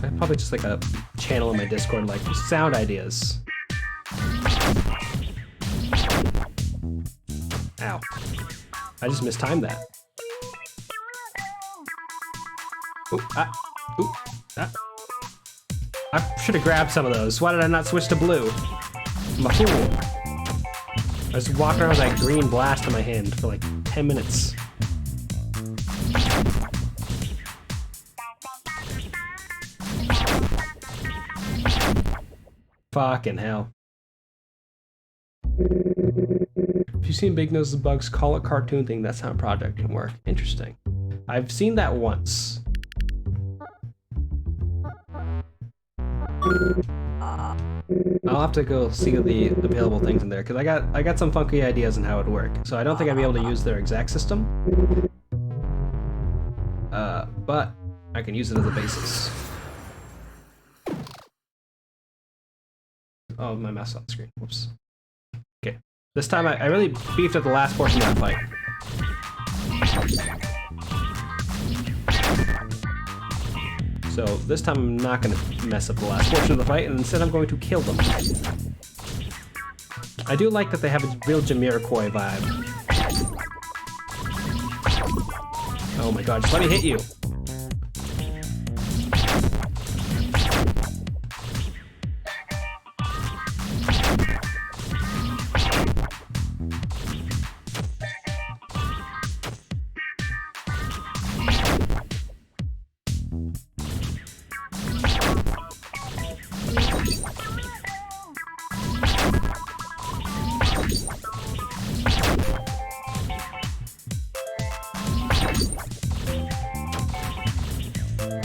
I probably just like a channel in my Discord, like sound ideas. Ow. I just mistimed that. Ooh, ah, ooh, ah. I should have grabbed some of those. Why did I not switch to blue? I'm a fool. I just walked around with that green blast in my hand for like 10 minutes. Fucking hell. If you've seen Big Nose's Bugs Call It Cartoon thing, that's how a project can work. Interesting. I've seen that once. I'll have to go see the available things in there, because I got some funky ideas on how it would work. So I don't think I'd be able to use their exact system. But I can use it as a basis. Oh, my mouse on the screen. Whoops. Okay. This time I really beefed up the last portion of that fight. So this time I'm not going to mess up the last portion of the fight, and instead I'm going to kill them. I do like that they have a real Jamiroquai vibe. Oh my god, just let me hit you.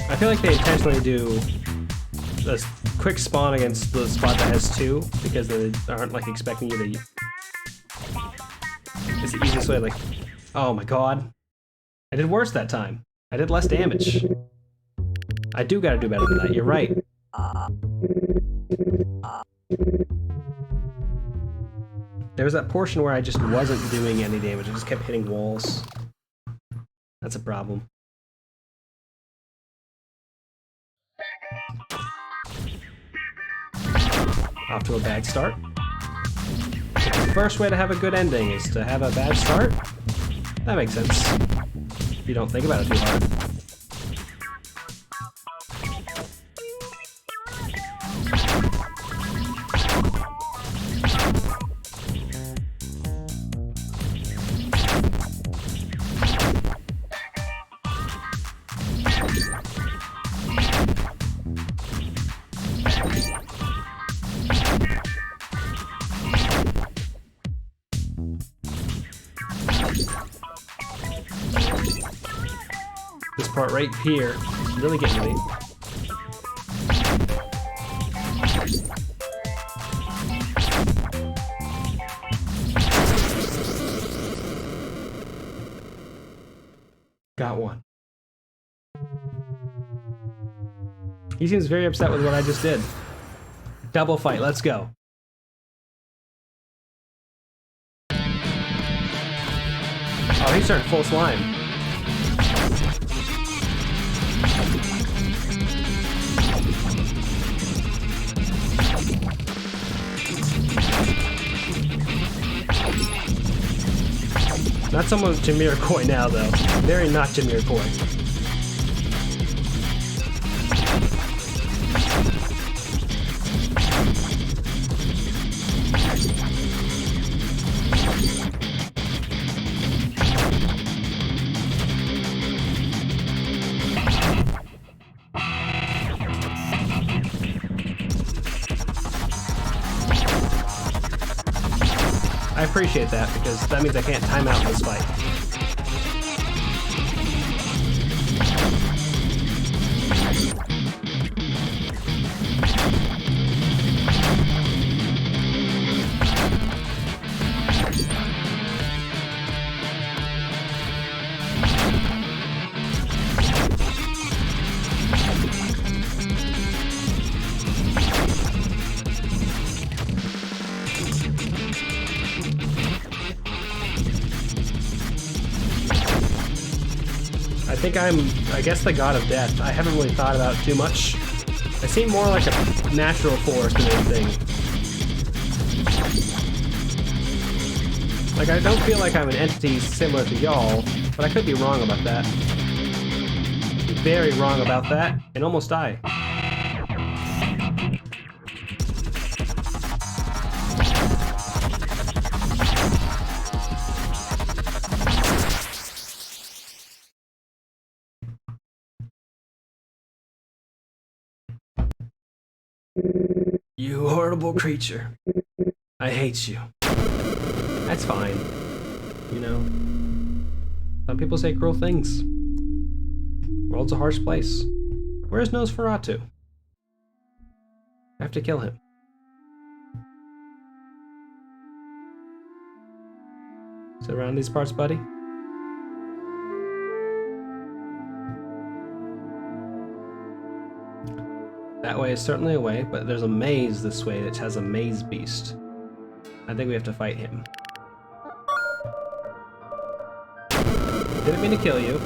I feel like they intentionally do a quick spawn against the spot that has 2 because they aren't like expecting you to. It's the easiest way. Like, oh my god, I did worse that time. I did less damage. I do gotta do better than that. You're right. There was that portion where I just wasn't doing any damage. I just kept hitting walls. That's a problem. Off to a bad start. The first way to have a good ending is to have a bad start. That makes sense. If you don't think about it too hard. This part right here is really getting me. Got one. He seems very upset with what I just did. Double fight, let's go. Oh, he's starting full slime. Not so much Jamiroquai now, though. Very not Jamiroquai. I appreciate that, because that means I can't time out this fight. I guess the god of death. I haven't really thought about it too much. I seem more like a natural force than anything. Like, I don't feel like I'm an entity similar to y'all, but I could be wrong about that. Very wrong about that, and almost die. You horrible creature. I hate you. That's fine. You know, some people say cruel things. World's a harsh place. Where's Nosferatu? I have to kill him. Is it around these parts, buddy? That way is certainly a way, but there's a maze this way that has a maze beast. I think we have to fight him. Didn't mean to kill you.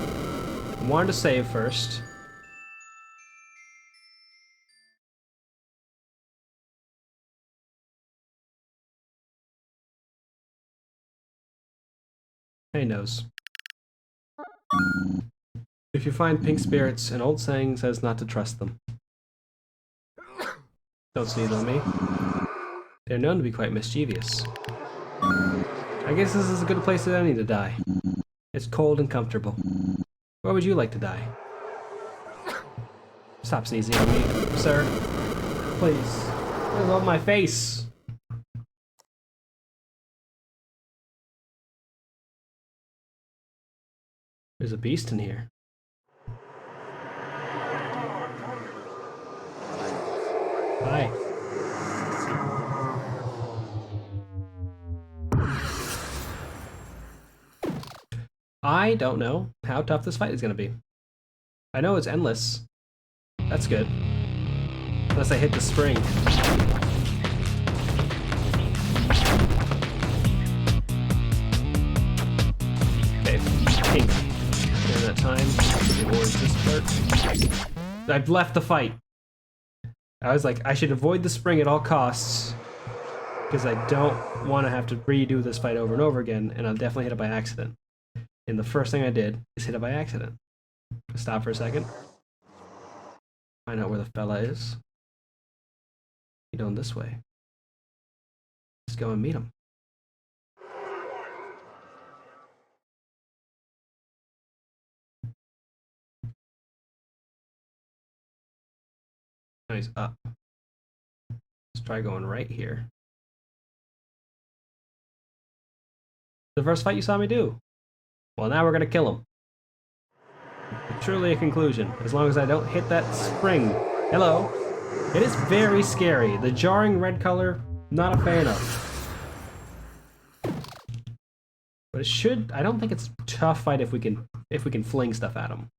Wanted to save first. Hey, Nose. If you find pink spirits, an old saying says not to trust them. Don't sneeze on me. They're known to be quite mischievous. I guess this is a good place as any to die. It's cold and comfortable. Where would you like to die? Stop sneezing on me, sir. Please. I love my face. There's a beast in here. Hi. I don't know how tough this fight is going to be. I know it's endless. That's good. Unless I hit the spring. I've left the fight. I was like, I should avoid the spring at all costs because I don't want to have to redo this fight over and over again, and I'll definitely hit it by accident. And the first thing I did is hit it by accident. Stop for a second. Find out where the fella is. He going this way. Let's go and meet him. Oh, he's up. Let's try going right here. The first fight you saw me do. Well, now we're gonna kill him. Truly a conclusion, as long as I don't hit that spring. Hello. It is very scary. The jarring red color, not a fan of. But it should, I don't think it's a tough fight if we can fling stuff at him.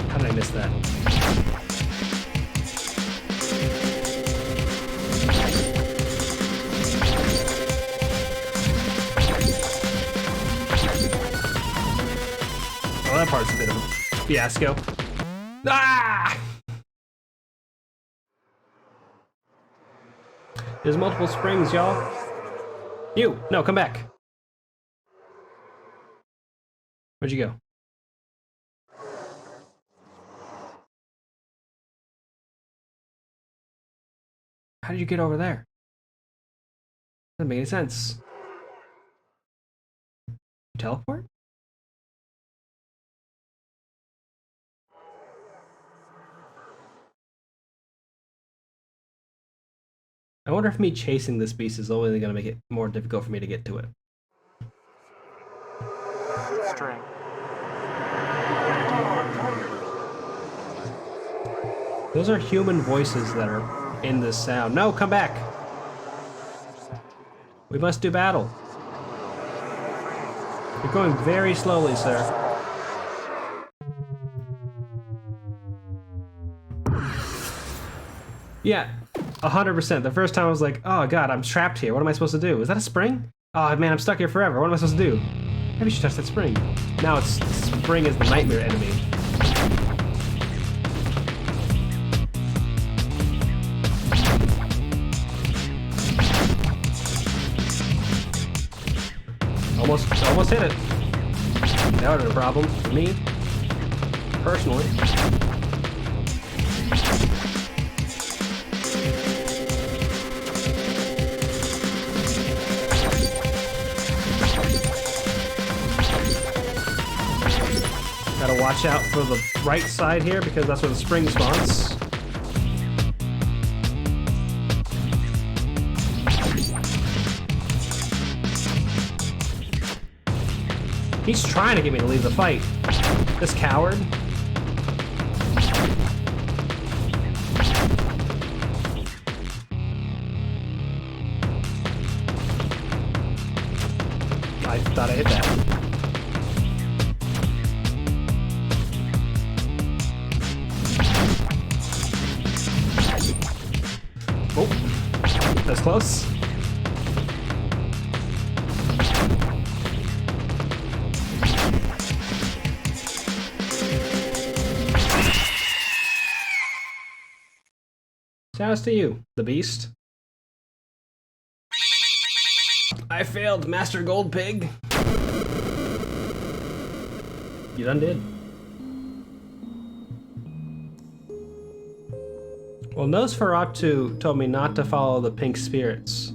How did I miss that? Oh, that part's a bit of a fiasco. Ah! There's multiple springs, y'all. You! No, come back. Where'd you go? How did you get over there? Doesn't make any sense. Teleport? I wonder if me chasing this beast is only going to make it more difficult for me to get to it. String. Those are human voices that are in this sound. No, come back! We must do battle. You're going very slowly, sir. Yeah, 100%. The first time I was like, oh god, I'm trapped here. What am I supposed to do? Is that a spring? Oh man, I'm stuck here forever. What am I supposed to do? Maybe you should touch that spring. Now it's spring is the nightmare enemy. Almost hit it. That would have been a problem for me, personally. Gotta watch out for the right side here because that's where the spring spawns. He's trying to get me to leave the fight. This coward. I thought I hit that. Oh, that's close. Shouts to you, the beast. I failed, Master Gold Pig. You done did. Well, Nosferatu told me not to follow the pink spirits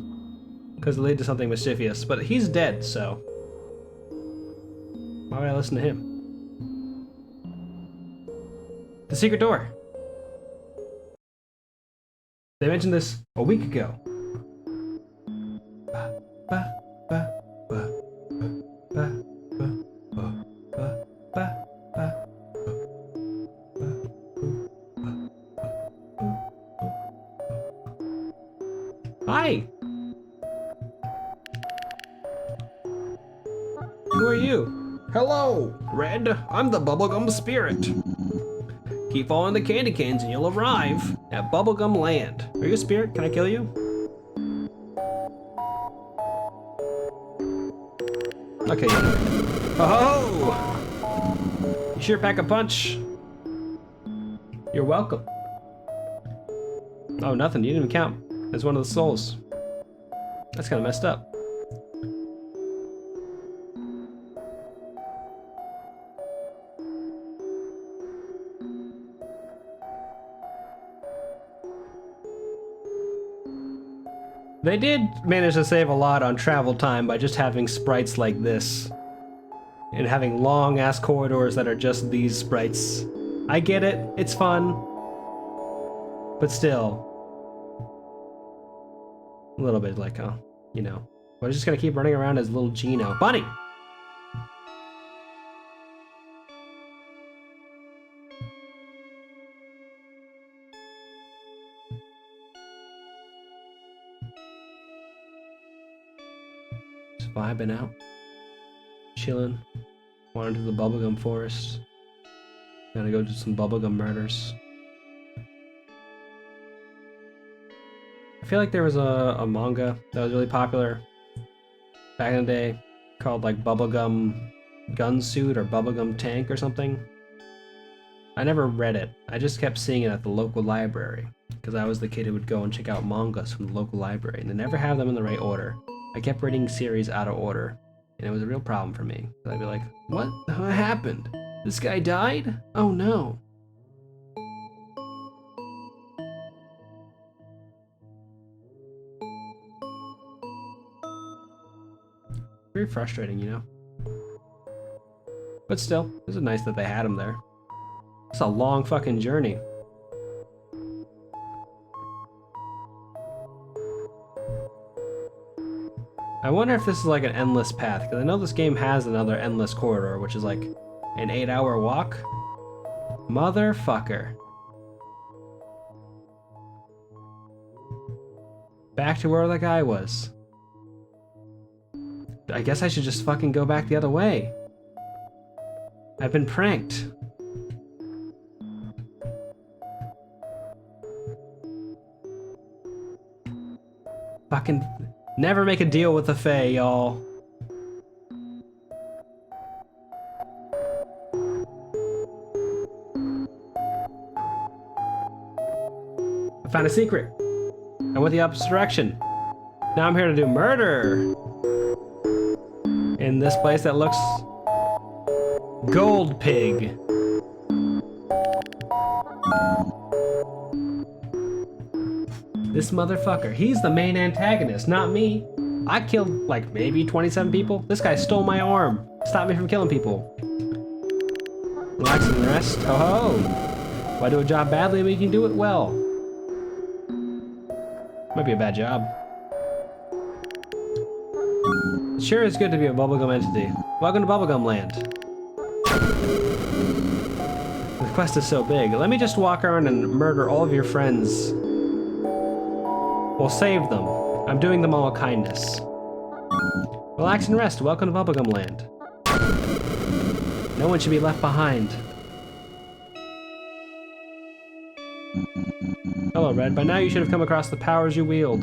because it lead to something mischievous, but he's dead, so why would I listen to him? The secret door. They mentioned this a week ago. Hi! Who are you? Hello, Red. I'm the Bubblegum Spirit. Keep following the candy canes and you'll arrive at Bubblegum Land. Are you a spirit? Can I kill you? Okay. Oh! You sure pack a punch. You're welcome. Oh, nothing. You didn't even count as one of the souls. That's kind of messed up. They did manage to save a lot on travel time by just having sprites like this. And having long-ass corridors that are just these sprites. I get it, it's fun. But still. A little bit like, you know. We're just gonna keep running around as little Gino. Bunny! Just vibing out. Chilling. Wandering to the bubblegum forest. Gonna go do some bubblegum murders. I feel like there was a manga that was really popular back in the day called like Bubblegum Gunsuit or Bubblegum Tank or something. I never read it. I just kept seeing it at the local library because I was the kid who would go and check out mangas from the local library and they never have them in the right order. I kept reading series out of order and it was a real problem for me. I'd be like, what happened? This guy died? Oh no. Very frustrating, you know? But still, it was nice that they had him there. It's a long fucking journey. I wonder if this is like an endless path, because I know this game has another endless corridor, which is like an 8-hour walk. Motherfucker. Back to where the guy was. I guess I should just fucking go back the other way. I've been pranked. Fucking never make a deal with the Fae, y'all. I found a secret. I went the opposite direction. Now I'm here to do murder. In this place that looks Gold Pig. This motherfucker, he's the main antagonist, not me. I killed like maybe 27 people. This guy stole my arm. Stopped me from killing people. Relax and rest. Ho ho. Why do a job badly when you can do it well? Might be a bad job. It sure is good to be a bubblegum entity. Welcome to Bubblegum Land. The quest is so big. Let me just walk around and murder all of your friends. We'll save them. I'm doing them all a kindness. Relax and rest. Welcome to Bubblegum Land. No one should be left behind. Hello, Red. By now you should have come across the powers you wield.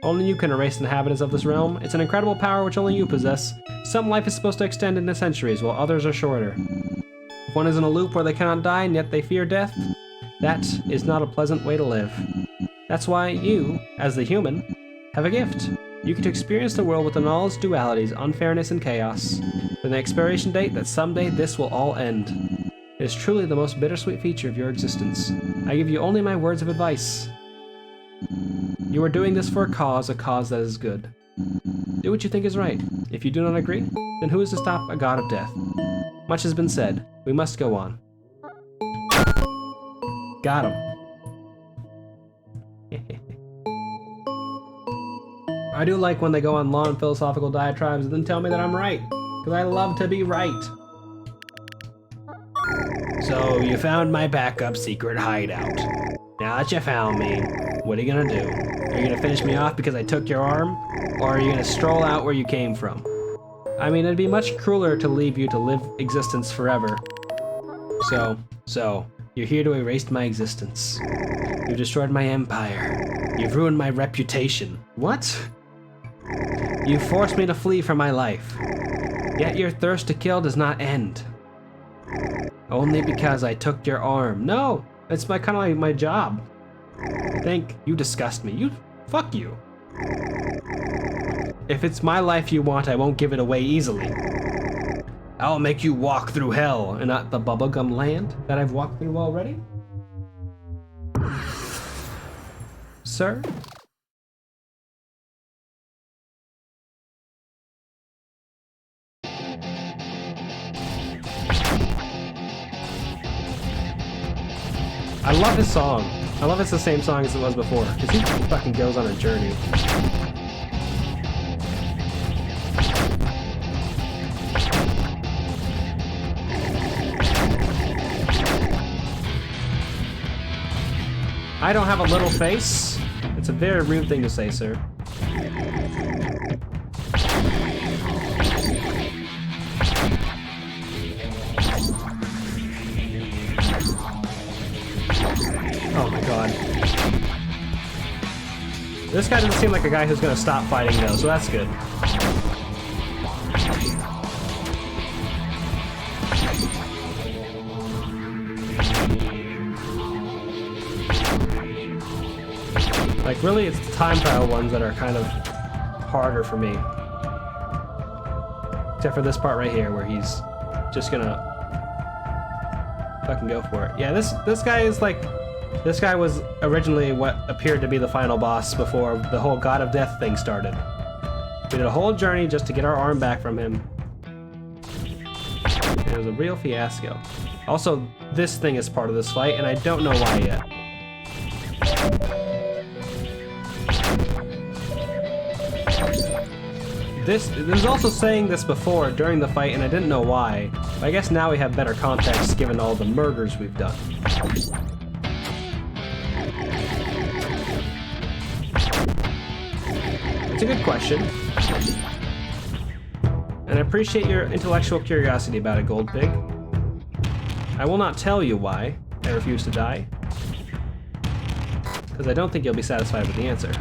Only you can erase the inhabitants of this realm. It's an incredible power which only you possess. Some life is supposed to extend into centuries, while others are shorter. If one is in a loop where they cannot die and yet they fear death, that is not a pleasant way to live. That's why you, as the human, have a gift. You get to experience the world within all its dualities, unfairness, and chaos, with an expiration date that someday this will all end. It is truly the most bittersweet feature of your existence. I give you only my words of advice. You are doing this for a cause that is good. Do what you think is right. If you do not agree, then who is to stop a god of death? Much has been said. We must go on. Got him. I do like when they go on long philosophical diatribes and then tell me that I'm right, because I love to be right. So, you found my backup secret hideout. Now that you found me, what are you gonna do? Are you gonna finish me off because I took your arm? Or are you gonna stroll out where you came from? I mean, it'd be much crueler to leave you to live existence forever. So, you're here to erase my existence. You've destroyed my empire. You've ruined my reputation. What? You forced me to flee for my life. Yet your thirst to kill does not end. Only because I took your arm. No, it's kind of like my job. You disgust me. Fuck you. If it's my life you want, I won't give it away easily. I'll make you walk through hell and not the bubblegum land that I've walked through already. Sir? I love his song. I love it's the same song as it was before, because he fucking goes on a journey. I don't have a little face. It's a very rude thing to say, sir. Oh my god. This guy doesn't seem like a guy who's gonna stop fighting though, so that's good. Like, really, it's the time trial ones that are kind of harder for me. Except for this part right here, where he's just gonna fucking go for it. Yeah, this guy is like... This guy was originally what appeared to be the final boss before the whole God of Death thing started. We did a whole journey just to get our arm back from him. It was a real fiasco. Also, this thing is part of this fight, and I don't know why yet. This was also saying this before during the fight, and I didn't know why. But I guess now we have better context given all the murders we've done. It's a good question. And I appreciate your intellectual curiosity about it, Gold Pig. I will not tell you why I refuse to die, because I don't think you'll be satisfied with the answer.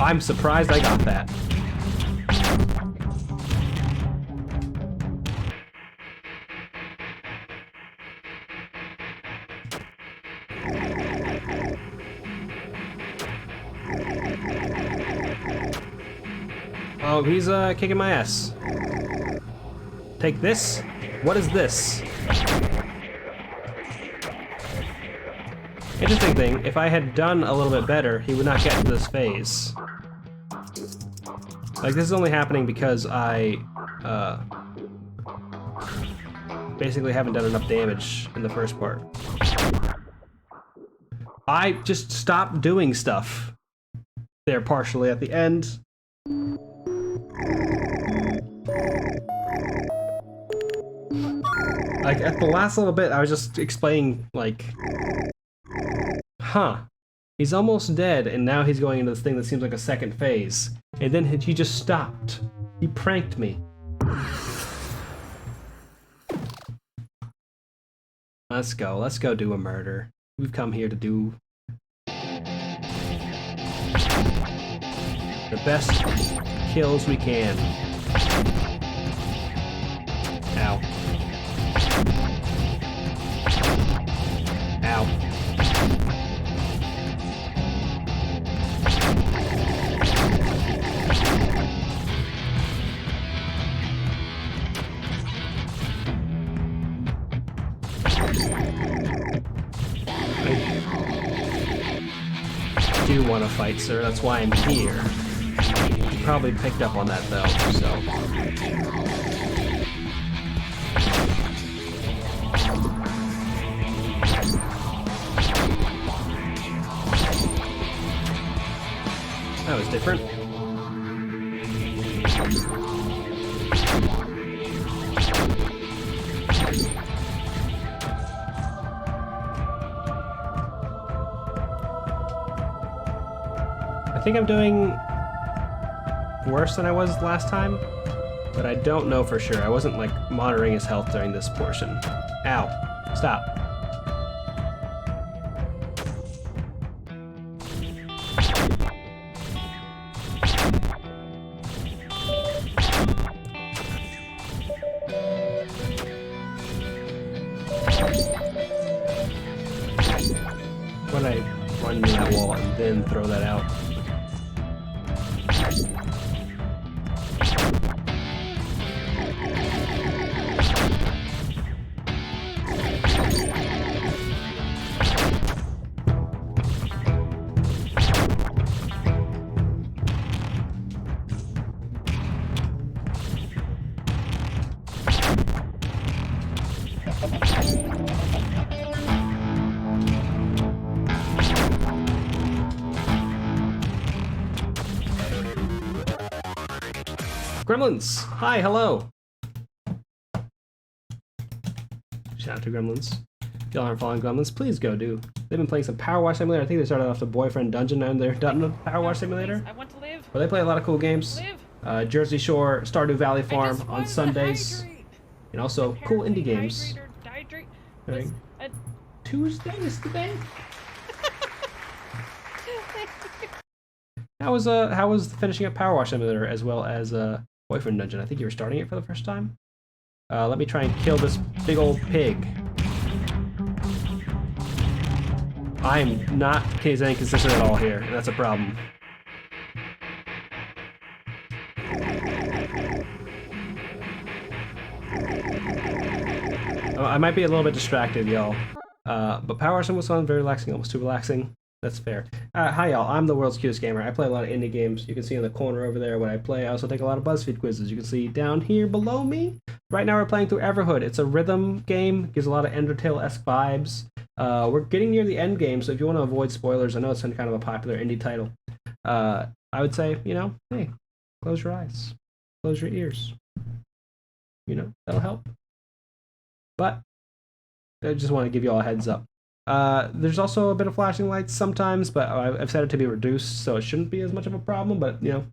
I'm surprised I got that. Oh, he's kicking my ass. Take this? What is this? Interesting thing, if I had done a little bit better, he would not get to this phase. Like, this is only happening because I, basically haven't done enough damage in the first part. I just stopped doing stuff there partially at the end. Like, at the last little bit, I was just explaining, like, huh, he's almost dead, and now he's going into this thing that seems like a second phase. And then he just stopped. He pranked me. Let's go do a murder. We've come here to do the best kills we can. Ow. Ow. I do want to fight, sir. That's why I'm here. You probably picked up on that, though, so... That was different. think I'm doing worse than I was last time, but I don't know for sure. I wasn't like monitoring his health during this portion. Ow. Stop. When I run into that wall and then throw that out. Gremlins! Hi, hello! Shout out to Gremlins. If y'all aren't following Gremlins, please go do. They've been playing some Power Wash Simulator. I think they started off the Boyfriend Dungeon and they're done with Power Wash Simulator. I want to live. But they play a lot of cool games. Jersey Shore, Stardew Valley Farm on want to Sundays. hydrate. And also cool indie games. Hydrate. Right. Tuesday is today? How was finishing up Power Wash Simulator as well as Boyfriend Dungeon? I think you were starting it for the first time. Let me try and kill this big old pig. I'm not staying consistent at all here, and that's a problem. I might be a little bit distracted, y'all. But Power Wash was fun, very relaxing, almost too relaxing. That's fair. Hi, y'all. I'm the world's cutest gamer. I play a lot of indie games. You can see in the corner over there what I play. I also take a lot of BuzzFeed quizzes. You can see down here below me. Right now we're playing through Everhood. It's a rhythm game. Gives a lot of Undertale-esque vibes. We're getting near the end game, so if you want to avoid spoilers, I know it's kind of a popular indie title. I would say, you know, hey, close your eyes. Close your ears. You know, that'll help. But I just want to give you all a heads up. There's also a bit of flashing lights sometimes, but I've set it to be reduced, so it shouldn't be as much of a problem, but, you know,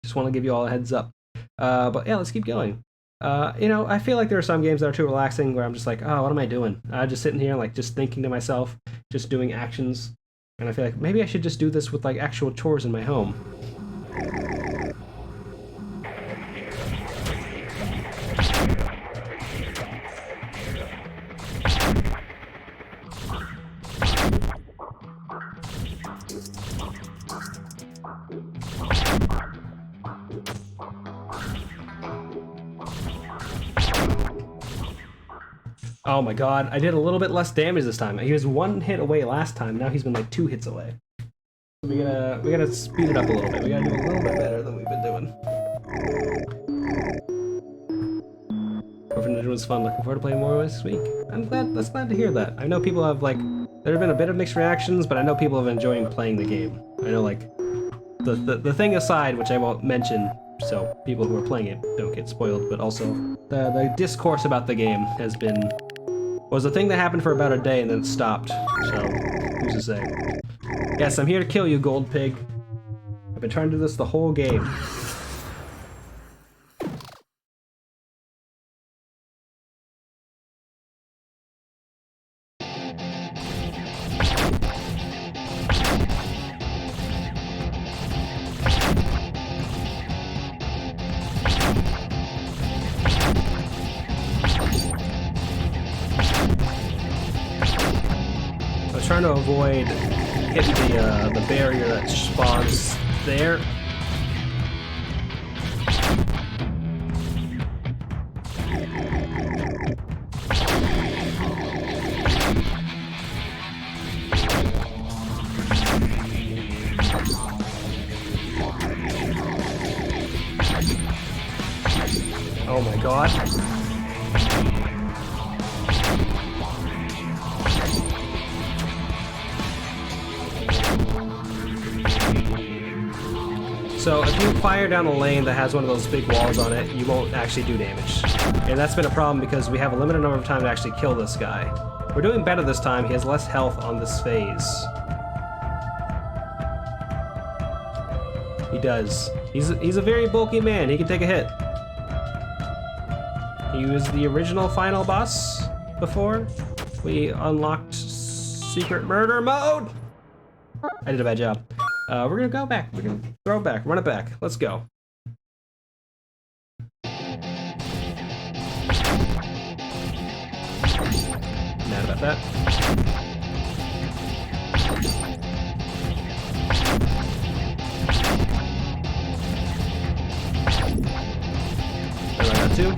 just want to give you all a heads up. But yeah, let's keep going. You know, I feel like there are some games that are too relaxing where I'm just like, oh, what am I doing? Just sitting here, like, just thinking to myself, just doing actions, and I feel like maybe I should just do this with, like, actual chores in my home. Oh my god, I did a little bit less damage this time. He was 1 hit away last time, now he's been like 2 hits away. We gotta speed it up a little bit. We gotta do a little bit better than we've been doing. Boyfriend Dungeon was fun, looking forward to playing more this week. That's glad to hear that. I know people have like, there have been a bit of mixed reactions, but I know people have been enjoying playing the game. I know like, the thing aside, which I won't mention, so people who are playing it don't get spoiled, but also the discourse about the game has been, was a thing that happened for about a day and then it stopped, so who's to say. Yes, I'm here to kill you, gold pig. I've been trying to do this the whole game. Trying to avoid hitting the barrier that spawns there. Oh my god. So if you fire down a lane that has one of those big walls on it, you won't actually do damage. And that's been a problem because we have a limited number of time to actually kill this guy. We're doing better this time. He has less health on this phase. He does. He's a very bulky man. He can take a hit. He was the original final boss before we unlocked secret murder mode. I did a bad job. We're gonna go back. We're gonna throw it back, run it back. Let's go. Mad about that. I like that too.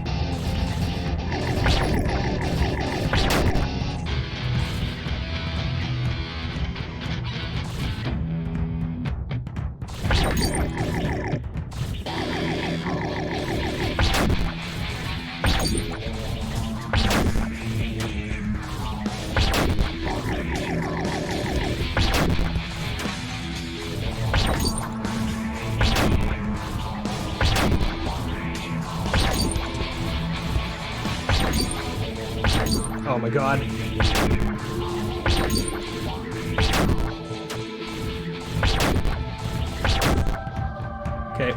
Oh my god. Okay.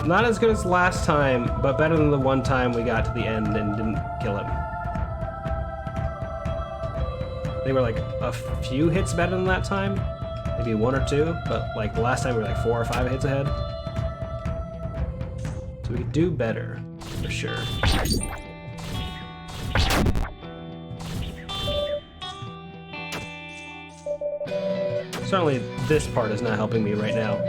Not as good as last time, but better than the one time we got to the end and didn't kill him. They were like a few hits better than that time. Maybe 1 or 2, but like the last time we were like 4 or 5 hits ahead. So we could do better, for sure. Certainly this part is not helping me right now.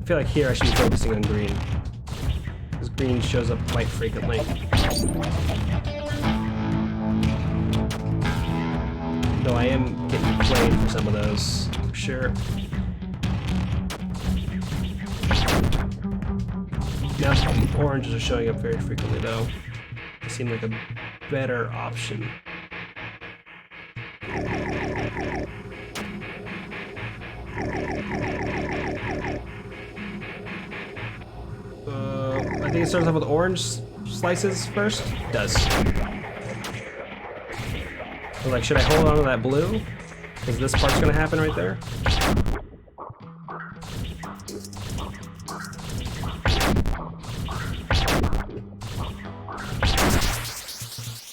I feel like here I should be focusing on green. Because green shows up quite frequently. Though I am getting played for some of those, for sure. Now oranges are showing up very frequently though. They seem like a better option. I think it starts off with orange slices first. It does. So like, should I hold on to that blue? Because this part's gonna happen right there.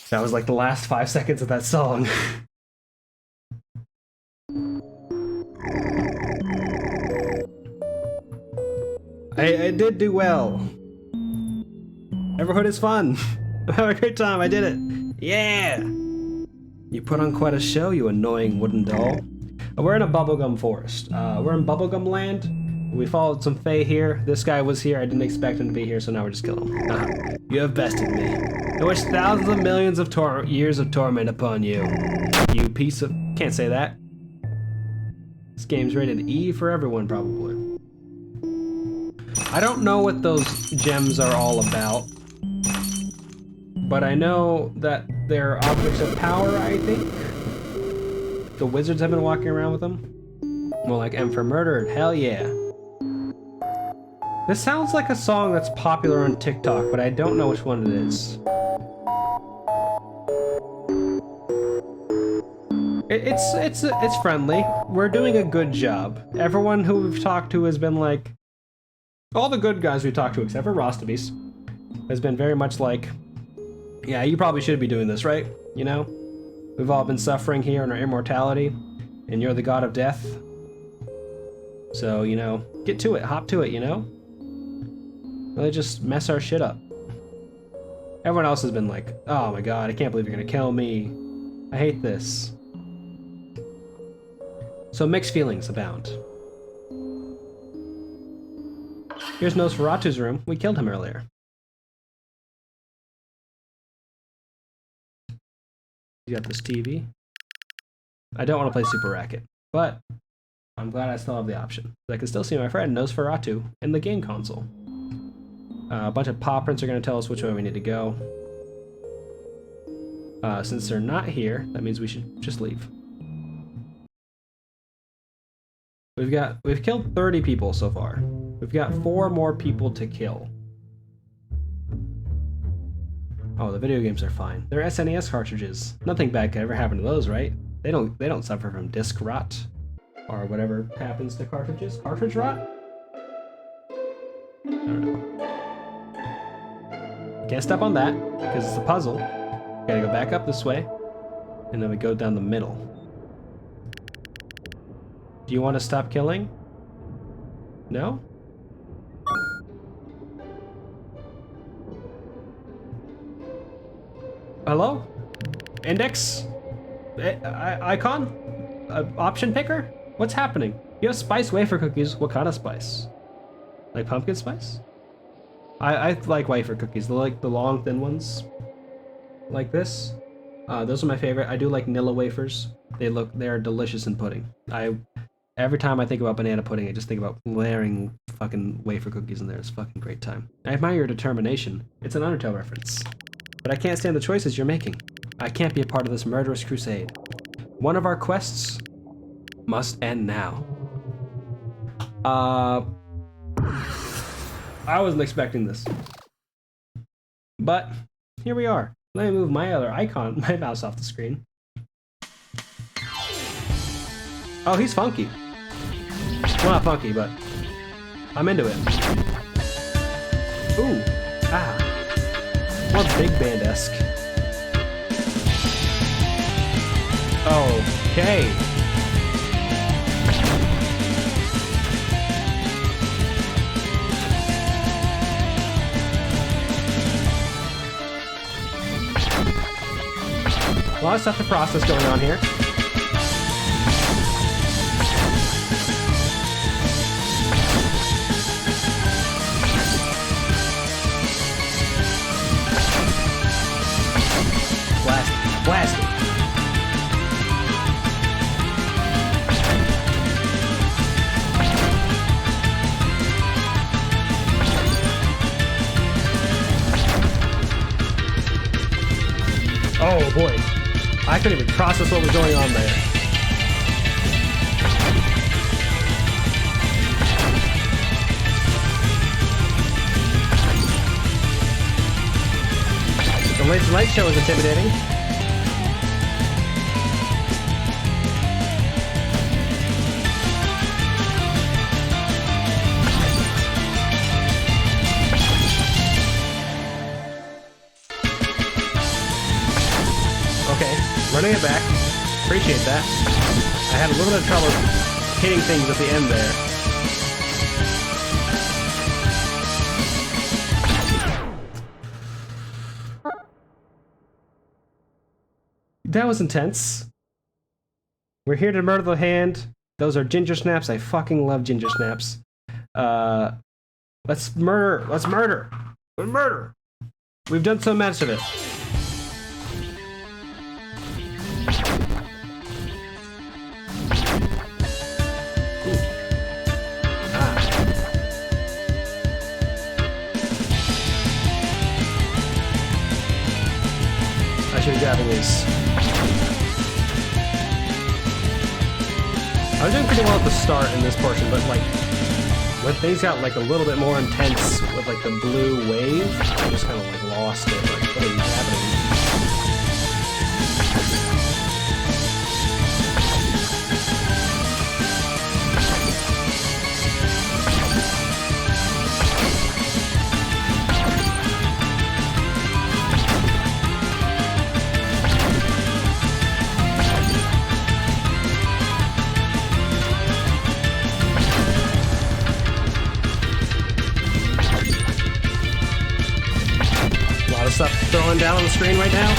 That was like the last 5 seconds of that song. I did do well. Everhood is fun. I'm having a great time. I did it. Yeah. You put on quite a show, you annoying wooden doll. We're in a bubblegum forest. We're in bubblegum land. We followed some Fae here. This guy was here. I didn't expect him to be here, so now we're just killing him. You have bested me. I wish thousands of millions of years of torment upon you. You piece of... Can't say that. This game's rated E for everyone, probably. I don't know what those gems are all about. But I know that they're objects of power, I think. The wizards have been walking around with them. More like M for murder, hell yeah. This sounds like a song that's popular on TikTok, but I don't know which one it is. It's friendly. We're doing a good job. Everyone who we've talked to has been like... All the good guys we talked to, except for Rostabees, has been very much like... Yeah, you probably should be doing this, right? You know? We've all been suffering here in our immortality, and you're the god of death. So, you know, get to it, hop to it, you know? Really just mess our shit up. Everyone else has been like, oh my god, I can't believe you're gonna kill me. I hate this. So mixed feelings abound. Here's Nosferatu's room. We killed him earlier. You got this TV. I don't want to play Super Racket, but I'm glad I still have the option. I can still see my friend Nosferatu in the game console. A bunch of paw prints are going to tell us which way we need to go. Since they're not here, that means we should just leave. We've killed 30 people so far. We've got 4 more people to kill. Oh, the video games are fine. They're SNES cartridges. Nothing bad could ever happen to those, right? They don't suffer from disc rot or whatever happens to cartridges. Cartridge rot? I don't know. Can't step on that because it's a puzzle. Gotta go back up this way, and then we go down the middle. Do you want to stop killing? No? Hello? Index? Icon? Option picker? What's happening? You have spice wafer cookies. What kind of spice? Like pumpkin spice? I like wafer cookies. They're like the long, thin ones. Like this. Those are my favorite. I do like Nilla wafers. They are delicious in pudding. Every time I think about banana pudding, I just think about layering fucking wafer cookies in there. It's a fucking great time. I admire your determination. It's an Undertale reference. But I can't stand the choices you're making. I can't be a part of this murderous crusade. One of our quests must end now. I wasn't expecting this. But here we are. Let me move my other icon, my mouse off the screen. Oh, he's funky. Well, not funky, but I'm into it. Ooh, ah. More big band-esque. Okay. A lot of stuff to process going on here. Blast it. Oh boy. I couldn't even process what was going on there. The laser light show is intimidating. Running it back. Appreciate that. I had a little bit of trouble hitting things at the end there. That was intense. We're here to murder the hand. Those are ginger snaps. I fucking love ginger snaps. Let's murder. Let's murder. Let's murder. We've done so much of it. I should be grabbing these. I was doing pretty well at the start in this portion, but like when things got like a little bit more intense with like the blue wave, I just kind of like lost it. Like, what is happening? Stuff throwing down on the screen right now.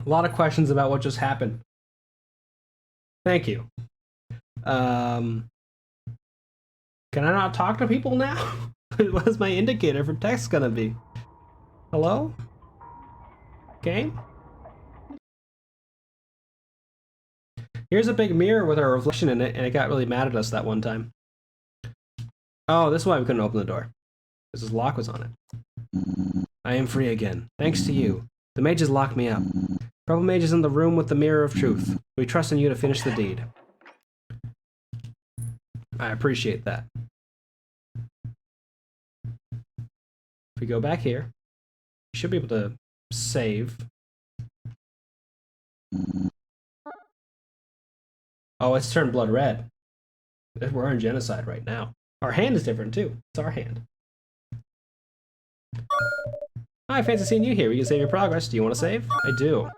A lot of questions about what just happened. Thank you. Can I not talk to people now? What is my indicator for text gonna be? Hello? Game? Here's a big mirror with our reflection in it, and it got really mad at us that one time. Oh, this is why we couldn't open the door. Because his lock was on it. I am free again, thanks to you. The mages locked me up. Purple Mage is in the room with the Mirror of Truth. We trust in you to finish the deed. I appreciate that. If we go back here, we should be able to save. Oh, it's turned blood red. We're in genocide right now. Our hand is different too. It's our hand. Hi, fancy seeing you here. We can save your progress. Do you want to save? I do.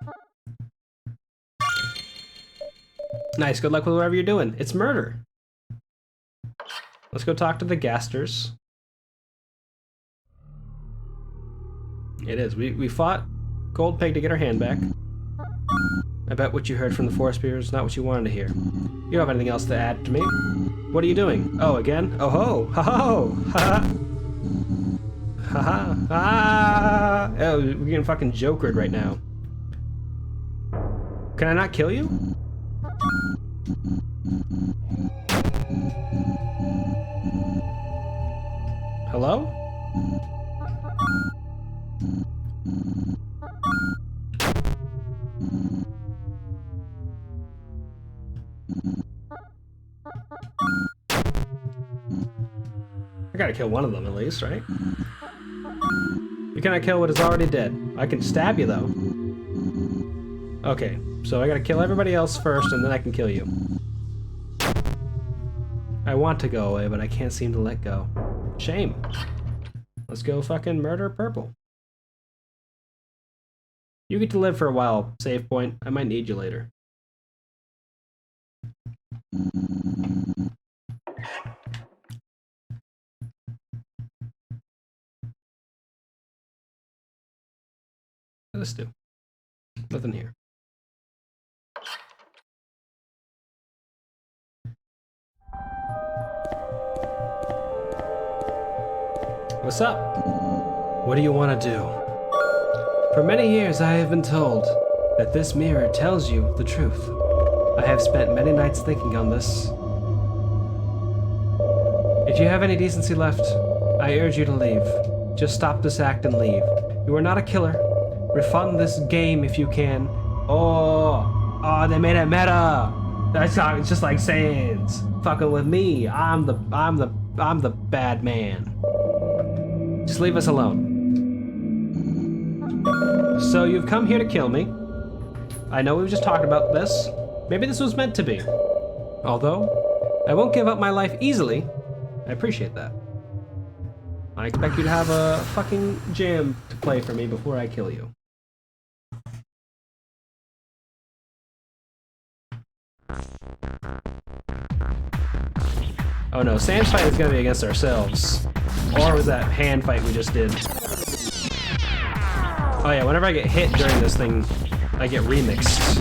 Nice, good luck with whatever you're doing. It's murder. Let's go talk to the Gasters. It is. We fought Gold Pig to get our hand back. I bet what you heard from the Forest Spear is not what you wanted to hear. You don't have anything else to add to me? What are you doing? Oh, again? Oh ho! Ha ho! Ha ha! Ha ha! Ah! Oh, we're getting fucking jokered right now. Can I not kill you? Hello? I gotta kill one of them at least, right? You cannot kill what is already dead. I can stab you though. Okay, so I gotta kill everybody else first and then I can kill you. I want to go away, but I can't seem to let go. Shame. Let's go fucking murder Purple. You get to live for a while, save point. I might need you later. What does this do? Nothing here. What's up? What do you want to do? For many years I have been told that this mirror tells you the truth. I have spent many nights thinking on this. If you have any decency left, I urge you to leave. Just stop this act and leave. You are not a killer. Refund this game if you can. Oh, they made it meta. That's not, it's just like Sans fucking with me. I'm the bad man. Just leave us alone. So you've come here to kill me. I know we've just talked about this. Maybe this was meant to be. Although, I won't give up my life easily. I appreciate that. I expect you to have a fucking jam to play for me before I kill you. Oh no, Sans fight is gonna be against ourselves. Or was that hand fight we just did? Oh yeah, whenever I get hit during this thing, I get remixed.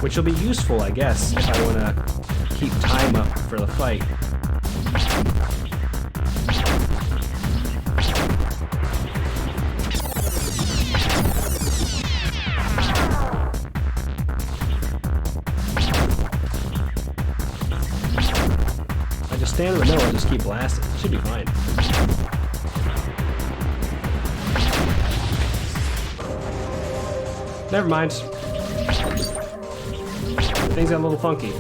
Which will be useful, I guess, if I want to keep time up for the fight. I just stand in the middle and just keep blasting. It should be fine. Never mind. Things got a little funky.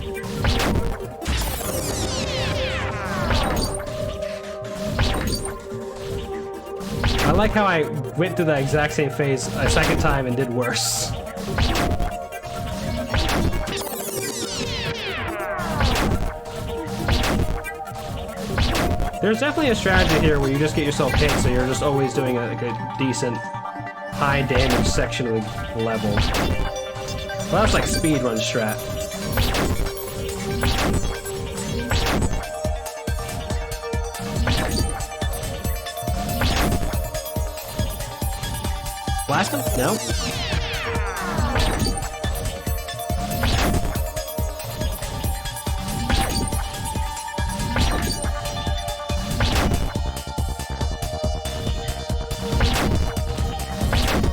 I like how I went through the exact same phase a second time and did worse. There's definitely a strategy here where you just get yourself hit, so you're just always doing like a decent high damage section of the level. Well, that's like speedrun strat. Blast him? No?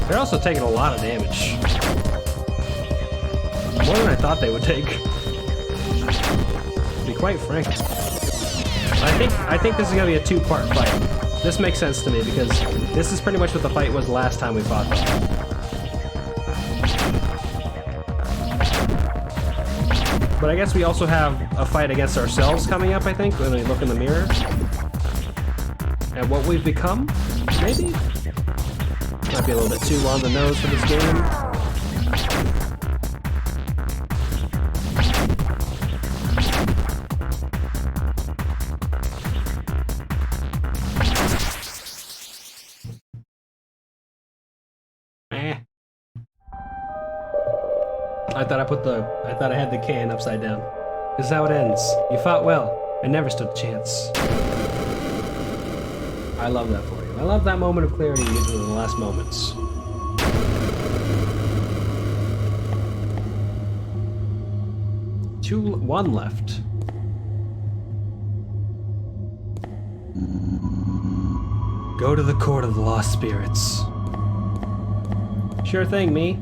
They're also taking a lot of damage. More than I thought they would take. To be quite frank. I think this is gonna be a two-part fight. This makes sense to me because this is pretty much what the fight was last time we fought them. But I guess we also have a fight against ourselves coming up, I think, when we look in the mirror. And what we've become, maybe? Might be a little bit too on the nose for this game. I thought I had the can upside down. This is how it ends. You fought well. I never stood a chance. I love that for you. I love that moment of clarity you get in the last moments. One left. Go to the court of the lost spirits. Sure thing, me.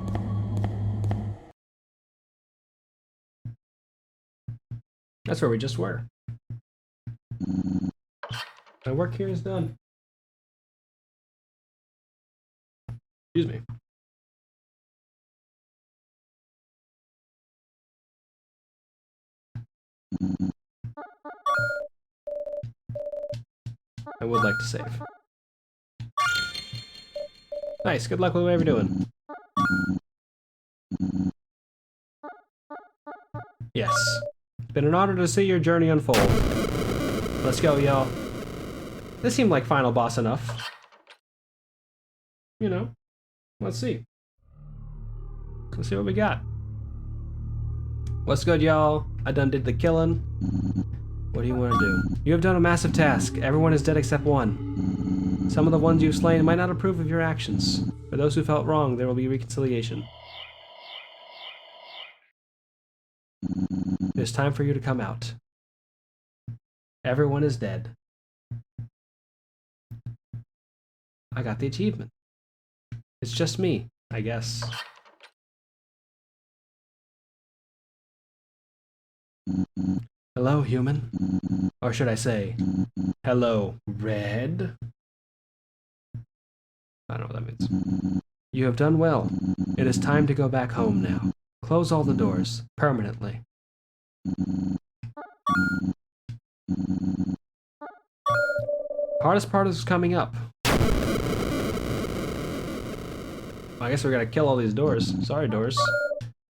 That's where we just were. My work here is done. Excuse me. I would like to save. Nice, good luck with whatever you're doing. Yes. It's been an honor to see your journey unfold. Let's go, y'all. This seemed like final boss enough. You know, let's see. Let's see what we got. What's good, y'all? I done did the killing. What do you want to do? You have done a massive task. Everyone is dead except one. Some of the ones you've slain might not approve of your actions. For those who felt wrong, there will be reconciliation. It's time for you to come out. Everyone is dead. I got the achievement. It's just me, I guess. Hello, human. Or should I say, hello, red? I don't know what that means. You have done well. It is time to go back home now. Close all the doors, permanently. Hardest part is coming up. I guess we're gonna kill all these doors. Sorry, doors.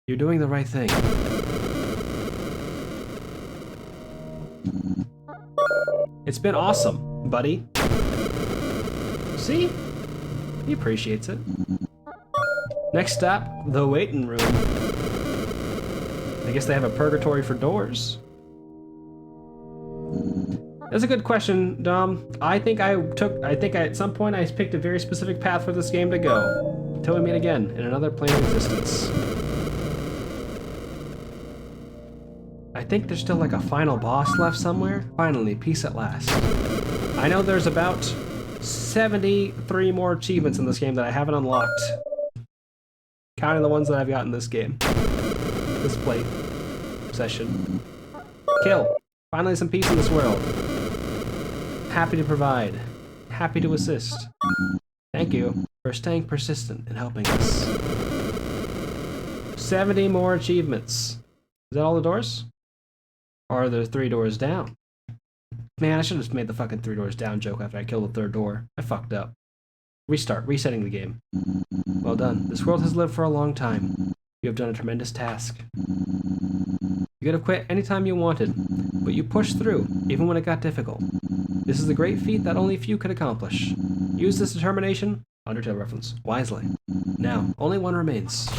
You're doing the right thing. It's been awesome, buddy. See? He appreciates it. Next stop, the waiting room. I guess they have a purgatory for doors. That's a good question, Dom. I think at some point I picked a very specific path for this game to go. Until we meet again in another plane of existence. I think there's still like a final boss left somewhere. Finally, peace at last. I know there's about 73 more achievements in this game that I haven't unlocked. Counting the ones that I've got in this game. This play session. Kill. Finally some peace in this world. Happy to provide. Happy to assist. Thank you for staying persistent and helping us. 70 more achievements. Is that all the doors? Or are there 3 doors down? Man, I should have made the fucking 3 doors down joke after I killed the 3rd door. I fucked up. Restart, resetting the game. Well done. This world has lived for a long time. You have done a tremendous task. You could have quit anytime you wanted, but you pushed through, even when it got difficult. This is a great feat that only few could accomplish. Use this determination, Undertale reference, wisely. Now, only one remains.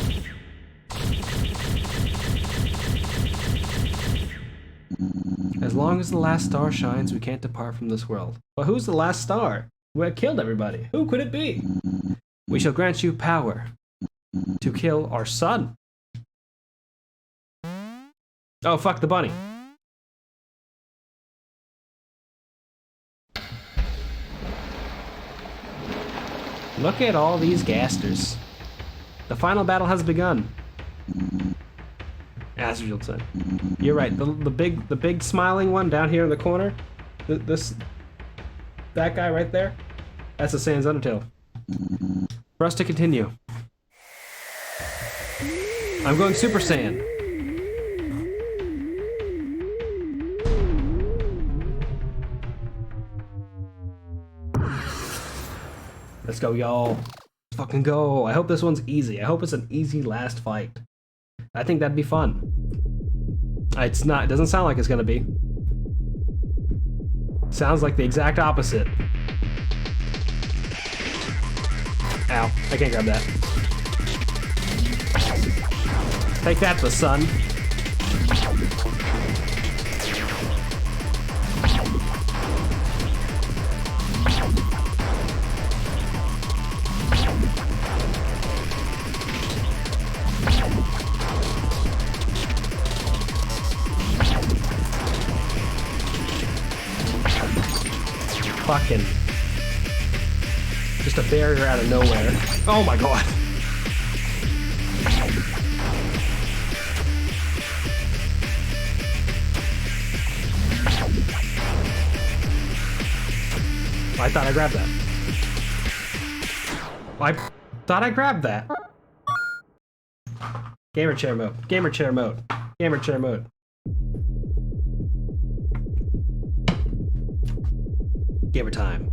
As long as the last star shines, we can't depart from this world. But who's the last star? Who had killed everybody? Who could it be? We shall grant you power to kill our son. Oh, fuck the bunny. Look at all these gasters. The final battle has begun. Azrael said. You're right. The big smiling one down here in the corner. That guy right there. That's the Sans Undertale. For us to continue. I'm going Super Saiyan. Let's go, y'all. Let's fucking go. I hope this one's easy. I hope it's an easy last fight. I think that'd be fun. It's not. It doesn't sound like it's gonna be. Sounds like the exact opposite. Ow. I can't grab that. Take that, the sun. Fucking. Just a barrier out of nowhere. Oh my god. I thought I grabbed that. I thought I grabbed that. Gamer chair mode. Gamer chair mode. Gamer chair mode. Gamer time.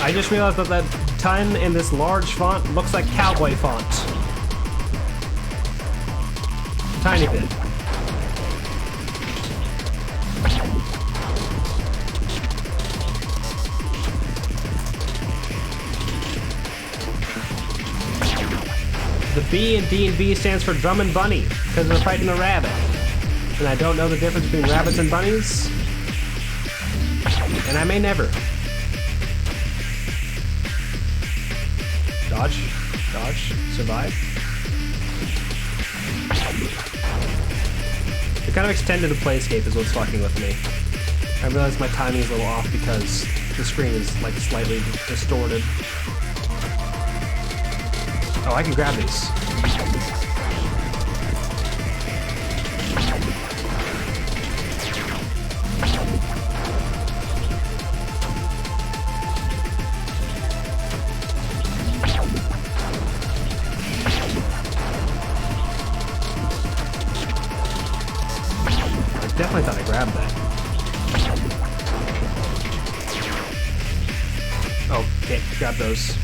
I just realized that that ton in this large font looks like cowboy font. Tiny bit. The B in D&B stands for Drum and Bunny, because they're fighting a rabbit. And I don't know the difference between rabbits and bunnies. And I may never. Dodge. Dodge. Survive. The kind of extended playscape is what's fucking with me. I realize my timing is a little off because the screen is like slightly distorted. Oh, I can grab these. I definitely thought I grabbed that. Oh, okay, grab those.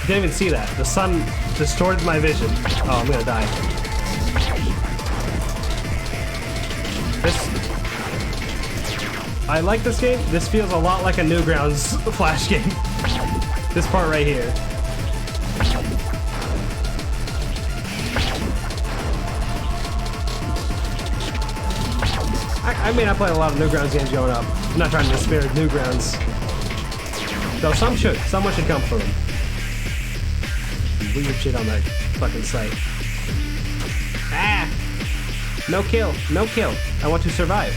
Didn't even see that. The sun distorted my vision. Oh, I'm gonna die. I like this game. This feels a lot like a Newgrounds Flash game. This part right here. I mean, I played a lot of Newgrounds games growing up. I'm not trying to disparage Newgrounds. Though some should. Someone should come for them. Weird shit on that fucking site. Ah! No kill. No kill. I want to survive.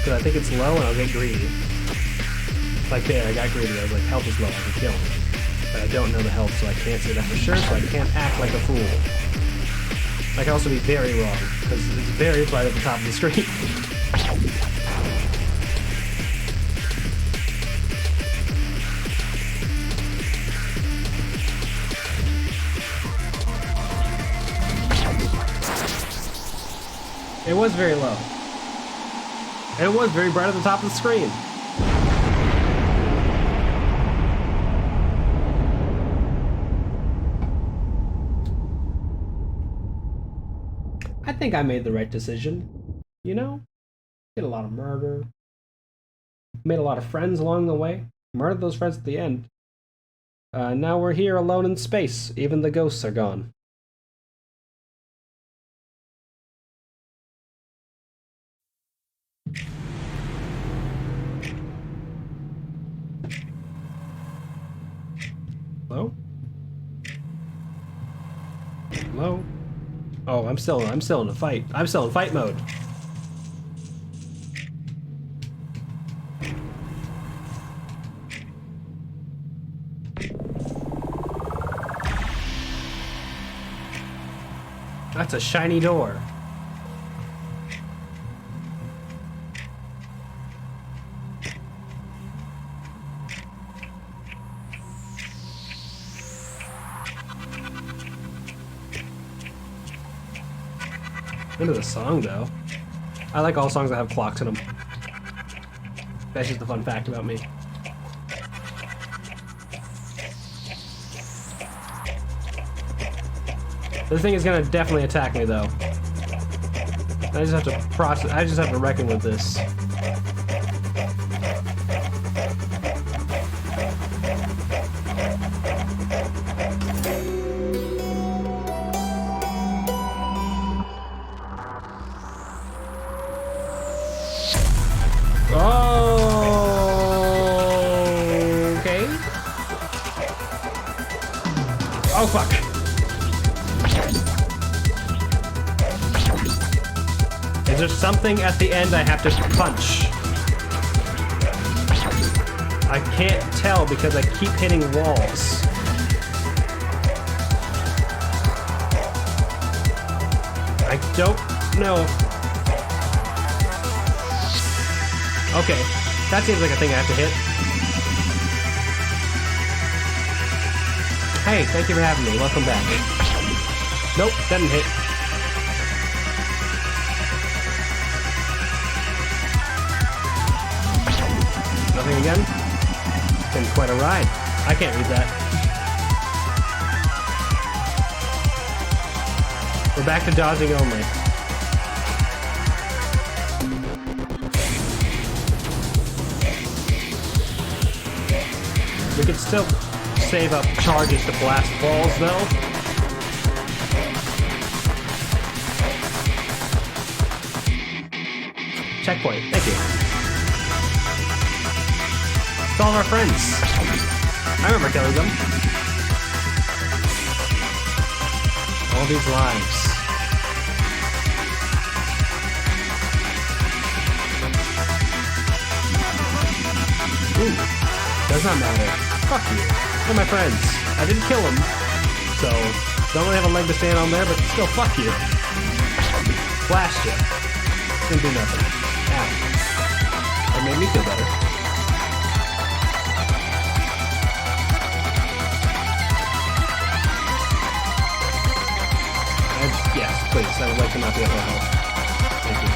because I think it's low and I'll get greedy. Like there, I got greedy. I was like, health is low, I can kill him. But I don't know the health, so I can't say that for sure, so I can't act like a fool. I can also be very wrong, because it's very right at the top of the screen. It was very low. And it was very bright at the top of the screen. I think I made the right decision. You know? Did a lot of murder. Made a lot of friends along the way. Murdered those friends at the end. Now we're here alone in space. Even the ghosts are gone. Hello? Hello? Oh, I'm still in a fight. I'm still in fight mode. That's a shiny door. Into the song though. I like all songs that have clocks in them. That's just a fun fact about me. This thing is gonna definitely attack me though. I just have to process. I just have to reckon with this. Okay. Oh fuck. Is there something at the end I have to punch? I can't tell because I keep hitting walls. I don't know. Okay, that seems like a thing I have to hit. Hey, thank you for having me. Welcome back. Nope, doesn't hit. Nothing again? Been quite a ride. I can't read that. We're back to dodging only. We could still save up charges to blast balls, though. Checkpoint, thank you. It's all of our friends. I remember killing them. All these lives. Ooh, does not matter. Fuck you. They're my friends. I didn't kill them, so don't really have a leg to stand on there, but still, fuck you. Blast you. Didn't do nothing. Ow. That made me feel better. Yes, please. I would like to not be able to help. Thank you.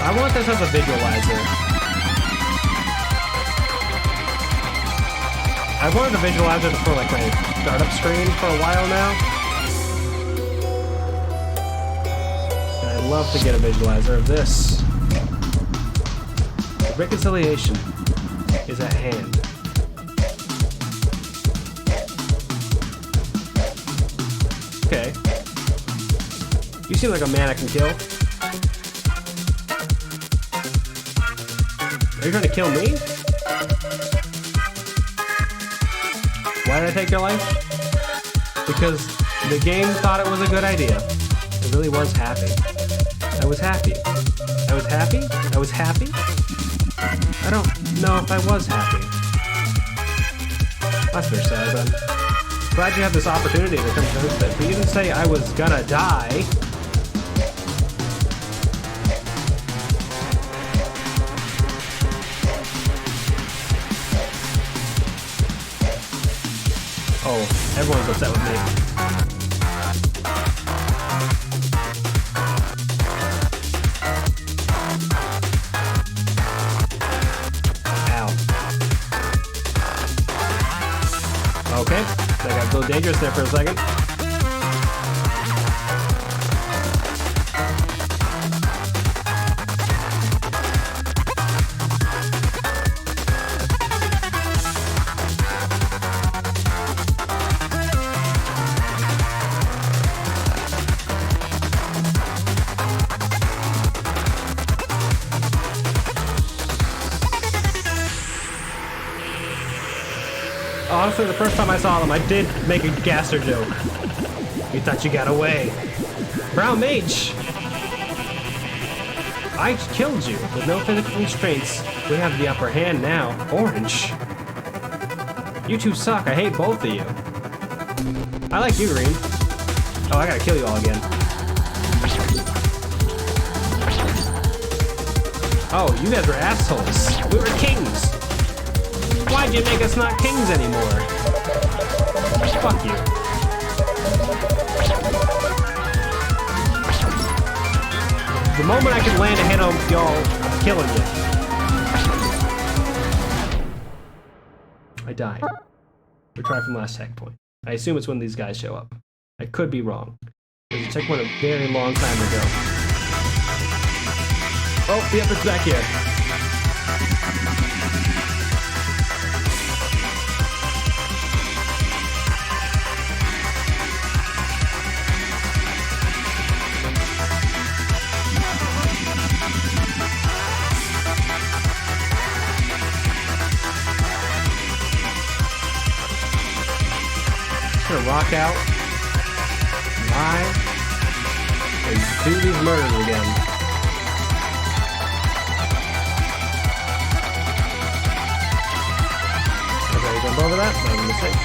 I want this as a visualizer. I've wanted a visualizer for like my startup screen for a while now. And I'd love to get a visualizer of this. Reconciliation is at hand. Okay. You seem like a man I can kill. Are you trying to kill me? Why did I take your life? Because The game thought it was a good idea. It really was happy. I was happy. I was happy? I was happy? I don't know if I was happy. That's very sad, then. Glad you had this opportunity to come to this bit, but you didn't say I was gonna die. Oh, everyone's upset with me. Ow. Okay, that got a little dangerous there for a second. Honestly, the first time I saw them, I did make a gasser joke. You thought you got away. Brown Mage! I killed you with no physical constraints. We have the upper hand now. Orange. You two suck. I hate both of you. I like you, Green. Oh, I gotta kill you all again. Oh, you guys were assholes. We were kings. Why'd you make us not kings anymore? Fuck you. The moment I can land a hit on y'all, I'm killing you. I died. We try from last checkpoint. I assume it's when these guys show up. I could be wrong. There's a checkpoint a very long time ago. Oh, yep, it's back here. Gonna rock out, lie, and do these murders again. Okay, jump over that. That was a mistake.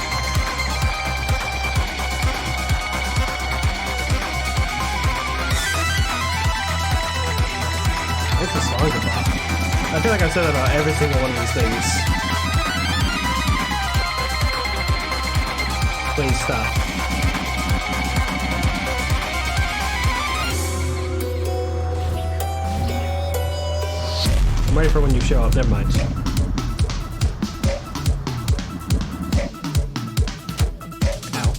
What's the song about? I feel like I've said that about every single one of these things. Please stop. I'm ready for when you show up. Never mind. Ow.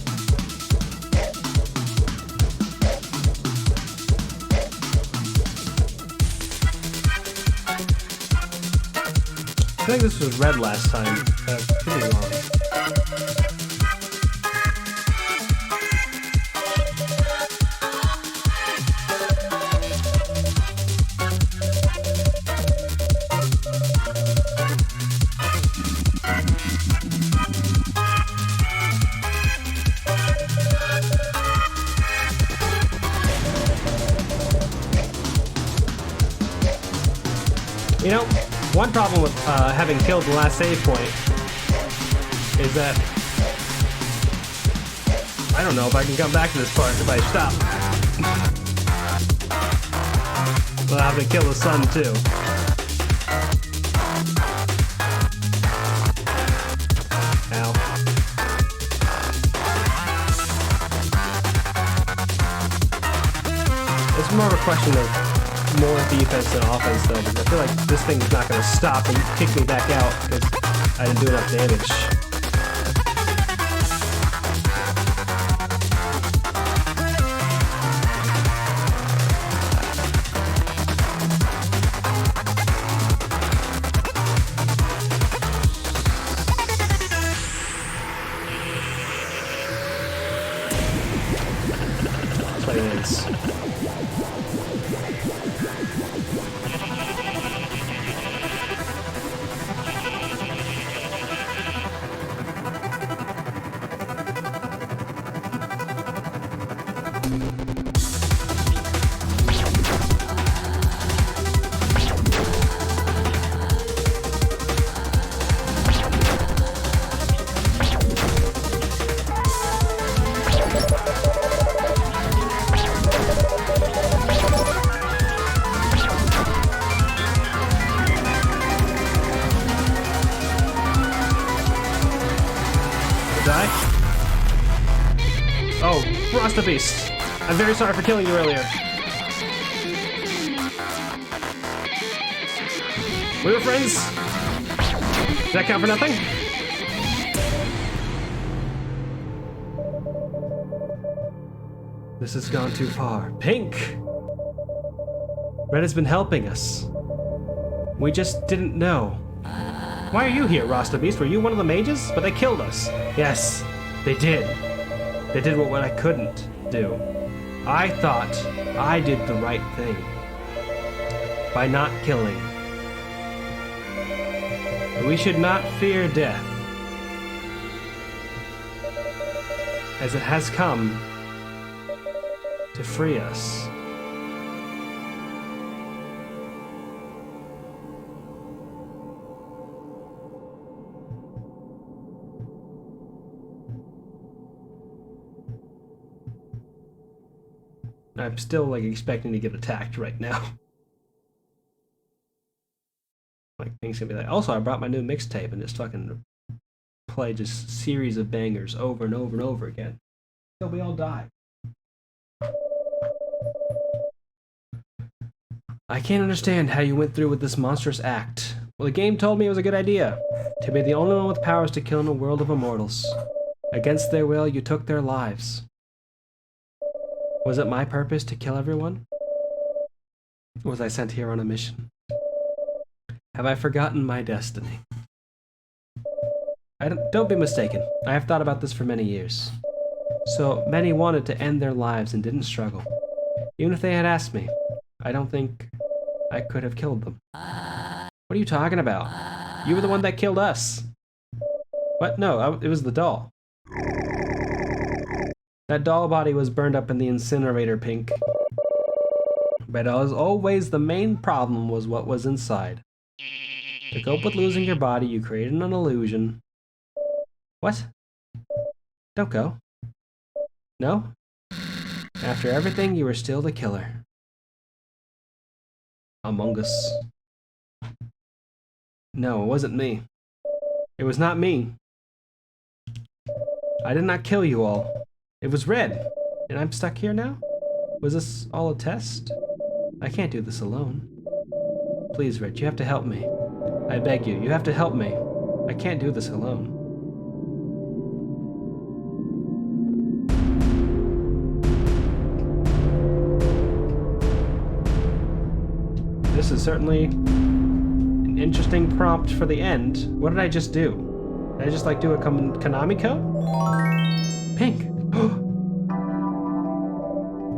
I think this was red last time. Could be wrong. You know, one problem with having killed the last save point is that I don't know if I can come back to this part if I stop. But I'll have to kill the sun too. Ow. It's more of a question of more defense than offense though, because I feel like this thing's not going to stop and kick me back out because I didn't do enough damage. Play this. Die? Oh, Rasta Beast. I'm very sorry for killing you earlier. We were friends. Does that count for nothing? This has gone too far. Pink! Red has been helping us. We just didn't know. Why are you here, Rasta Beast? Were you one of the mages? But they killed us. Yes, they did. They did what I couldn't do. I thought I did the right thing by not killing. But we should not fear death, as it has come to free us. I'm still like expecting to get attacked right now. Like things gonna be like. Also, I brought my new mixtape and just fucking play just series of bangers over and over and over again till we all die. I can't understand how you went through with this monstrous act. Well, the game told me it was a good idea to be the only one with powers to kill in a world of immortals. Against their will, you took their lives. Was it my purpose to kill everyone? Or was I sent here on a mission? Have I forgotten my destiny? Don't be mistaken. I have thought about this for many years. So many wanted to end their lives and didn't struggle. Even if they had asked me, I don't think I could have killed them. What are you talking about? You were the one that killed us. What? No, it was the doll. That doll body was burned up in the incinerator, Pink. But as always, the main problem was what was inside. To cope with losing your body, you created an illusion. What? Don't go. No? After everything, you were still the killer. Among Us. No, it wasn't me. It was not me. I did not kill you all. It was Red, and I'm stuck here now? Was this all a test? I can't do this alone. Please, Red, you have to help me. I beg you, you have to help me. I can't do this alone. This is certainly an interesting prompt for the end. What did I just do? Did I just like do a Konami code? Pink.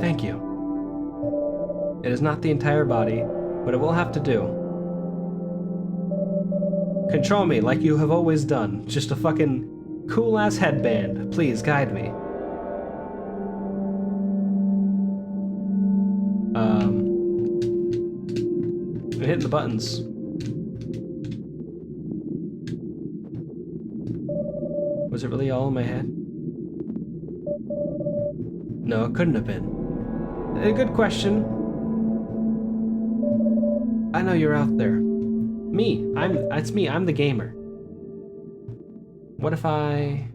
Thank you. It is not the entire body, but it will have to do. Control me like you have always done. Just a fucking cool-ass headband. Please guide me. I'm hitting the buttons. Was it really all in my head? No, it couldn't have been. A good question. I know you're out there. Me. It's me. I'm the gamer. What if I...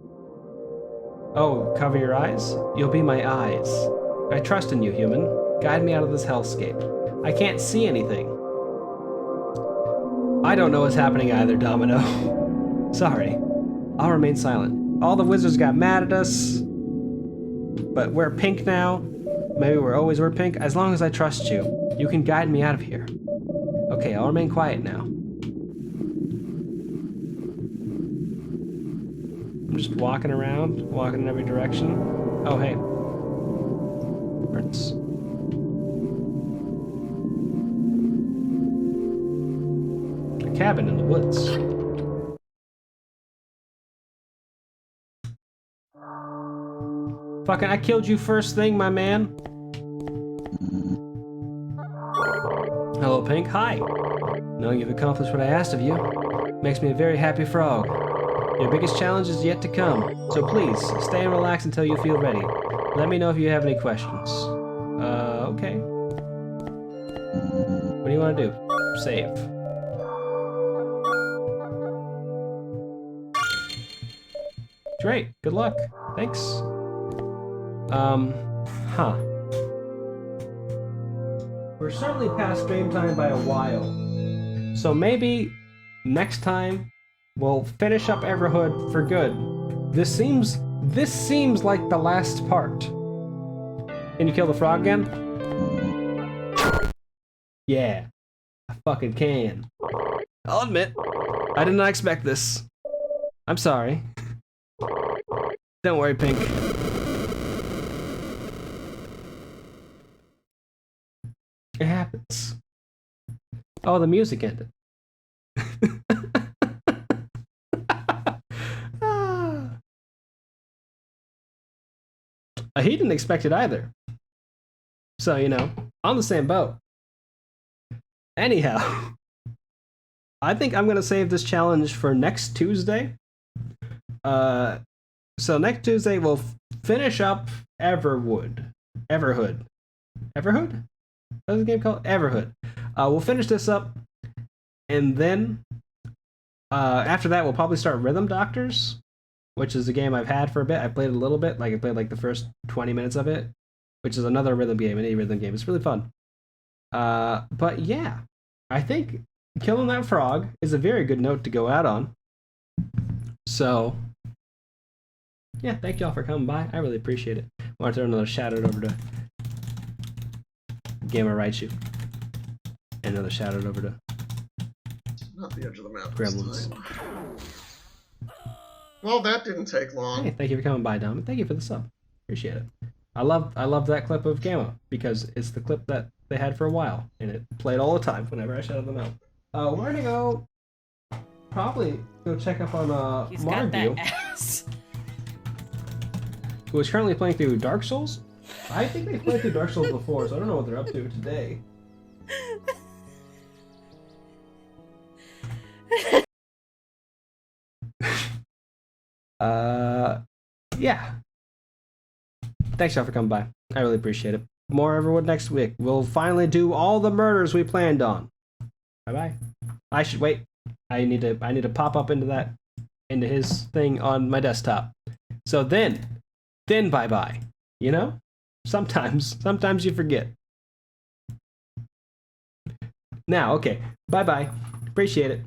Oh, cover your eyes? You'll be my eyes. I trust in you, human. Guide me out of this hellscape. I can't see anything. I don't know what's happening either, Domino. Sorry. I'll remain silent. All the wizards got mad at us. But we're pink now. Maybe we're pink. As long as I trust you, you can guide me out of here. Okay, I'll remain quiet now. I'm just walking around, walking in every direction. Oh, hey. Prince. A cabin in the woods. Fucking, I killed you first thing, my man. Hello, Pink. Hi. Knowing you've accomplished what I asked of you makes me a very happy frog. Your biggest challenge is yet to come, so please, stay and relax until you feel ready. Let me know if you have any questions. Okay. What do you want to do? Save. Great, good luck. Thanks. Huh. We're certainly past game time by a while. So maybe next time we'll finish up Everhood for good. This seems like the last part. Can you kill the frog again? Yeah. I fucking can. I'll admit, I did not expect this. I'm sorry. Don't worry, Pink. It happens. Oh, the music ended. He didn't expect it either. So, you know, on the same boat. Anyhow, I think I'm gonna save this challenge for next Tuesday. So next Tuesday we'll finish up Everhood. What's the game called? Everhood. We'll finish this up, and then after that we'll probably start Rhythm Doctors, which is a game I've had for a bit. I played a little bit, like I played like the first 20 minutes of it, which is another rhythm game, an rhythm game. It's really fun. But yeah, I think killing that frog is a very good note to go out on. So yeah, thank y'all for coming by. I really appreciate it. I want to throw another shout out over to Gamer Raichu. And another shout out over to Not the edge of the map. Gremlins. Well, that didn't take long. Hey, thank you for coming by, Dom, and thank you for the sub. Appreciate it. I love that clip of Gamma because it's the clip that they had for a while, and it played all the time whenever I shouted them out. We're gonna go probably go check up on He's got Marview, that ass. who is currently playing through Dark Souls. I think they've played through Dark Souls before, so I don't know what they're up to today. Yeah. Thanks y'all for coming by. I really appreciate it. More Everwood next week. We'll finally do all the murders we planned on. Bye bye. I should wait. I need to pop up into his thing on my desktop. So then bye bye. You know? Sometimes you forget. Now, okay. Bye bye. Appreciate it.